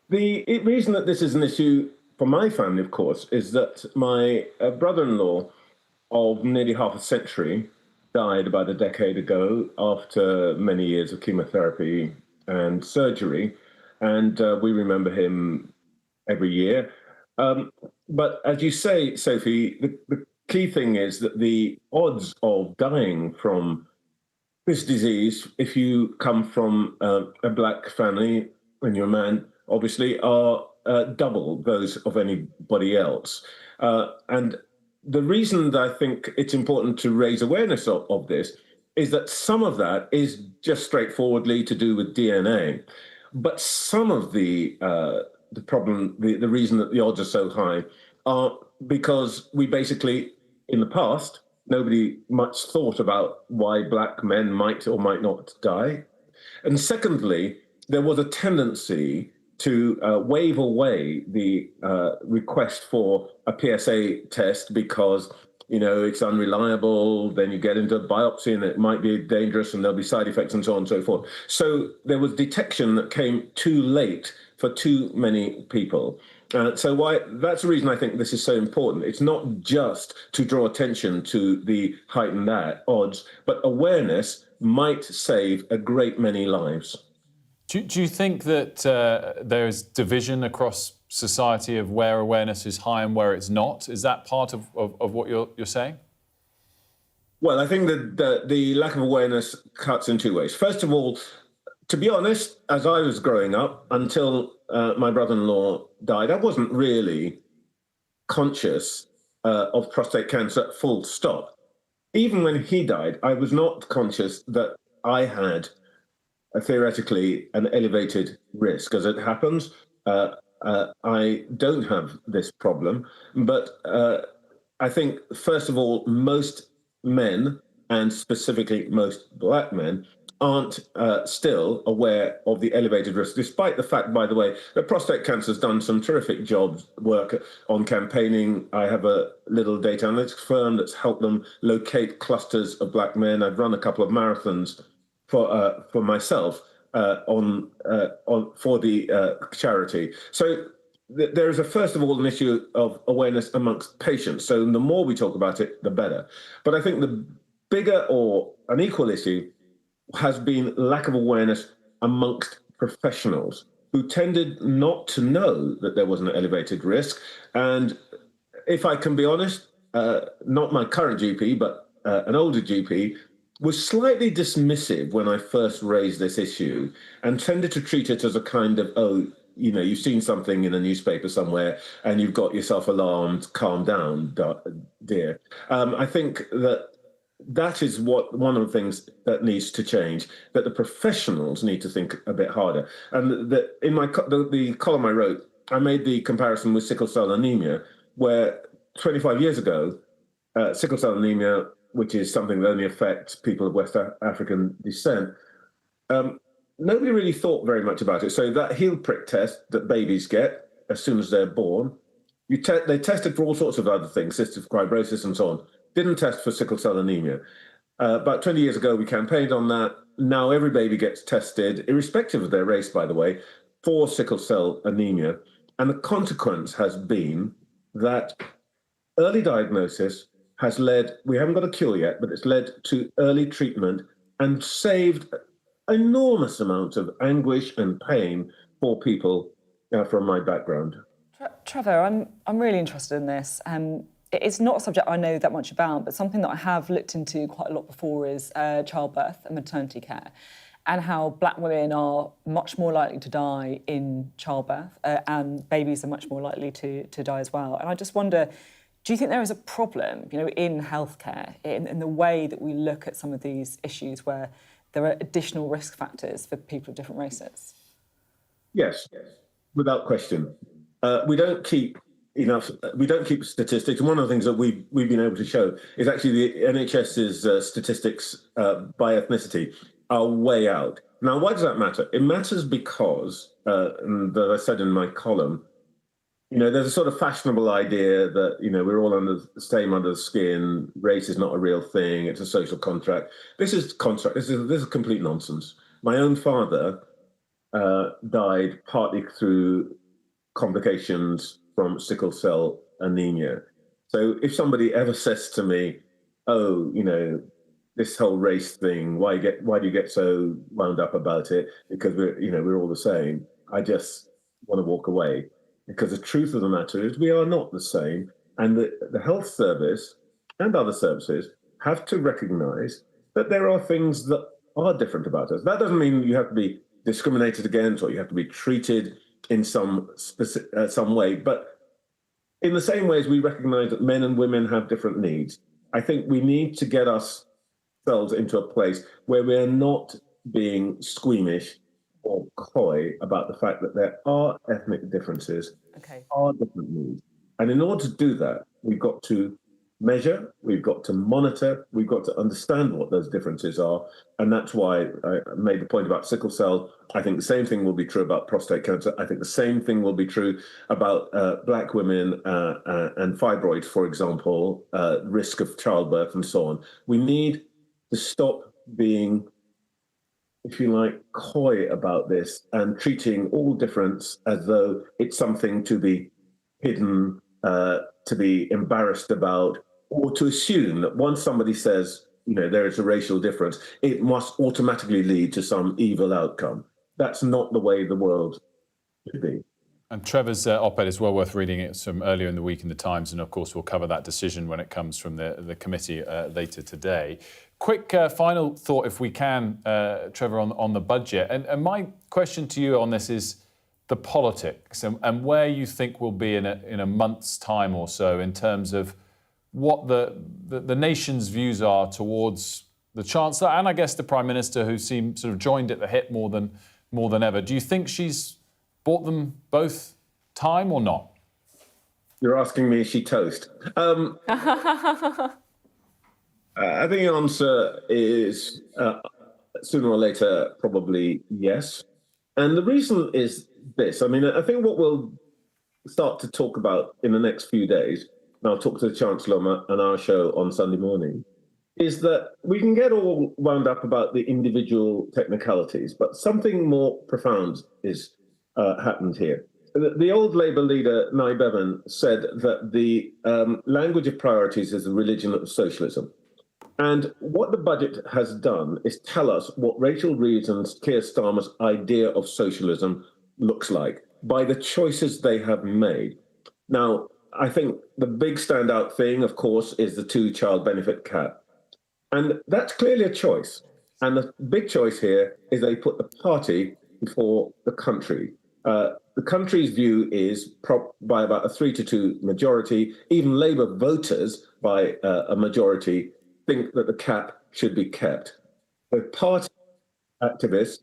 The reason that this is an issue for my family, of course, is that my brother-in-law of nearly half a century died about a decade ago after many years of chemotherapy and surgery, and we remember him every year. But as you say, Sophie, the key thing is that the odds of dying from this disease, if you come from a black family and you're a man, obviously, are double those of anybody else. And the reason that I think it's important to raise awareness of this is that some of that is just straightforwardly to do with DNA. But some of the problem, the reason that the odds are so high are because we basically, in the past, nobody much thought about why black men might or might not die. And secondly, there was a tendency to wave away the request for a PSA test because, you know, it's unreliable, then you get into a biopsy and it might be dangerous and there'll be side effects and so on and so forth. So there was detection that came too late for too many people. That's the reason I think this is so important. It's not just to draw attention to the heightened odds, but awareness might save a great many lives. Do you think that there's division across society of where awareness is high and where it's not? Is that part of what you're saying? Well, I think that the lack of awareness cuts in two ways. First of all, to be honest, as I was growing up, until my brother-in-law died, I wasn't really conscious of prostate cancer, full stop. Even when he died, I was not conscious that I had theoretically an elevated risk. As it happens, I don't have this problem, but I think, first of all, most men, and specifically most black men, aren't still aware of the elevated risk, despite the fact, by the way, that prostate cancer has done some terrific work on campaigning. I have a little data analytics firm that's helped them locate clusters of black men. I've run a couple of marathons for myself for the charity. So there is, first of all, an issue of awareness amongst patients. So the more we talk about it, the better. But I think the bigger or an equal issue has been lack of awareness amongst professionals who tended not to know that there was an elevated risk. And if I can be honest, not my current GP, but an older GP, was slightly dismissive when I first raised this issue and tended to treat it as a kind of, oh, you know, you've seen something in a newspaper somewhere and you've got yourself alarmed, calm down, dear. I think that is one of the things that needs to change, that the professionals need to think a bit harder. And in the column I wrote, I made the comparison with sickle cell anemia, where 25 years ago, sickle cell anemia, which is something that only affects people of West African descent, nobody really thought very much about it. So that heel prick test that babies get as soon as they're born, they tested for all sorts of other things, cystic fibrosis and so on. Didn't test for sickle cell anemia. About 20 years ago, we campaigned on that. Now every baby gets tested, irrespective of their race, by the way, for sickle cell anemia. And the consequence has been that early diagnosis has led, we haven't got a cure yet, but it's led to early treatment and saved enormous amounts of anguish and pain for people from my background. Trevor, I'm really interested in this. It's not a subject I know that much about, but something that I have looked into quite a lot before is childbirth and maternity care, and how black women are much more likely to die in childbirth, and babies are much more likely to die as well. And I just wonder, do you think there is a problem, you know, in healthcare, in the way that we look at some of these issues where there are additional risk factors for people of different races? Yes, without question. We don't keep statistics. And one of the things that we've been able to show is actually the NHS's statistics by ethnicity are way out. Now, why does that matter? It matters because, and as I said in my column, you know, there's a sort of fashionable idea that, you know, we're all under the skin, race is not a real thing, it's a social contract. This is complete nonsense. My own father died partly through complications from sickle cell anemia. So if somebody ever says to me, oh, you know, this whole race thing, why do you get so wound up about it? Because we're all the same. I just want to walk away, because the truth of the matter is we are not the same. And the health service and other services have to recognize that there are things that are different about us. That doesn't mean you have to be discriminated against or you have to be treated in some way, but in the same way as we recognize that men and women have different needs, I think we need to get ourselves into a place where we're not being squeamish or coy about the fact that there are ethnic differences, are different needs. And in order to do that, we've got to measure, we've got to monitor, we've got to understand what those differences are. And that's why I made the point about sickle cell. I think the same thing will be true about prostate cancer. I think the same thing will be true about black women and fibroids, for example, risk of childbirth and so on. We need to stop being, if you like, coy about this and treating all difference as though it's something to be hidden, to be embarrassed about, or to assume that once somebody says, you know, there is a racial difference, it must automatically lead to some evil outcome. That's not the way the world should be. And Trevor's op-ed is well worth reading. It's from earlier in the week in the Times, and of course we'll cover that decision when it comes from the committee later today. Quick final thought, if we can, Trevor, on the budget. And my question to you on this is the politics and where you think we'll be in a month's time or so in terms of what the nation's views are towards the Chancellor and I guess the Prime Minister, who seem sort of joined at the hip more than ever. Do you think she's bought them both time or not? You're asking me, is she toast? I think the answer is sooner or later, probably yes. And the reason is this. I mean, I think what we'll start to talk about in the next few days, and I'll talk to the Chancellor on our show on Sunday morning, is that we can get all wound up about the individual technicalities, but something more profound is happened here. The old Labour leader, Nye Bevan, said that the language of priorities is the religion of socialism. And what the budget has done is tell us what Rachel Reeves and Keir Starmer's idea of socialism looks like by the choices they have made. Now, I think the big standout thing, of course, is the 2-child benefit cap. And that's clearly a choice. And the big choice here is they put the party before the country. The country's view is by about a 3-2 majority. Even Labour voters by a majority think that the cap should be kept. The party activists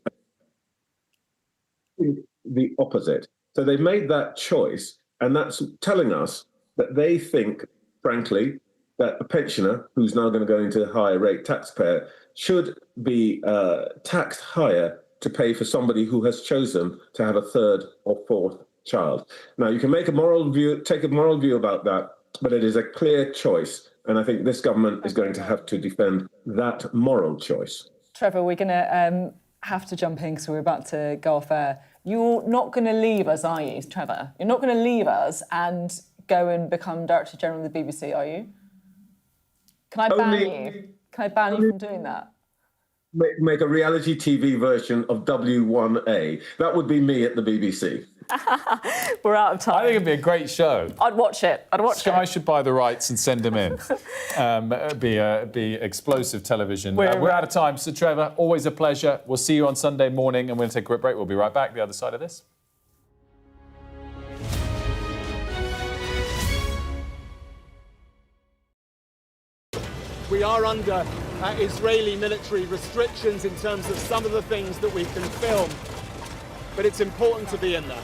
think the opposite. So they've made that choice, and that's telling us that they think, frankly, that a pensioner who's now going to go into a higher rate taxpayer should be taxed higher to pay for somebody who has chosen to have a 3rd or 4th child. Now, you can take a moral view about that, but it is a clear choice. And I think this government is going to have to defend that moral choice. Trevor, we're going to have to jump in because we're about to go off air. You're not going to leave us, are you, Trevor? You're not going to leave us and go and become Director General of the BBC, are you? Can I ban you? Can I ban you from doing that? Make a reality TV version of W1A. That would be me at the BBC. We're out of time. I think it'd be a great show. I'd watch it. Sky should buy the rights and send them in. It'd be explosive television. We're out of time. So, Trevor, always a pleasure. We'll see you on Sunday morning, and we're going to take a quick break. We'll be right back the other side of this. We are under Israeli military restrictions in terms of some of the things that we can film, but it's important to be in there.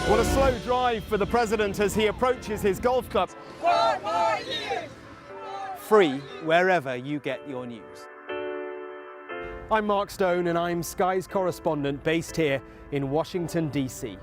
What a slow drive for the president as he approaches his golf club. 4 more years! Free wherever you get your news. I'm Mark Stone and I'm Sky's correspondent based here in Washington, D.C.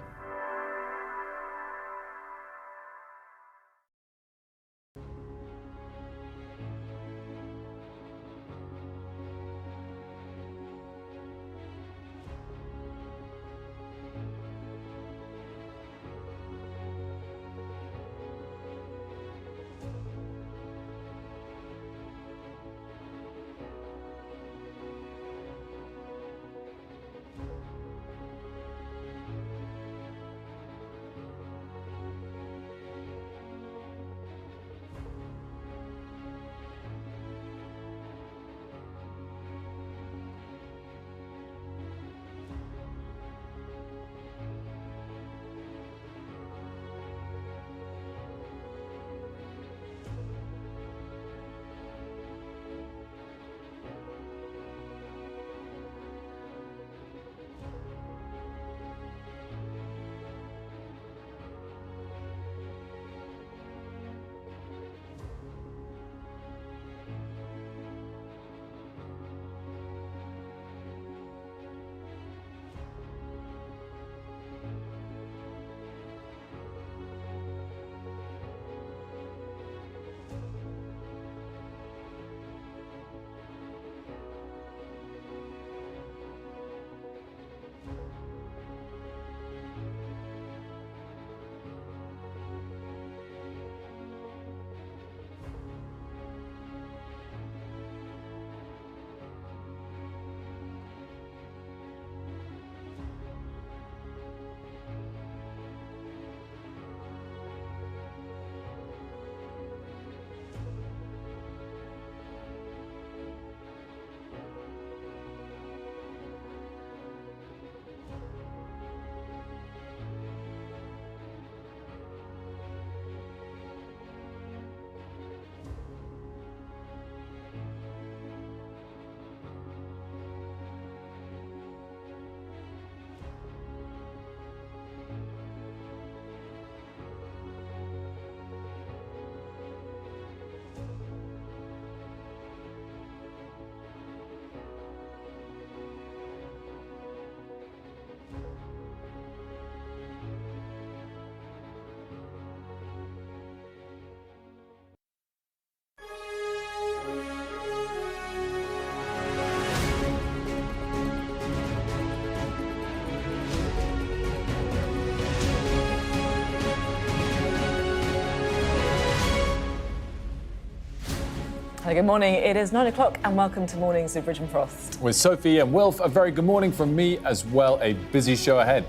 Hello, good morning. It is 9 o'clock and welcome to Mornings with Bridge and Frost. With Sophie and Wilf, a very good morning from me as well. A busy show ahead.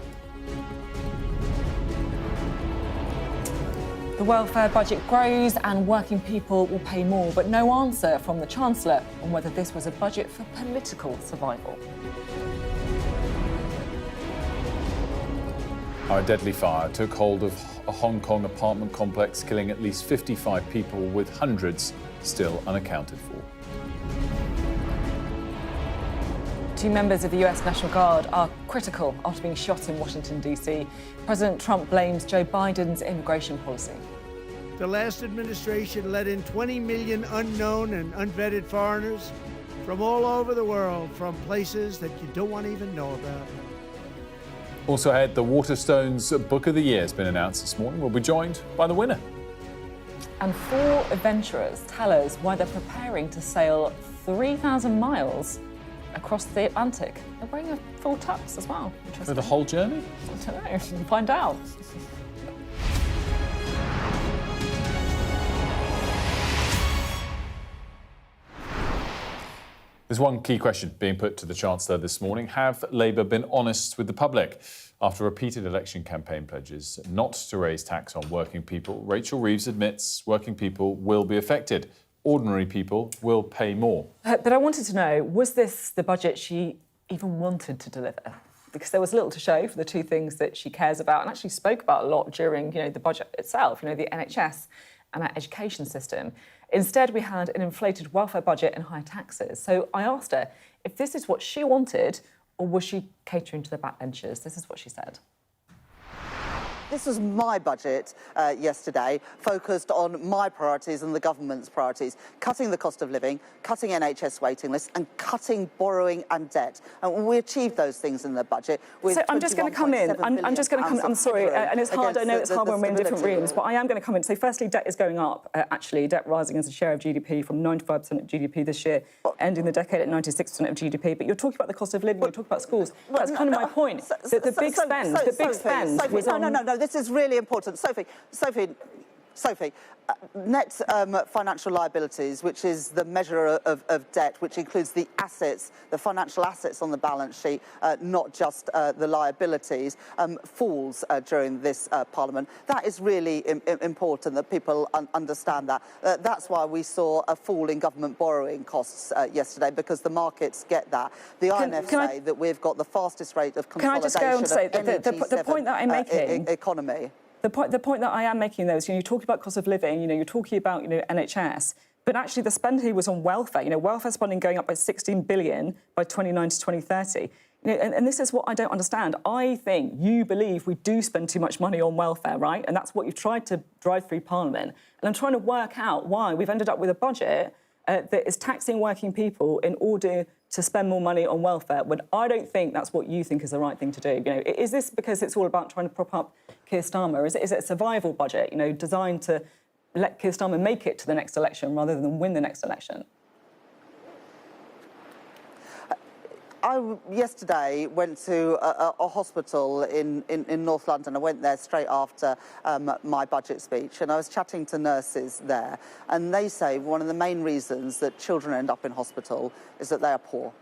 The welfare budget grows and working people will pay more, but no answer from the Chancellor on whether this was a budget for political survival. A deadly fire took hold of a Hong Kong apartment complex, killing at least 55 people, with hundreds still unaccounted for. Two members of the US National Guard are critical after being shot in Washington, D.C. President Trump blames Joe Biden's immigration policy. The last administration let in 20 million unknown and unvetted foreigners from all over the world, from places that you don't want to even know about. Also ahead, the Waterstones Book of the Year has been announced this morning. We'll be joined by the winner. And 4 adventurers tell us why they're preparing to sail 3,000 miles across the Atlantic. They're wearing a full tux as well. For the whole journey? I don't know. We'll find out. There's one key question being put to the Chancellor this morning. Have Labour been honest with the public? After repeated election campaign pledges not to raise tax on working people, Rachel Reeves admits working people will be affected. Ordinary people will pay more. But I wanted to know, was this the budget she even wanted to deliver? Because there was little to show for the two things that she cares about and actually spoke about a lot during, the budget itself, the NHS and our education system. Instead, we had an inflated welfare budget and higher taxes. So I asked her if this is what she wanted or was she catering to the backbenchers? This is what she said. This was my budget yesterday, focused on my priorities and the government's priorities, cutting the cost of living, cutting NHS waiting lists and cutting borrowing and debt. And we achieved those things in the budget. So I'm just going to come in. I'm just going to come in. I'm sorry, and it's hard. I know it's hard when we're in different rooms, but I am going to come in. So firstly, debt is going up, actually. Debt rising as a share of GDP from 95% of GDP this year, ending the decade at 96% of GDP. But you're talking about the cost of living, you're talking about schools. That's kind of my point. The big spend was on... No, this is really important. Sophie, net financial liabilities, which is the measure of debt, which includes the assets, the financial assets on the balance sheet, not just the liabilities, falls during this Parliament. That is really important that people understand that. That's why we saw a fall in government borrowing costs yesterday, because the markets get that. The IMF say that we've got the fastest rate of consolidation Can I just go and say the point that I'm making? Economy. The point that I am making, though, is you're talking about cost of living, you're talking about NHS, but actually the spend here was on welfare. Welfare spending going up by 16 billion by 2029 to 2030. And this is what I don't understand. I think you believe we do spend too much money on welfare, right? And that's what you've tried to drive through Parliament. And I'm trying to work out why we've ended up with a budget that is taxing working people in order to spend more money on welfare, when I don't think that's what you think is the right thing to do. Is this because it's all about trying to prop up Keir Starmer? Is it a survival budget, designed to let Keir Starmer make it to the next election rather than win the next election? I yesterday went to a hospital in North London. I went there straight after my budget speech, and I was chatting to nurses there, and they say one of the main reasons that children end up in hospital is that they are poor,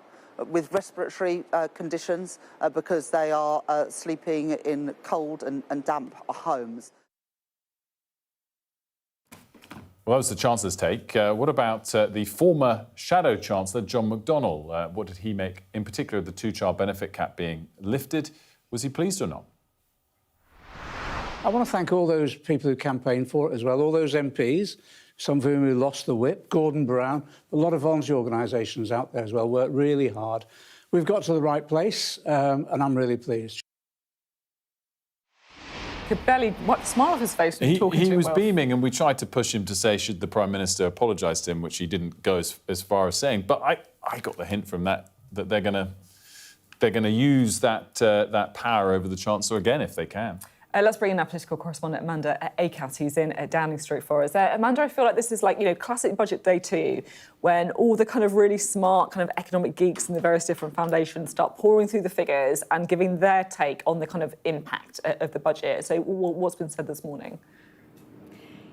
with respiratory conditions, because they are sleeping in cold and damp homes. Well, that was the Chancellor's take. What about the former Shadow Chancellor, John McDonnell? What did he make, in particular, of the two-child benefit cap being lifted? Was he pleased or not? I want to thank all those people who campaigned for it as well, all those MPs, some of whom who lost the whip, Gordon Brown, a lot of volunteer organisations out there as well, worked really hard. We've got to the right place, and I'm really pleased. Could barely smile off his face when talking to him. He was beaming, and we tried to push him to say, should the Prime Minister apologise to him, which he didn't go as far as saying. But I got the hint from that they're going to use that power over the Chancellor again if they can. Let's bring in our political correspondent, Amanda Akat, who's in Downing Street for us. Amanda, I feel like this is classic budget day 2, when all the kind of really smart kind of economic geeks in the various different foundations start pouring through the figures and giving their take on the kind of impact of the budget. So what's been said this morning?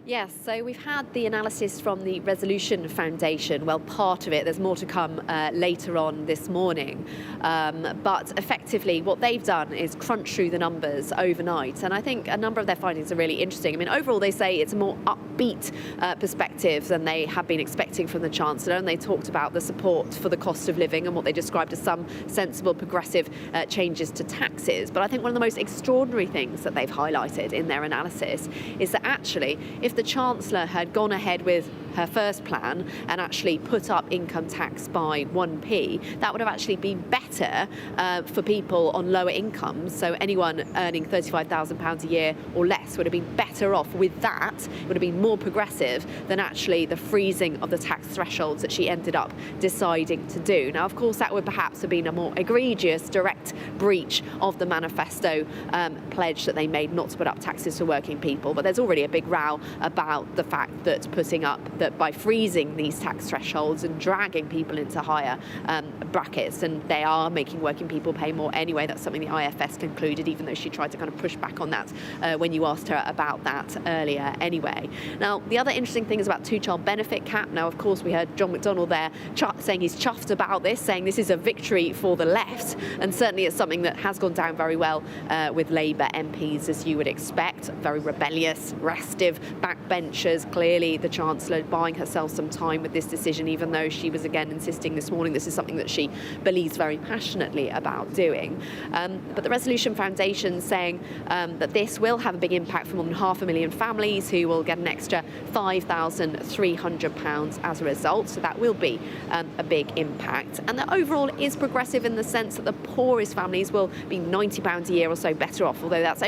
Yes, so we've had the analysis from the Resolution Foundation. Well, part of it, there's more to come later on this morning. But effectively, what they've done is crunch through the numbers overnight. And I think a number of their findings are really interesting. I mean, overall, they say it's a more upbeat perspective than they have been expecting from the Chancellor. And they talked about the support for the cost of living and what they described as some sensible, progressive changes to taxes. But I think one of the most extraordinary things that they've highlighted in their analysis is that actually, if the Chancellor had gone ahead with her first plan and actually put up income tax by 1p, that would have actually been better for people on lower incomes. So anyone earning £35,000 a year or less would have been better off with that. It would have been more progressive than actually the freezing of the tax thresholds that she ended up deciding to do. Now, of course, that would perhaps have been a more egregious, direct breach of the manifesto pledge that they made not to put up taxes for working people. But there's already a big row about the fact that putting up that by freezing these tax thresholds and dragging people into higher brackets, and they are making working people pay more anyway. That's something the IFS concluded, even though she tried to kind of push back on that when you asked her about that earlier anyway. Now, the other interesting thing is about two-child benefit cap. Now, of course, we heard John McDonnell there saying he's chuffed about this, saying this is a victory for the left, and certainly it's something that has gone down very well with Labour MPs, as you would expect. Very rebellious, restive backbenchers. Clearly, the Chancellor buying herself some time with this decision, even though she was again insisting this morning this is something that she believes very passionately about doing. But the Resolution Foundation saying that this will have a big impact for more than 500,000 families who will get an extra £5,300 as a result. So that will be a big impact. And that overall is progressive in the sense that the poorest families will be £90 a year or so better off, although that's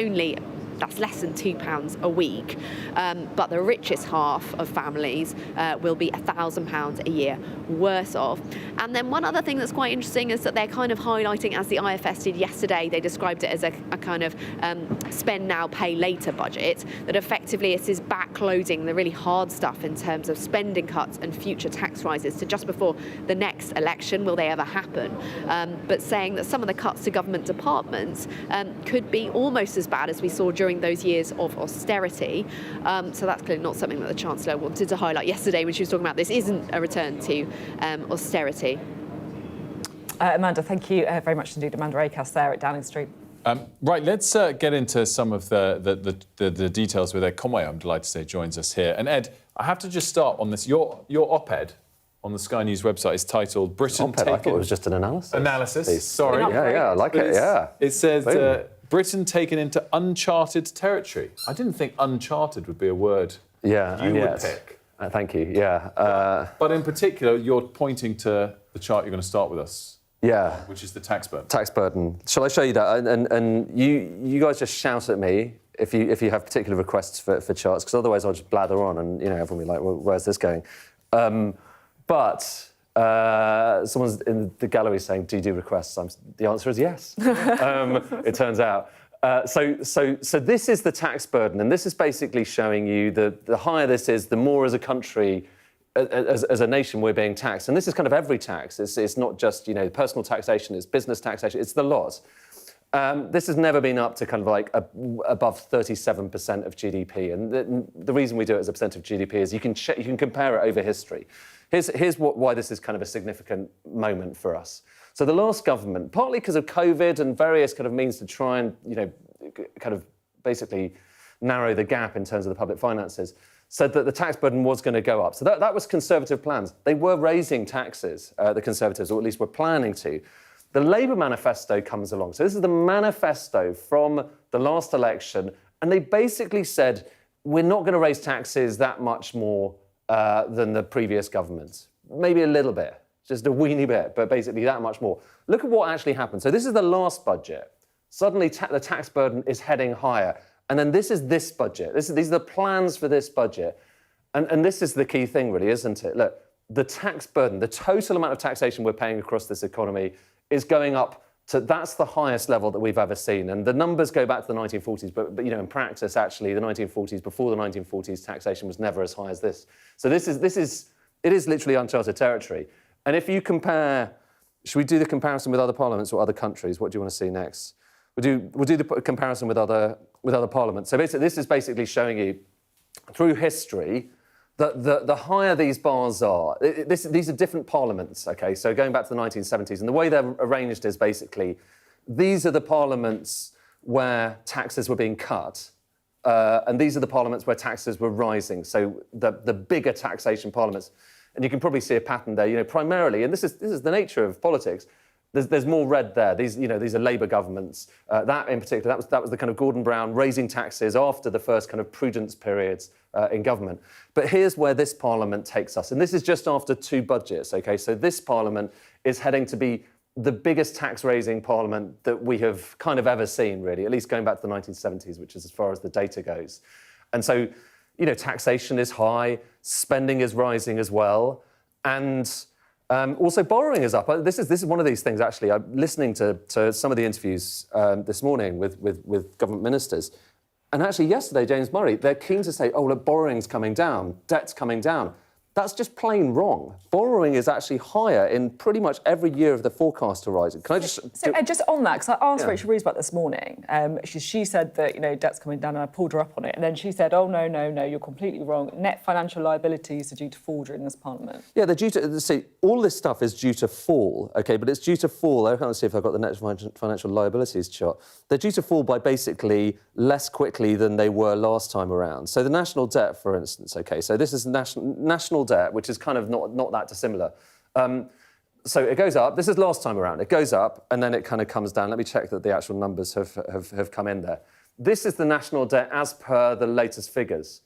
less than £2 a week. But the richest half of families will be £1,000 a year worse off. And then one other thing that's quite interesting is that they're kind of highlighting, as the IFS did yesterday, they described it as a kind of spend now, pay later budget, that effectively it is backloading the really hard stuff in terms of spending cuts and future tax rises to just before the next election. Will they ever happen? But saying that some of the cuts to government departments could be almost as bad as we saw during those years of austerity. So that's clearly not something that the Chancellor wanted to highlight yesterday when she was talking about this isn't a return to austerity. Amanda, thank you very much indeed. Amanda Acas there at Downing Street. Right, let's get into some of the details with Ed Conway. I'm delighted to say joins us here. And Ed, I have to just start on this. Your op-ed on the Sky News website is titled "Britain Taken." I thought it was just an analysis. Analysis. Sorry. Yeah, I like it. Yeah. It says Britain taken into uncharted territory. I didn't think uncharted would be a word you would pick. Thank you. Yeah. But in particular, you're pointing to the chart you're going to start with us. Yeah. Which is the tax burden. Tax burden. Shall I show you that? And you guys just shout at me if you have particular requests for charts, because otherwise I'll just blather on and everyone will be like, well, where's this going? But someone's in the gallery saying, do you do requests? The answer is yes. It turns out. So this is the tax burden, and this is basically showing you the higher this is, the more as a country, as a nation, we're being taxed. And this is kind of every tax. It's not just personal taxation, it's business taxation, it's the lot. This has never been up to kind of like above 37% of GDP, and the reason we do it as a percent of GDP is you can compare it over history. Here's why this is kind of a significant moment for us. So the last government, partly because of COVID and various kind of means to try and kind of basically narrow the gap in terms of the public finances, said that the tax burden was going to go up. So that was Conservative plans. They were raising taxes, the Conservatives, or at least were planning to. The Labour manifesto comes along. So this is the manifesto from the last election, and they basically said, we're not going to raise taxes that much more than the previous government. Maybe a little bit, just a weeny bit, but basically that much more. Look at what actually happened. So this is the last budget. Suddenly the tax burden is heading higher. And then this is this budget. These are the plans for this budget. And this is the key thing, really, isn't it? Look, the tax burden, the total amount of taxation we're paying across this economy is going up to, that's the highest level that we've ever seen. And the numbers go back to the 1940s, but in practice, actually, the 1940s, before the 1940s, taxation was never as high as this. So it is literally uncharted territory. And if you compare, should we do the comparison with other parliaments or other countries? What do you want to see next? We'll do the comparison with other parliaments. So basically, this is basically showing you through history, that the higher these bars are, these are different parliaments, OK? So going back to the 1970s, and the way they're arranged is basically, these are the parliaments where taxes were being cut, and these are the parliaments where taxes were rising, so the bigger taxation parliaments. And you can probably see a pattern there, you know, primarily, and this is the nature of politics, there's more red there. These are Labour governments. That in particular, that was the kind of Gordon Brown raising taxes after the first kind of prudence periods in government. But here's where this Parliament takes us, and this is just after 2 budgets. Okay, so this Parliament is heading to be the biggest tax-raising Parliament that we have kind of ever seen, really, at least going back to the 1970s, which is as far as the data goes. And so, you know, taxation is high, spending is rising as well, and also, borrowing is up. This is one of these things, actually. I'm listening to some of the interviews this morning with government ministers. And actually, yesterday, James Murray, they're keen to say, oh, look, borrowing's coming down, debt's coming down. That's just plain wrong. Borrowing is actually higher in pretty much every year of the forecast horizon. Can I just... So just on that, because I asked Rachel Reeves about this morning, she said that, you know, debt's coming down, and I pulled her up on it, and then she said, oh, no, you're completely wrong. Net financial liabilities are due to fall during this Parliament. Yeah, they're due to... See, all this stuff is due to fall, OK, but it's due to fall... I can't see if I've got the net financial liabilities chart. They're due to fall by basically less quickly than they were last time around. So the national debt, for instance, OK, so this is national debt, which is kind of not that dissimilar. So it goes up. This is last time around. It goes up, and then it kind of comes down. Let me check that the actual numbers have come in there. This is the national debt as per the latest figures.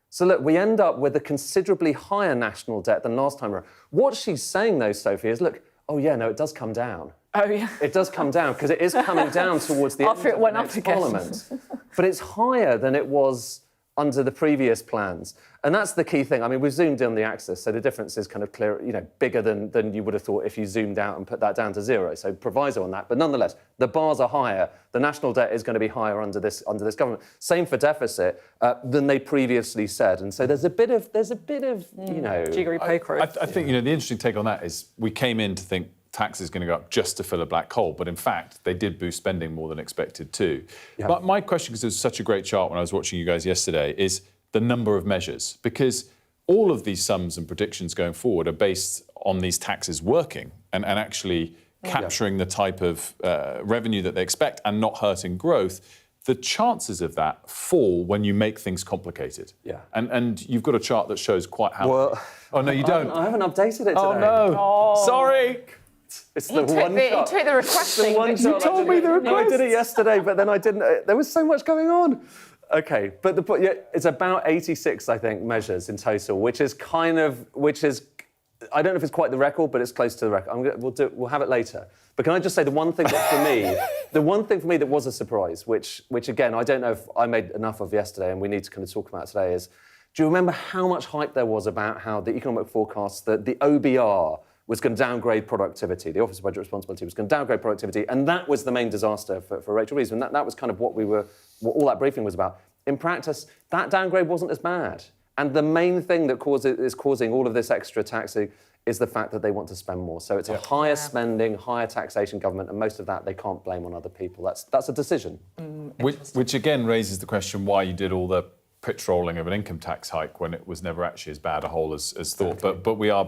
So look, we end up with a considerably higher national debt than last time around. What she's saying, though, Sophie, is, look, oh, yeah, no, it does come down. Oh, yeah. It does come down, because it is coming down towards the end of the next Parliament. But it's higher than it was under the previous plans. And that's the key thing. I mean, we've zoomed in on the axis, so the difference is kind of clear, you know, bigger than you would have thought if you zoomed out and put that down to 0. So proviso on that. But nonetheless, the bars are higher. The national debt is going to be higher under this government. Same for deficit than they previously said. And so there's a bit of you know, jiggery pokery. I think, you know, the interesting take on that is we came in to think tax is going to go up just to fill a black hole, but in fact, they did boost spending more than expected too. Yeah. But my question, because it was such a great chart when I was watching you guys yesterday, is the number of measures, because all of these sums and predictions going forward are based on these taxes working and actually capturing the type of revenue that they expect and not hurting growth. The chances of that fall when you make things complicated. Yeah. And you've got a chart that shows quite how... Well, oh, no, you don't. I haven't updated it today. Oh, no. Oh. Sorry. It's the one shot. He took the requesting. You told me the request. No, I did it yesterday, but then I didn't. There was so much going on. OK, but it's about 86, I think, measures in total, which is I don't know if it's quite the record, but it's close to the record. We'll have it later. But can I just say the one thing that for me that was a surprise, which again, I don't know if I made enough of yesterday, and we need to kind of talk about today, is do you remember how much hype there was about how the economic forecasts, that the OBR was going to downgrade productivity, the Office of Budget Responsibility was going to downgrade productivity, and that was the main disaster for Rachel Reeves, and that was kind of what all that briefing was about. In practice, that downgrade wasn't as bad. And the main thing that is causing all of this extra taxing is the fact that they want to spend more. So it's a higher spending, higher taxation government, and most of that they can't blame on other people. That's a decision. Which again raises the question why you did all the pitch-rolling of an income tax hike when it was never actually as bad a hole as thought. Exactly. But we are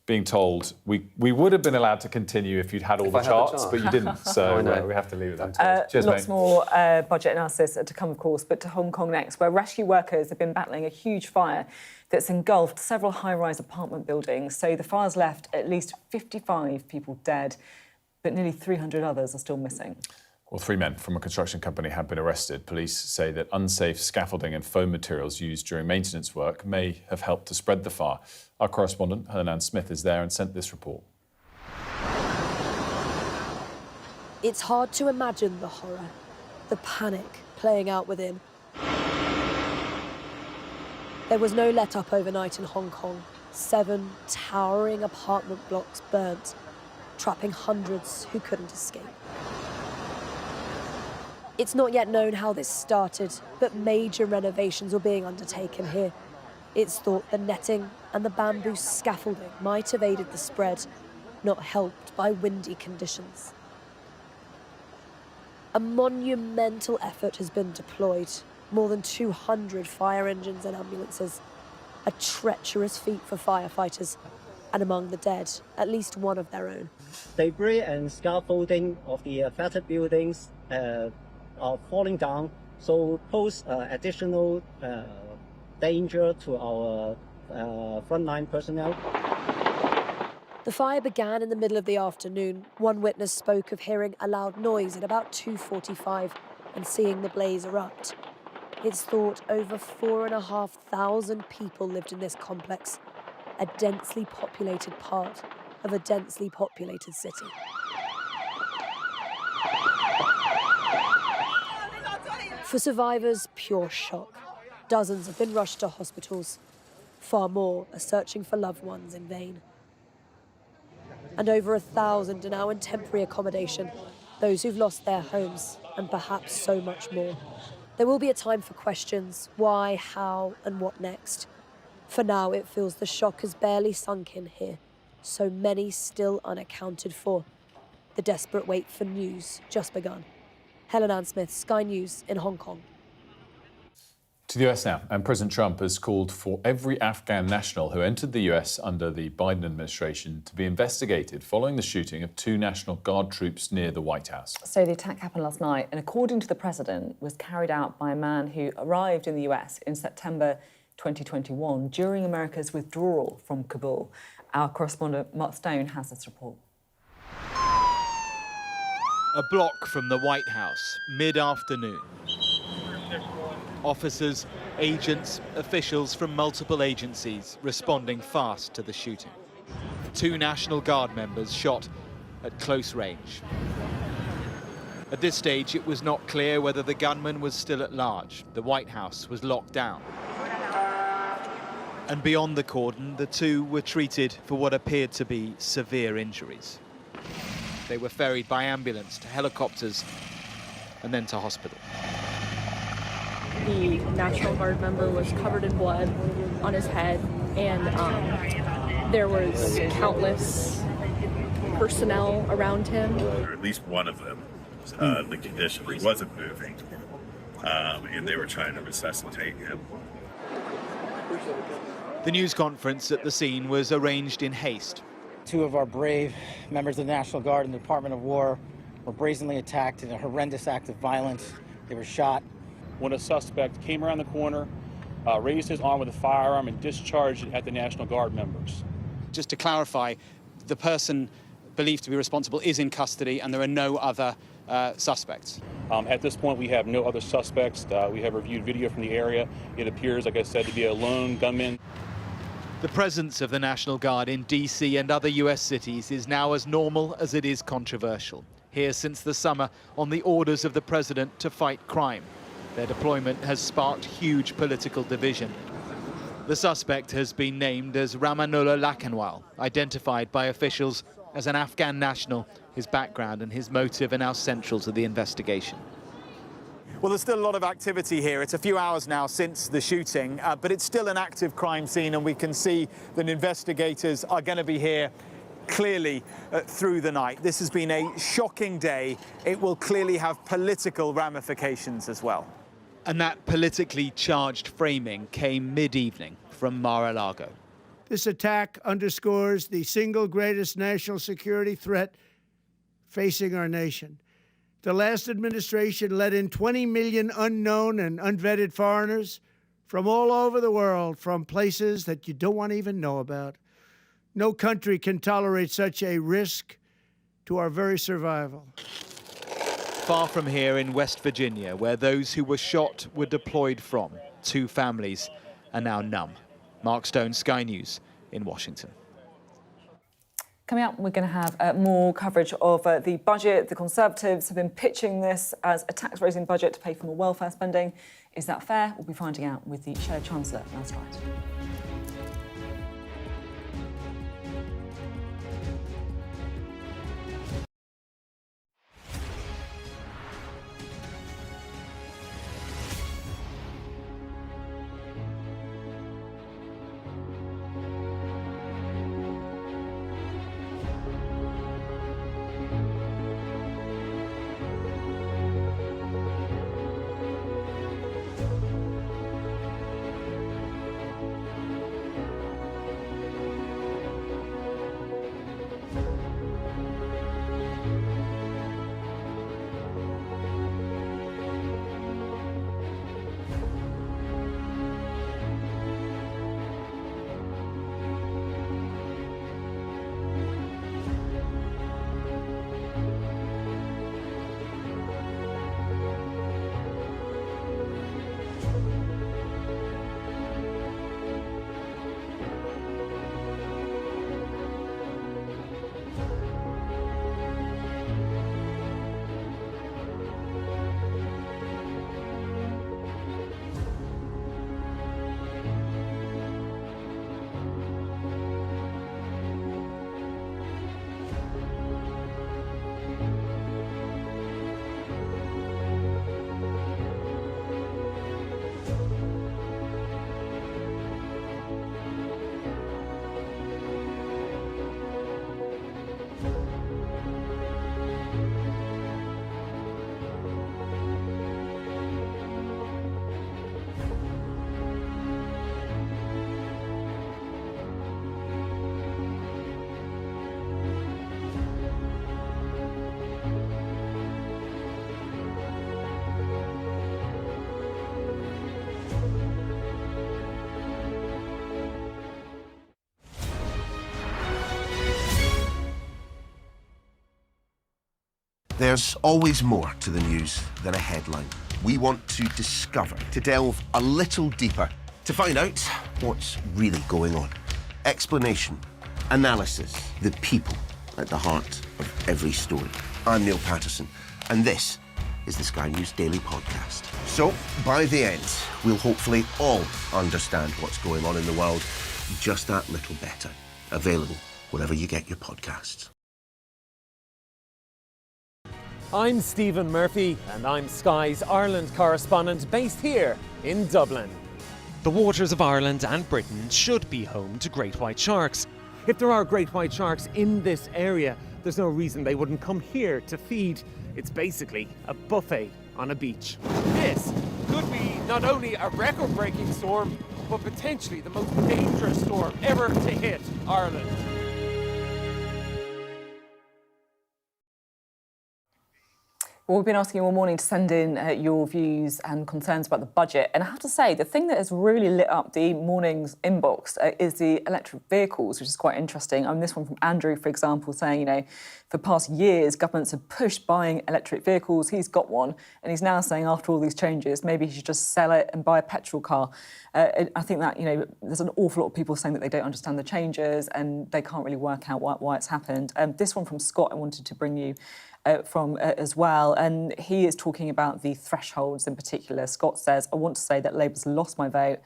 being told we would have been allowed to continue if you'd had all the charts, but you didn't. So we have to leave it there. Cheers, lots more budget analysis to come, of course, but to Hong Kong next, where rescue workers have been battling a huge fire that's engulfed several high-rise apartment buildings. So the fire's left at least 55 people dead, but nearly 300 others are still missing. Well, 3 men from a construction company have been arrested. Police say that unsafe scaffolding and foam materials used during maintenance work may have helped to spread the fire. Our correspondent, Helen Smith, is there and sent this report. It's hard to imagine the horror, the panic playing out within. There was no let-up overnight in Hong Kong. 7 towering apartment blocks burnt, trapping hundreds who couldn't escape. It's not yet known how this started, but major renovations were being undertaken here. It's thought the netting and the bamboo scaffolding might have aided the spread, not helped by windy conditions. A monumental effort has been deployed, More than 200 fire engines and ambulances. A treacherous feat for firefighters. And among the dead, at least one of their own. Debris and scaffolding of the affected buildings are falling down, so pose additional danger to our frontline personnel. The fire began in the middle of the afternoon. One witness spoke of hearing a loud noise at about 2:45 and seeing the blaze erupt. It's thought over 4,500 people lived in this complex, a densely populated part of a densely populated city. For survivors, pure shock. Dozens have been rushed to hospitals. Far more are searching for loved ones in vain. And over 1,000 are now in temporary accommodation, those who've lost their homes, and perhaps so much more. There will be a time for questions: why, how, and what next? For now, it feels the shock has barely sunk in here. So many still unaccounted for. The desperate wait for news just begun. Helen Ann Smith, Sky News in Hong Kong. To the US now, and President Trump has called for every Afghan national who entered the US under the Biden administration to be investigated following the shooting of 2 National Guard troops near the White House. So the attack happened last night, and according to the president, was carried out by a man who arrived in the US in September 2021 during America's withdrawal from Kabul. Our correspondent Mark Stone has this report. A block from the White House, mid-afternoon. Officers, agents, officials from multiple agencies responding fast to the shooting. 2 National Guard members shot at close range. At this stage, it was not clear whether the gunman was still at large. The White House was locked down. And beyond the cordon, the 2 were treated for what appeared to be severe injuries. They were ferried by ambulance to helicopters and then to hospital. The National Guard member was covered in blood on his head, and there was countless personnel around him. Or at least one of them, the condition, he wasn't moving, and they were trying to resuscitate him. The news conference at the scene was arranged in haste. 2 of our brave members of the National Guard and the Department of War were brazenly attacked in a horrendous act of violence. They were shot. When a suspect came around the corner, raised his arm with a firearm and discharged it at the National Guard members. Just to clarify, the person believed to be responsible is in custody and there are no other suspects. At this point, we have no other suspects. We have reviewed video from the area. It appears, like I said, to be a lone gunman. The presence of the National Guard in DC and other US cities is now as normal as it is controversial. Here since the summer on the orders of the president to fight crime. Their deployment has sparked huge political division. The suspect has been named as Ramanullah Lakhanwal, identified by officials as an Afghan national. His background and his motive are now central to the investigation. Well, there's still a lot of activity here. It's a few hours now since the shooting, but it's still an active crime scene, and we can see that investigators are going to be here clearly through the night. This has been a shocking day. It will clearly have political ramifications as well. And that politically charged framing came mid-evening from Mar-a-Lago. This attack underscores the single greatest national security threat facing our nation. The last administration let in 20 million unknown and unvetted foreigners from all over the world, from places that you don't want to even know about. No country can tolerate such a risk to our very survival. Far from here in West Virginia, where those who were shot were deployed from, 2 families are now numb. Mark Stone, Sky News in Washington. Coming up, we're going to have more coverage of the budget. The Conservatives have been pitching this as a tax-raising budget to pay for more welfare spending. Is that fair? We'll be finding out with the Shadow Chancellor last night. There's always more to the news than a headline. We want to discover, to delve a little deeper, to find out what's really going on. Explanation, analysis, the people at the heart of every story. I'm Neil Patterson, and this is the Sky News Daily Podcast. So, by the end, we'll hopefully all understand what's going on in the world just that little better. Available wherever you get your podcasts. I'm Stephen Murphy, and I'm Sky's Ireland correspondent based here in Dublin. The waters of Ireland and Britain should be home to great white sharks. If there are great white sharks in this area, there's no reason they wouldn't come here to feed. It's basically a buffet on a beach. This could be not only a record-breaking storm, but potentially the most dangerous storm ever to hit Ireland. Well, we've been asking you all morning to send in your views and concerns about the budget. And I have to say, the thing that has really lit up the morning's inbox is the electric vehicles, which is quite interesting. This one from Andrew, for example, saying, for past years, governments have pushed buying electric vehicles. He's got one. And he's now saying, after all these changes, maybe he should just sell it and buy a petrol car. I think that, there's an awful lot of people saying that they don't understand the changes and they can't really work out why it's happened. This one from Scott, I wanted to bring you from as well, and he is talking about the thresholds in particular. Scott says, I want to say that Labour's lost my vote.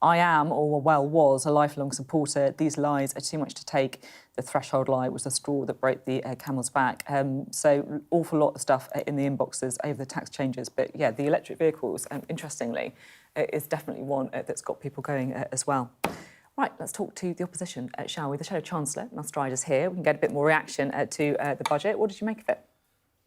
I am, or was, a lifelong supporter. These lies are too much to take. The threshold lie was the straw that broke the camel's back. So awful lot of stuff in the inboxes over the tax changes. But yeah, the electric vehicles, interestingly, is definitely one that's got people going as well. Right, let's talk to the opposition, shall we? The Shadow Chancellor, Mel Strider's here. We can get a bit more reaction to the budget. What did you make of it?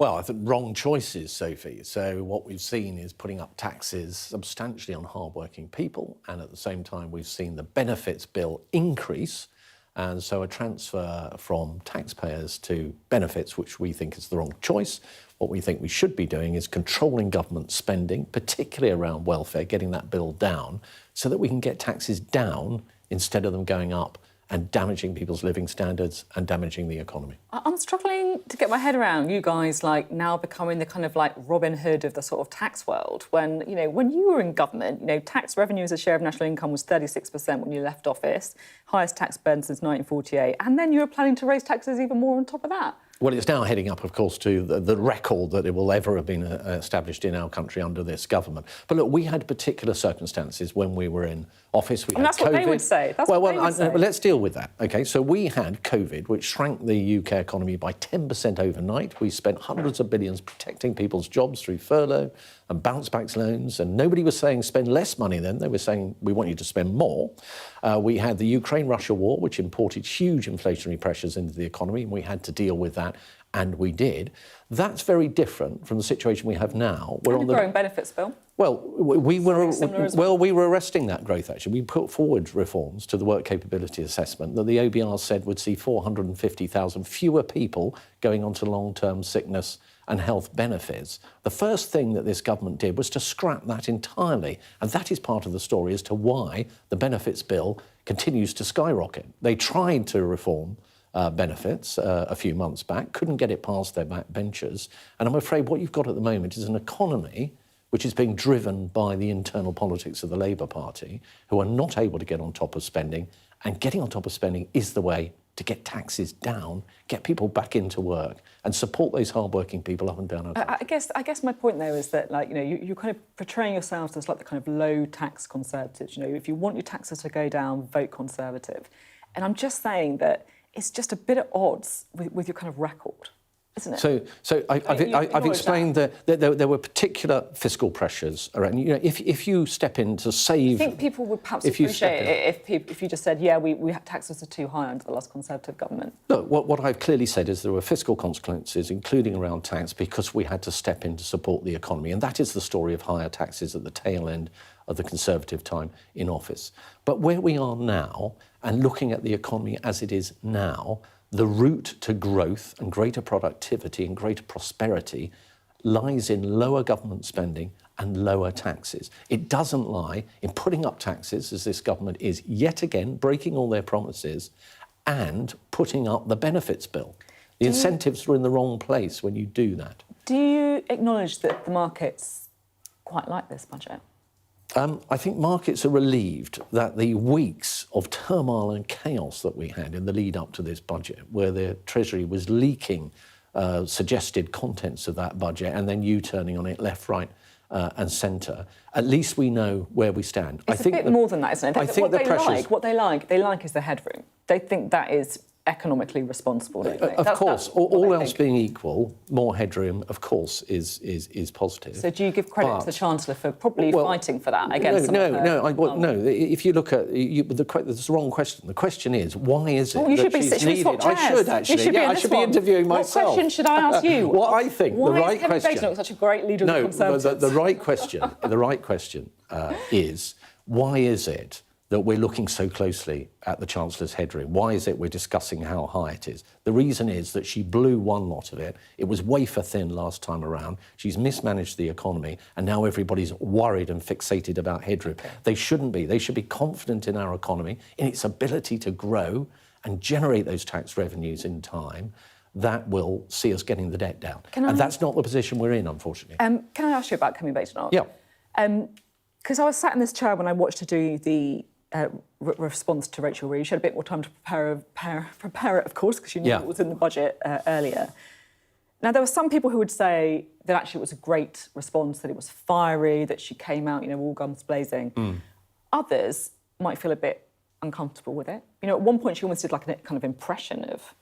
Well, I think wrong choices, Sophie. So what we've seen is putting up taxes substantially on hard-working people, and at the same time we've seen the benefits bill increase, and so a transfer from taxpayers to benefits, which we think is the wrong choice. What we think we should be doing is controlling government spending, particularly around welfare, getting that bill down, so that we can get taxes down instead of them going up and damaging people's living standards and damaging the economy. I'm struggling to get my head around you guys now becoming the kind of Robin Hood of the sort of tax world. When you were in government, tax revenue as a share of national income was 36% when you left office, highest tax burden since 1948, and then you were planning to raise taxes even more on top of that. Well, it's now heading up, of course, to the record that it will ever have been established in our country under this government. But look, we had particular circumstances when we were in office. We had that's COVID. What they would say. That's what they would say. Let's deal with that. OK, so we had COVID, which shrank the UK economy by 10% overnight. We spent hundreds of billions protecting people's jobs through furlough and bounce-back loans, and nobody was saying spend less money then. They were saying we want you to spend more. We had the Ukraine-Russia war, which imported huge inflationary pressures into the economy, and we had to deal with that, and we did. That's very different from the situation we have now. We're on the growing benefits bill. Well, we were arresting that growth, actually. We put forward reforms to the work capability assessment that the OBR said would see 450,000 fewer people going on to long-term sickness and health benefits. The first thing that this government did was to scrap that entirely, and that is part of the story as to why the benefits bill continues to skyrocket. They tried to reform benefits a few months back, couldn't get it past their backbenchers, and I'm afraid what you've got at the moment is an economy which is being driven by the internal politics of the Labour Party, who are not able to get on top of spending, and getting on top of spending is the way to get taxes down, get people back into work, and support those hard-working people up and down our country. I guess my point, though, is that, you're kind of portraying yourselves as the kind of low-tax Conservatives. If you want your taxes to go down, vote Conservative. And I'm just saying that it's just a bit at odds with your kind of record, isn't it? So I've explained that there were particular fiscal pressures around. If you step in to save, I think people would perhaps appreciate it if you just said, yeah, we taxes are too high under the last Conservative government. Look, what I've clearly said is there were fiscal consequences, including around tax, because we had to step in to support the economy, and that is the story of higher taxes at the tail end of the Conservative time in office. But where we are now, and looking at the economy as it is now, the route to growth and greater productivity and greater prosperity lies in lower government spending and lower taxes. It doesn't lie in putting up taxes, as this government is yet again breaking all their promises, and putting up the benefits bill. The incentives are in the wrong place when you do that. Do you acknowledge that the markets quite like this budget? I think markets are relieved that the weeks of turmoil and chaos that we had in the lead up to this budget, where the Treasury was leaking suggested contents of that budget and then U-turning on it left, right and centre, at least we know where we stand. It's a bit more than that, isn't it? I think what they like is the headroom. They think that is economically responsible, don't they? Of course, all else being equal, more headroom, of course, is positive. So do you give credit to the Chancellor for probably fighting for that against No. If you look at that's the wrong question. The question is, why is it that she's needed? I should actually. I should be interviewing myself. What question should I ask you? What I think the right question. Why is Kevin Bacon such a great leader of the Conservatives? The right question. The right question is, why is it that we're looking so closely at the Chancellor's headroom? Why is it we're discussing how high it is? The reason is that she blew one lot of it. It was wafer thin last time around. She's mismanaged the economy, and now everybody's worried and fixated about headroom. Okay. They shouldn't be. They should be confident in our economy, in its ability to grow and generate those tax revenues in time. That will see us getting the debt down. And that's not the position we're in, unfortunately. Can I ask you about Kevin Bacon? Yeah. Because I was sat in this chair when I watched her do the response to Rachel Reeves. She had a bit more time to prepare it, of course, because she knew it was in the budget earlier. Now, there were some people who would say that actually it was a great response, that it was fiery, that she came out, all guns blazing. Others might feel a bit uncomfortable with it. At one point she almost did like a kind of impression of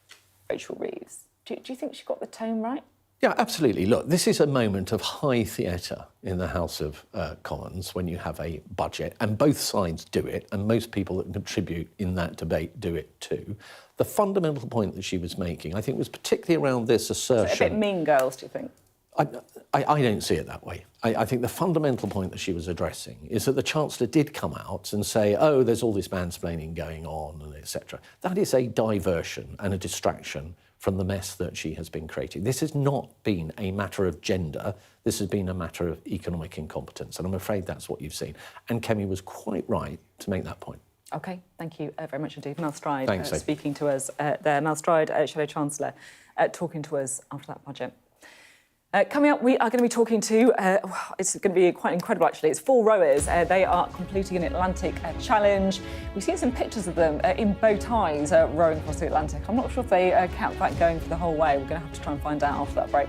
Rachel Reeves. Do you think she got the tone right? Yeah, absolutely. Look, this is a moment of high theatre in the House of Commons when you have a budget, and both sides do it, and most people that contribute in that debate do it too. The fundamental point that she was making, I think, was particularly around this assertion... Is it a bit mean girls, do you think? I don't see it that way. I think the fundamental point that she was addressing is that the Chancellor did come out and say, oh, there's all this mansplaining going on, and etc. That is a diversion and a distraction from the mess that she has been creating. This has not been a matter of gender. This has been a matter of economic incompetence, and I'm afraid that's what you've seen. And Kemi was quite right to make that point. OK, thank you very much indeed. Mel Stride speaking to us there. Mel Stride, Shadow Chancellor, talking to us after that budget. Coming up, we are going to be talking to, it's going to be quite incredible actually, it's 4 rowers. They are completing an Atlantic challenge. We've seen some pictures of them in bow ties rowing across the Atlantic. I'm not sure if they kept that going for the whole way. We're going to have to try and find out after that break.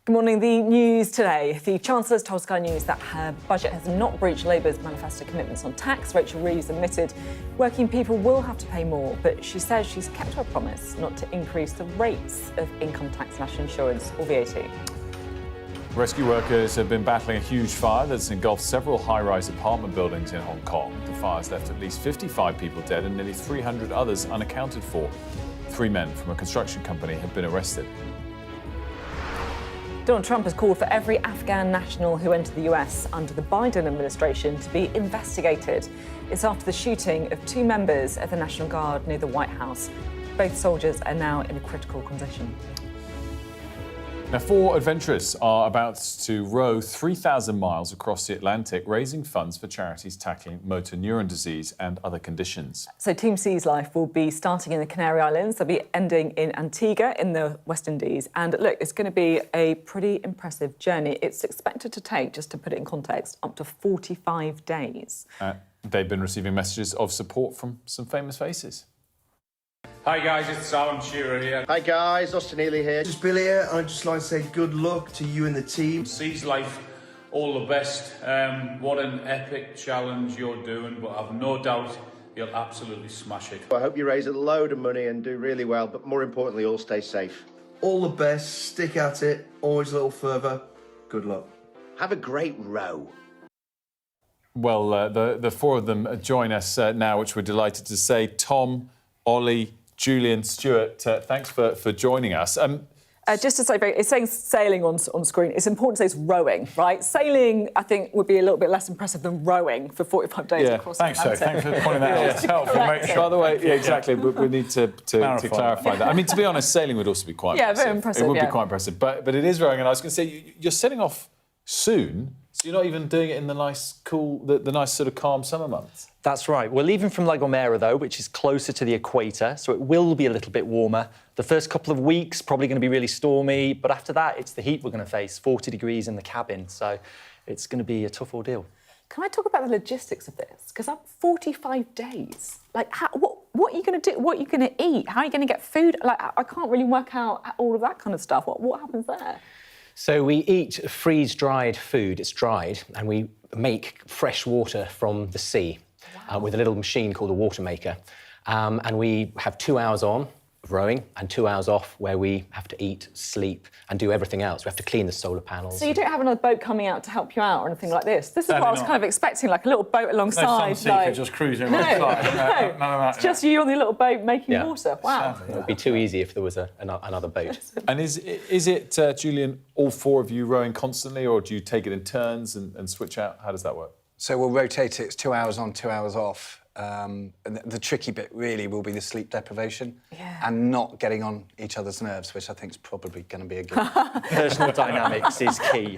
Good morning. The news today. The Chancellor's told Sky News that her budget has not breached Labour's manifesto commitments on tax. Rachel Reeves admitted working people will have to pay more, but she says she's kept her promise not to increase the rates of income tax, national insurance or VAT. Rescue workers have been battling a huge fire that's engulfed several high-rise apartment buildings in Hong Kong. The fire's left at least 55 people dead and nearly 300 others unaccounted for. 3 men from a construction company have been arrested. Donald Trump has called for every Afghan national who entered the US under the Biden administration to be investigated. It's after the shooting of 2 members of the National Guard near the White House. Both soldiers are now in a critical condition. Now, 4 adventurers are about to row 3,000 miles across the Atlantic, raising funds for charities tackling motor neuron disease and other conditions. So Team Sea's life will be starting in the Canary Islands. They'll be ending in Antigua in the West Indies. And look, it's going to be a pretty impressive journey. It's expected to take, just to put it in context, up to 45 days. They've been receiving messages of support from some famous faces. Hi guys, it's Alan Shearer here. Hi guys, Austin Ely here. Just Billy here. I'd just like to say good luck to you and the team. Sea's life, all the best. What an epic challenge you're doing, but I've no doubt you'll absolutely smash it. I hope you raise a load of money and do really well, but more importantly, all stay safe. All the best, stick at it, always a little further. Good luck. Have a great row. Well, the 4 of them join us now, which we're delighted to say. Tom, Ollie, Julian, Stuart, thanks for joining us. Just to say, it's saying sailing on screen. It's important to say it's rowing, right? Sailing, I think, would be a little bit less impressive than rowing for 45 days across the Atlantic. Thanks for pointing that out. It's helpful. By the way, yeah, exactly. But we need to clarify that. I mean, to be honest, sailing would also be quite impressive. Yeah, very impressive. It would be quite impressive. But it is rowing, and I was going to say, you're setting off soon. So you're not even doing it in the nice, cool, the nice sort of calm summer months? That's right. We're leaving from La Gomera, though, which is closer to the equator, so it will be a little bit warmer. The first couple of weeks, probably going to be really stormy, but after that, it's the heat we're going to face, 40 degrees in the cabin, so it's going to be a tough ordeal. Can I talk about the logistics of this? Because 45 days. Like, what are you going to do? What are you going to eat? How are you going to get food? Like, I can't really work out all of that kind of stuff. What happens there? So we eat freeze-dried food. It's dried, and we make fresh water from the sea with a little machine called a water maker. And we have 2 hours on of rowing and 2 hours off where we have to eat, sleep, and do everything else. We have to clean the solar panels. So you don't have another boat coming out to help you out or anything like this? This is what I was kind of expecting, like a little boat alongside. Like, just cruising alongside. No, none of that. it's just you on the little boat making water. Wow. It would be too easy if there was another boat. And is it, Julian, all 4 of you rowing constantly, or do you take it in turns and switch out? How does that work? So we'll rotate it. It's 2 hours on, 2 hours off. And the tricky bit really will be the sleep deprivation and not getting on each other's nerves, which I think is probably going to be a good... Personal dynamics is key,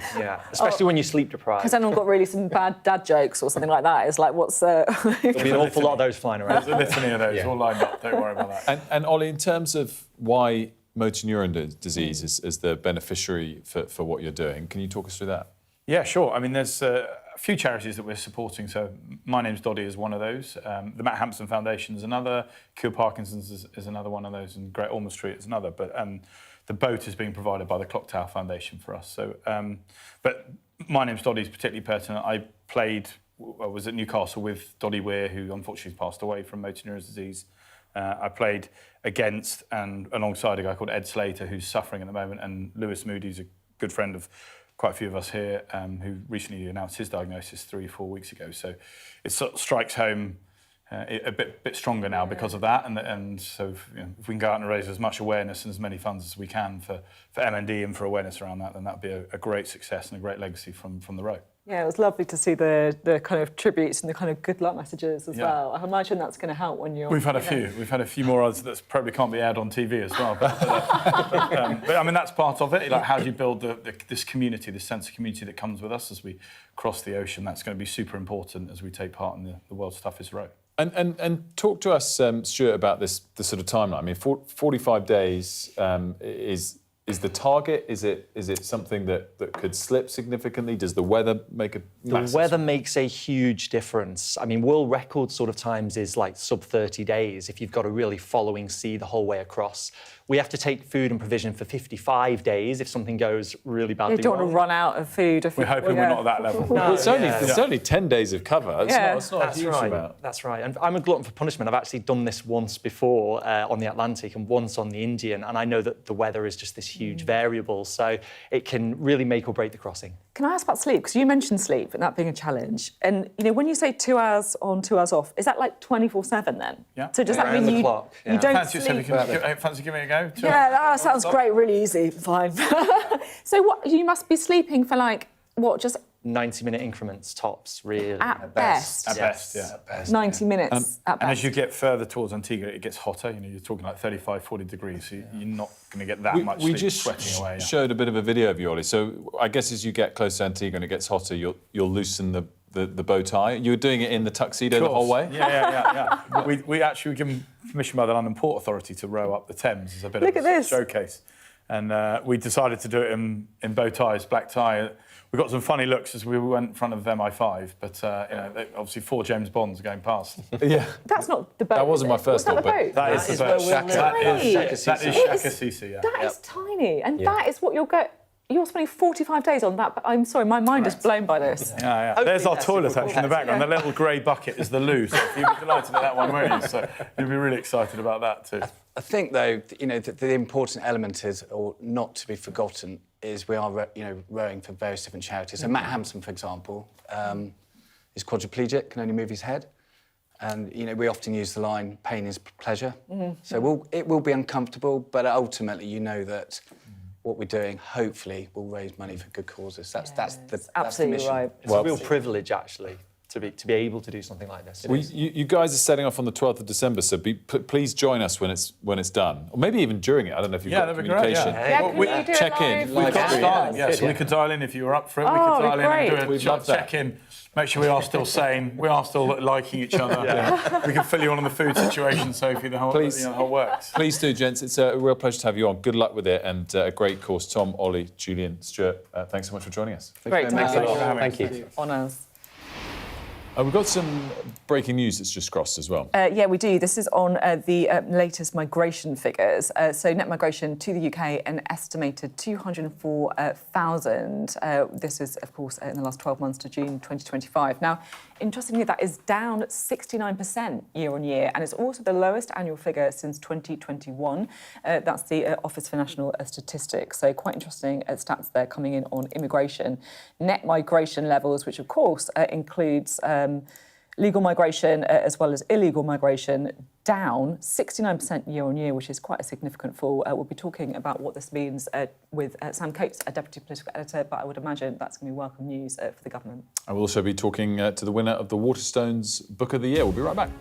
especially when you're sleep deprived. Has anyone got really some bad dad jokes or something like that? It's like, what's... There'll be an awful lot of those flying around. There's a litany of those all lined up, don't worry about that. And Ollie, in terms of why motor neuron disease is the beneficiary for what you're doing, can you talk us through that? Yeah, sure. I mean, there's a few charities that we're supporting. So My Name's Doddy is one of those. The Matt Hampson Foundation is another. Cure Parkinson's is another one of those. And Great Ormond Street is another. But the boat is being provided by the Clock Tower Foundation for us. So, but My Name's Doddy is particularly pertinent. I was at Newcastle with Doddy Weir, who unfortunately passed away from motor neuron disease. I played against and alongside a guy called Ed Slater, who's suffering at the moment, and Lewis Moody, who's a good friend of quite a few of us here, who recently announced his diagnosis 3-4 weeks ago. So it sort of strikes home a bit stronger now because of that. And so if we can go out and raise as much awareness and as many funds as we can for MND and for awareness around that, then that'd be a great success and a great legacy from the row. Yeah, it was lovely to see the kind of tributes and the kind of good luck messages as well. I imagine that's going to help when you're... We've had a few. We've had a few more others that probably can't be aired on TV as well. But I mean, that's part of it. Like, how do you build this community, this sense of community that comes with us as we cross the ocean? That's going to be super important as we take part in the world's toughest row. And talk to us, Stuart, about the sort of timeline. I mean, 45 days is is the target? Is it something that could slip significantly? Does the weather make a massive... The weather makes a huge difference. I mean, world record sort of times is like sub 30 days if you've got a really following sea the whole way across. We have to take food and provision for 55 days if something goes really badly You don't want to run out of food. If we're hoping we're not at that level. No, it's only 10 days of cover. It's not a huge amount. That's right. And I'm a glutton for punishment. I've actually done this once before on the Atlantic and once on the Indian, and I know that the weather is just this huge variable, so it can really make or break the crossing. Can I ask about sleep? Because you mentioned sleep and that being a challenge. And, you know, when you say 2 hours on, 2 hours off, is that like 24/7 then? Yeah. So does that mean you don't fancy sleep? Fancy giving it a go? Yeah, that sounds great, really easy, fine. So what, you must be sleeping for like, what, just 90-minute increments tops, really. At best. At best, yeah. At best, 90 minutes at best. And as you get further towards Antigua, it gets hotter. You know, you're talking like 35, 40 degrees, so you're not going to get that much sleep sweating away. We showed a bit of a video of you, Ollie. So I guess as you get closer to Antigua and it gets hotter, you'll loosen the bow tie. You were doing it in the tuxedo the whole way? Yeah. we actually were given permission by the London Port Authority to row up the Thames as a bit of a showcase. And we decided to do it in bow ties, black tie. We got some funny looks as we went in front of MI5, but you know, obviously 4 James Bonds going past. Yeah. That's not the boat. That wasn't my first thought, but that is the boat. That is Shaka CC, yeah. That is tiny, and that is what you're spending 45 days on that. But I'm sorry, my mind is blown by this. Yeah. There's our toilet actually in the background. The little grey bucket is the loo. So you'd be delighted with that one, won't you? So you'd be really excited about that too. I think, though, you know, the important element is, or not to be forgotten, is we are, rowing for various different charities. So Matt Hampson, for example, is quadriplegic, can only move his head. And, you know, we often use the line, pain is pleasure. So it will be uncomfortable, but ultimately, you know that what we're doing, hopefully, will raise money for good causes. That's the mission. Right. It's a real privilege, actually, to be able to do something like this. You guys are setting off on the 12th of December, so please join us when it's done, or maybe even during it. I don't know if you've got communication. Check in. We've got dial in. So we could dial in if you were up for it. We could dial in and do a check-in. Make sure we are still sane. We are still liking each other. We can fill you on the food situation, Sophie. The whole works. Please do, gents. It's a real pleasure to have you on. Good luck with it, and a great course. Tom, Ollie, Julian, Stuart. Thanks so much for joining us. Great. Thank you. Honours. We've got some breaking news that's just crossed as well. Yeah, we do. This is on the latest migration figures. So net migration to the UK, an estimated 204,000. This is, of course, in the last 12 months to June 2025. Now, interestingly, that is down 69% year on year, and it's also the lowest annual figure since 2021. That's the Office for National Statistics. So quite interesting stats there coming in on immigration. Net migration levels, which of course includes legal migration as well as illegal migration, down 69% year on year, which is quite a significant fall. We'll be talking about what this means with Sam Coates, a deputy political editor, but I would imagine that's going to be welcome news for the government. I will also be talking to the winner of the Waterstones Book of the Year. We'll be right back.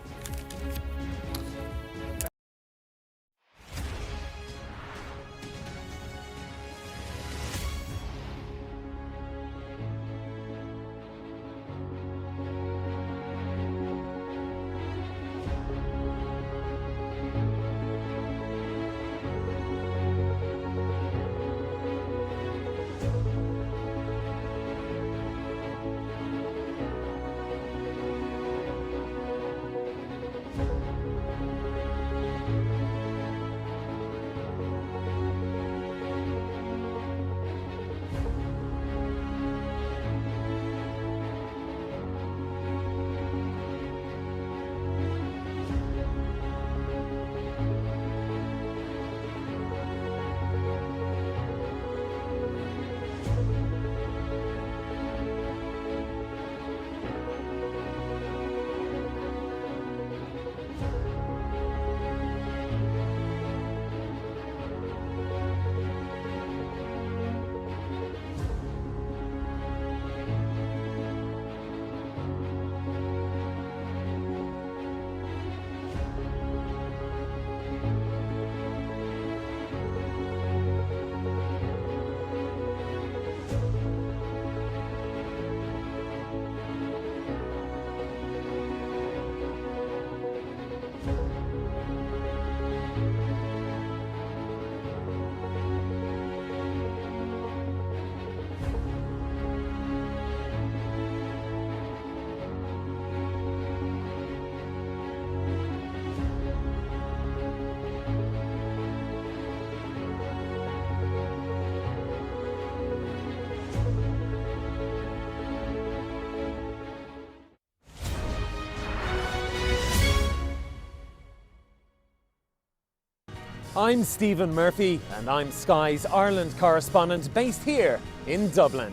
I'm Stephen Murphy, and I'm Sky's Ireland correspondent based here in Dublin.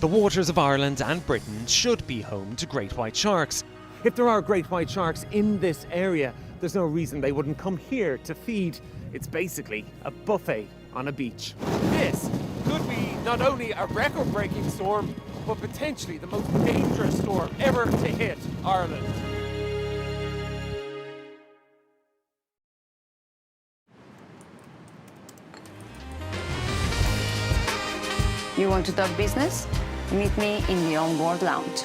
The waters of Ireland and Britain should be home to great white sharks. If there are great white sharks in this area, there's no reason they wouldn't come here to feed. It's basically a buffet on a beach. This could be not only a record-breaking storm, but potentially the most dangerous storm ever to hit Ireland. You want to talk business? Meet me in the On-Board Lounge.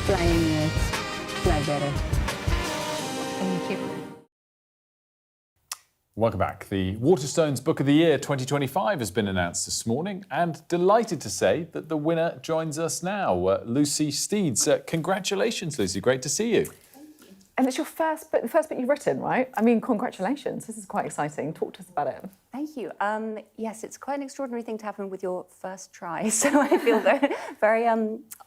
Flying minutes, fly better. Thank you. Welcome back. The Waterstones Book of the Year 2025 has been announced this morning, and delighted to say that the winner joins us now, Lucy Steeds. Congratulations, Lucy. Great to see you. And it's your first book, the first book you've written, right? I mean, congratulations. This is quite exciting. Talk to us about it. Thank you. Yes, it's quite an extraordinary thing to happen with your first try. So I feel very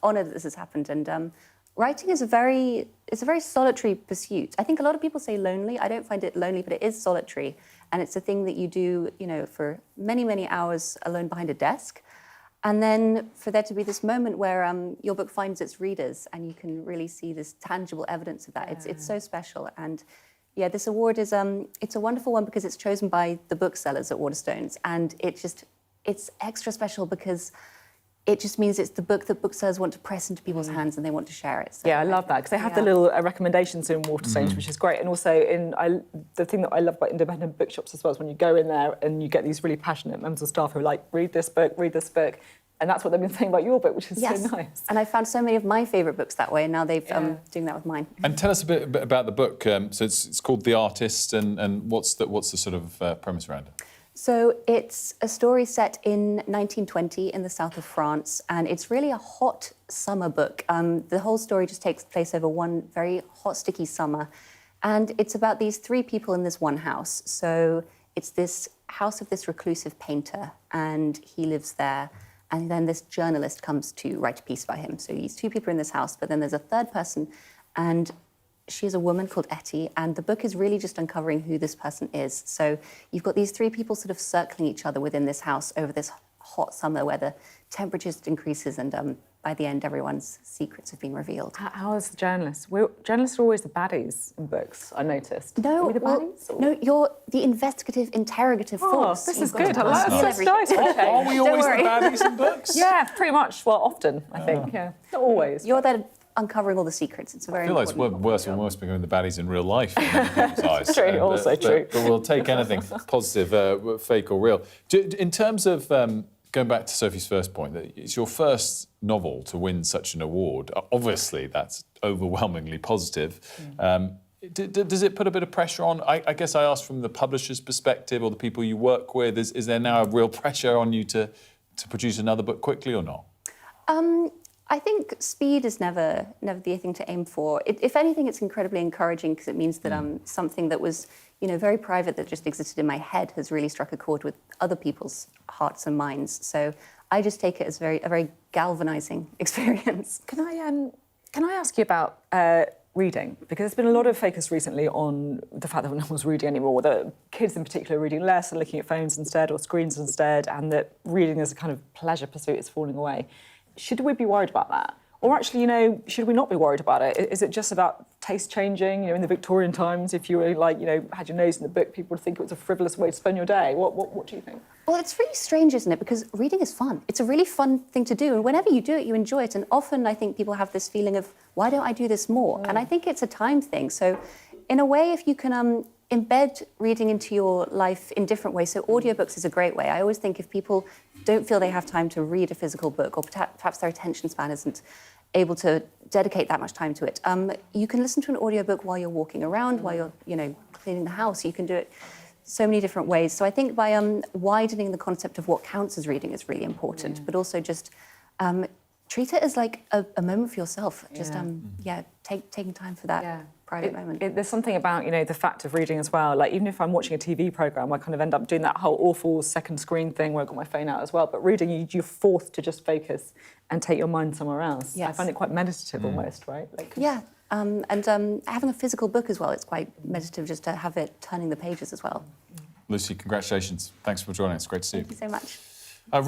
honoured that this has happened. And writing is it's a very solitary pursuit. I think a lot of people say lonely. I don't find it lonely, but it is solitary. And it's a thing that you do, for many, many hours alone behind a desk. And then for there to be this moment where your book finds its readers and you can really see this tangible evidence of that. Yeah. It's so special. And yeah, this award is it's a wonderful one because it's chosen by the booksellers at Waterstones. And it's extra special because it just means it's the book that booksellers want to press into people's hands and they want to share it. So yeah, I love that because they have the little recommendations in Waterstones, which is great. And also, the thing that I love about independent bookshops as well is when you go in there and you get these really passionate members of staff who are like, read this book. And that's what they've been saying about your book, which is so nice. And I found so many of my favourite books that way, and now they've doing that with mine. And tell us a bit about the book. So it's called The Artist, and what's the sort of premise around it? So it's a story set in 1920 in the south of France, and it's really a hot summer book. The whole story just takes place over one very hot, sticky summer. And it's about these three people in this one house. So it's this house of this reclusive painter, and he lives there. And then this journalist comes to write a piece about him. So these two people in this house, but then there's a third person, and she's a woman called Etty, and the book is really just uncovering who this person is. So you've got these three people sort of circling each other within this house over this hot summer where the temperature increases, and by the end, everyone's secrets have been revealed. How is the journalist? Journalists are always the baddies in books, I noticed. No, are we the baddies? No, you're the investigative, interrogative force. This is good. I like that. That's nice. Are we always the baddies in books? Yeah, pretty much. Well, often, I think. Yeah, not always. You're there uncovering all the secrets. It's a very I feel like important it's worse and worse becoming the baddies in real life. It's true, also true. But we'll take anything positive, fake or real. In terms of going back to Sophie's first point, that it's your first novel to win such an award. Obviously, that's overwhelmingly positive. Does it put a bit of pressure on? I guess I asked from the publisher's perspective or the people you work with. Is there now a real pressure on you to produce another book quickly or not? I think speed is never the thing to aim for. If anything, it's incredibly encouraging because it means that something that was, very private that just existed in my head has really struck a chord with other people's hearts and minds. So I just take it as a very galvanizing experience. Can I ask you about reading? Because there's been a lot of focus recently on the fact that no one's reading anymore, that kids in particular are reading less and looking at phones instead or screens instead, and that reading as a kind of pleasure pursuit is falling away. Should we be worried about that? Or actually, should we not be worried about it? Is it just about taste changing? In the Victorian times, if you were had your nose in the book, people would think it was a frivolous way to spend your day. What do you think? Well, it's really strange, isn't it? Because reading is fun. It's a really fun thing to do. And whenever you do it, you enjoy it. And often I think people have this feeling of, why don't I do this more? And I think it's a time thing. So in a way, if you can embed reading into your life in different ways. So audiobooks is a great way. I always think if people don't feel they have time to read a physical book, or perhaps their attention span isn't able to dedicate that much time to it. You can listen to an audiobook while you're walking around, while you're, cleaning the house. You can do it so many different ways. So I think by widening the concept of what counts as reading is really important, but also just treat it as like a moment for yourself. Just, taking time for that private moment. There's something about, the fact of reading as well. Like, even if I'm watching a TV programme, I kind of end up doing that whole awful second screen thing where I've got my phone out as well. But reading, you're forced to just focus and take your mind somewhere else. Yes. I find it quite meditative almost, right? Like, and having a physical book as well, it's quite meditative just to have it turning the pages as well. Lucy, congratulations. Thanks for joining us. Great to see you. Thank you so much.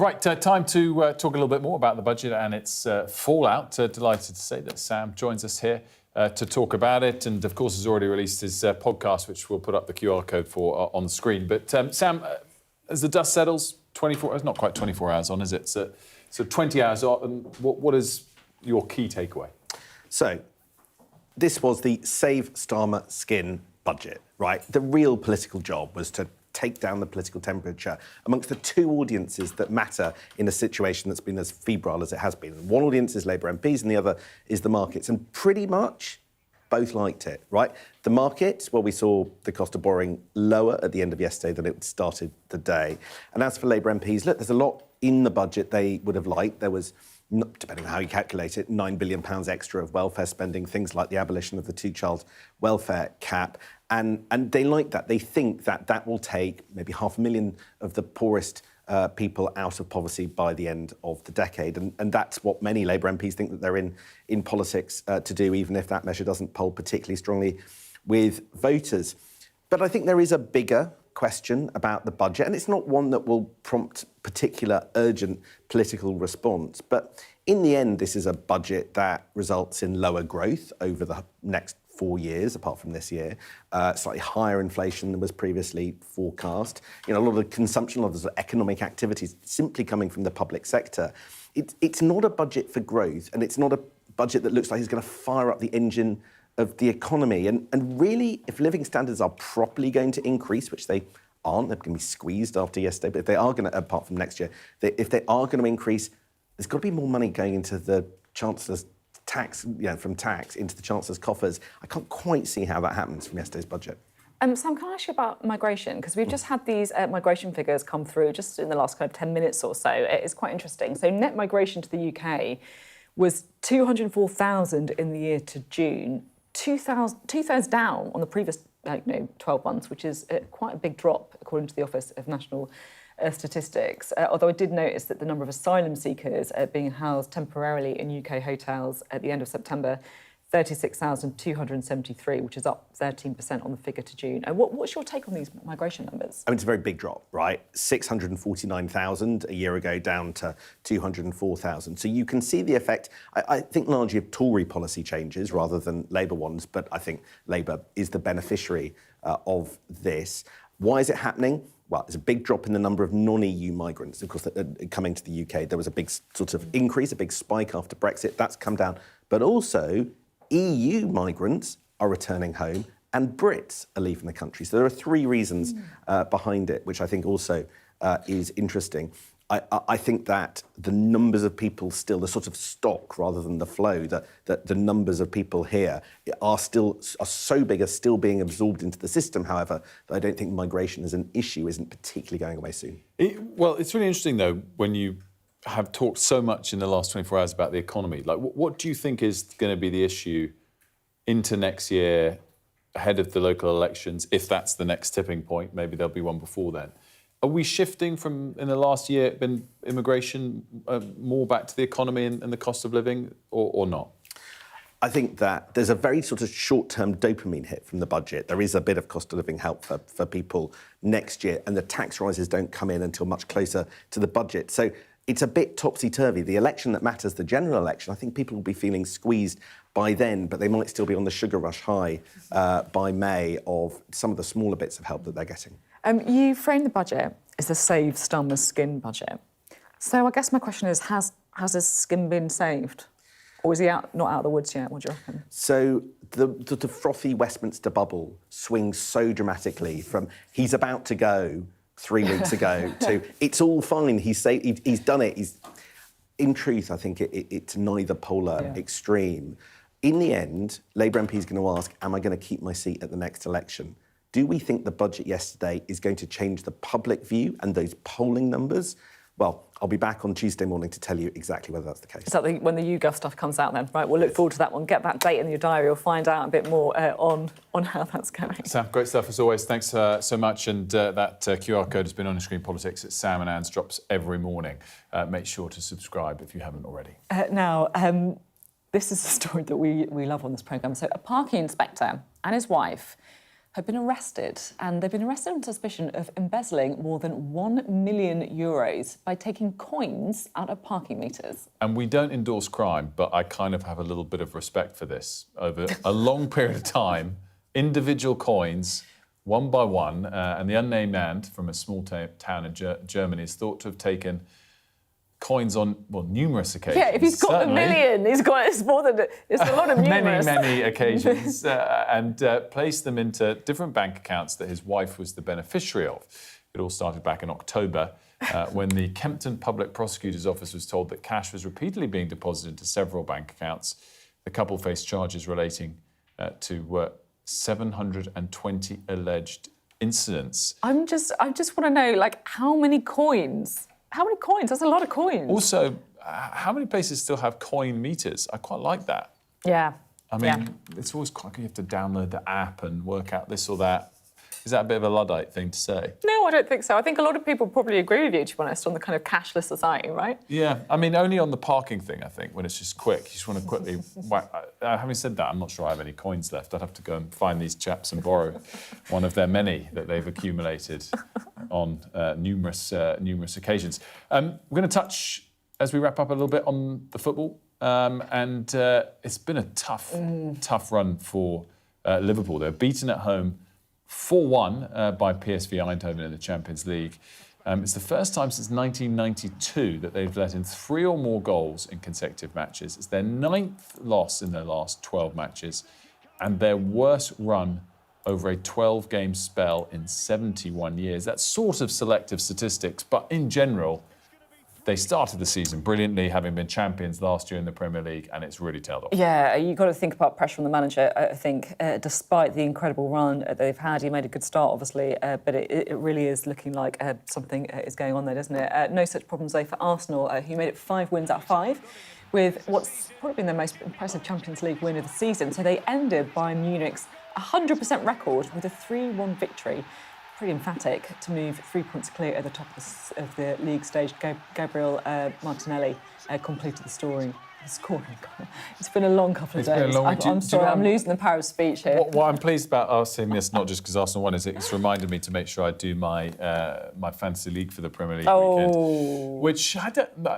Right, time to talk a little bit more about the budget and its fallout. Delighted to say that Sam joins us here to talk about it, and of course has already released his podcast, which we'll put up the QR code for on the screen. But Sam, as the dust settles, 24, it's not quite 24 hours on, is it? So 20 hours on, what is your key takeaway? So, this was the Save Starmer Skin budget, right? The real political job was to take down the political temperature amongst the two audiences that matter in a situation that's been as febrile as it has been. One audience is Labour MPs and the other is the markets. And pretty much both liked it, right? The markets, well, we saw the cost of borrowing lower at the end of yesterday than it started the day. And as for Labour MPs, look, there's a lot in the budget they would have liked. There was, depending on how you calculate it, £9 billion extra of welfare spending, things like the abolition of the two-child welfare cap. And they like that. They think that that will take maybe 500,000 of the poorest people out of poverty by the end of the decade. And that's what many Labour MPs think that they're in politics to do, even if that measure doesn't poll particularly strongly with voters. But I think there is a bigger question about the budget, and it's not one that will prompt particular urgent political response. But in the end, this is a budget that results in lower growth over the next 4 years, apart from this year, slightly higher inflation than was previously forecast. A lot of the consumption, a lot of the economic activities simply coming from the public sector. It's not a budget for growth, and it's not a budget that looks like it's going to fire up the engine of the economy. And really, if living standards are properly going to increase, which they aren't, they're going to be squeezed after yesterday, but if they are going to, apart from next year, if they are going to increase, there's got to be more money going into the Chancellor's tax, from tax into the Chancellor's coffers. I can't quite see how that happens from yesterday's budget. Sam, can I ask you about migration? Because we've just had these migration figures come through just in the last kind of 10 minutes or so. It's quite interesting. So net migration to the UK was 204,000 in the year to June, 2,000 down on the previous 12 months, which is quite a big drop, according to the Office of National Statistics. Although I did notice that the number of asylum seekers being housed temporarily in UK hotels at the end of September, 36,273, which is up 13% on the figure to June. What's your take on these migration numbers? I mean, it's a very big drop, right? 649,000 a year ago down to 204,000. So you can see the effect, I think, largely of Tory policy changes rather than Labour ones, but I think Labour is the beneficiary of this. Why is it happening? Well, there's a big drop in the number of non-EU migrants, of course, coming to the UK. There was a big sort of increase, a big spike after Brexit. That's come down. But also, EU migrants are returning home and Brits are leaving the country. So there are three reasons behind it, which I think also is interesting. I think that the numbers of people still, the sort of stock rather than the flow, that the numbers of people here are so big, are still being absorbed into the system. However, I don't think migration as an issue isn't particularly going away soon. Well, it's really interesting, though, when you have talked so much in the last 24 hours about the economy. Like, what do you think is going to be the issue into next year, ahead of the local elections, if that's the next tipping point? Maybe there'll be one before then. Are we shifting from, in the last year, been immigration more back to the economy and the cost of living, or not? I think that there's a very sort of short-term dopamine hit from the budget. There is a bit of cost of living help for people next year, and the tax rises don't come in until much closer to the budget. So it's a bit topsy-turvy. The election that matters, the general election, I think people will be feeling squeezed by then, but they might still be on the sugar rush high by May of some of the smaller bits of help that they're getting. You framed the budget as the Save Starmer's Skin budget. So I guess my question is, has his skin been saved? Or is he not out of the woods yet? What do you reckon? So the frothy Westminster bubble swings so dramatically from he's about to go 3 weeks ago to it's all fine, he's done it. in truth, I think it's neither polar extreme. In the end, Labour MP is going to ask, am I going to keep my seat at the next election? Do we think the budget yesterday is going to change the public view and those polling numbers? Well, I'll be back on Tuesday morning to tell you exactly whether that's the case. So when the YouGov stuff comes out then, right, we'll look forward to that one. Get that date in your diary. We'll find out a bit more on how that's going. Sam, great stuff as always. Thanks so much. And that QR code has been on Screen Politics. It's Sam and Anne's drops every morning. Make sure to subscribe if you haven't already. Now, this is a story that we love on this programme. So a parking inspector and his wife have been arrested, and they've been arrested on suspicion of embezzling more than €1 million by taking coins out of parking meters. And we don't endorse crime, but I kind of have a little bit of respect for this. Over a long period of time, individual coins, one by one, and the unnamed man from a small town in Germany is thought to have taken coins on, well, numerous occasions. Yeah, if he's got certainly. $1 million, it's a lot of numerous. many occasions, and placed them into different bank accounts that his wife was the beneficiary of. It all started back in October when the Kempton Public Prosecutor's Office was told that cash was repeatedly being deposited into several bank accounts. The couple faced charges relating to 720 alleged incidents. I just want to know, like, how many coins? How many coins? That's a lot of coins. Also, how many places still have coin meters? I quite like that. Yeah. I mean, it's always quite good. You have to download the app and work out this or that. Is that a bit of a Luddite thing to say? No, I don't think so. I think a lot of people probably agree with you, to be honest, on the kind of cashless society, right? Yeah, I mean, only on the parking thing, I think, when it's just quick. You just want to quickly whack. Having said that, I'm not sure I have any coins left. I'd have to go and find these chaps and borrow one of their many that they've accumulated on numerous occasions. We're going to touch, as we wrap up a little bit, on the football. And it's been a tough run for Liverpool. They're beaten at home 4-1 by PSV Eindhoven in the Champions League. It's the first time since 1992 that they've let in 3 or more goals in consecutive matches. It's their 9th loss in their last 12 matches and their worst run over a 12-game spell in 71 years. That's sort of selective statistics, but in general, they started the season brilliantly, having been champions last year in the Premier League, and it's really tailed off. Yeah, you've got to think about pressure on the manager, I think. Despite the incredible run they've had, he made a good start, obviously, but it really is looking like something is going on there, doesn't it? No such problems, though, for Arsenal, who made it 5 wins out of 5, with what's probably been their most impressive Champions League win of the season. So they ended Bayern Munich's 100% record with a 3-1 victory. Pretty emphatic to move 3 points clear at the top of the league stage. Gabriel Martinelli completed the scoring. It's been a long couple of days. I'm sorry, I'm losing the power of speech here. What I'm pleased about asking this, not just because Arsenal won, is it's reminded me to make sure I do my fantasy league for the Premier League weekend. Which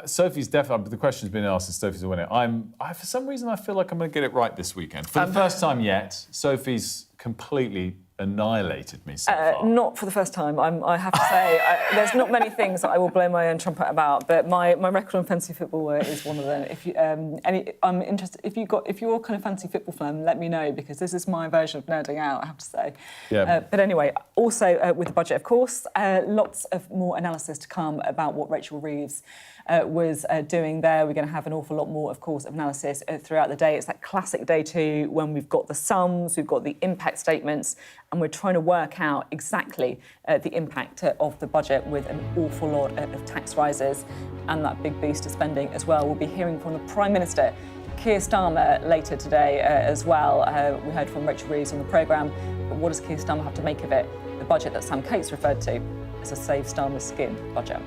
Sophie's definitely. The question's been asked, and Sophie's a winner. For some reason, I feel like I'm going to get it right this weekend. For the first time yet, Sophie's completely annihilated me so far. Not for the first time, I have to say. There's not many things that I will blow my own trumpet about, but my record on fantasy football is one of them. If you, I'm interested. If you're kind of fantasy football fan, let me know, because this is my version of nerding out, I have to say. Yeah. But anyway, also with the budget, of course, lots of more analysis to come about what Rachel Reeves was doing there. We're going to have an awful lot more, of course, of analysis throughout the day. It's that classic day 2 when we've got the sums, we've got the impact statements, and we're trying to work out exactly the impact of the budget with an awful lot of tax rises and that big boost of spending as well. We'll be hearing from the Prime Minister, Keir Starmer, later today as well. We heard from Rachel Reeves on the programme, but what does Keir Starmer have to make of it? The budget that Sam Cates referred to as a Save Starmer's Skin budget.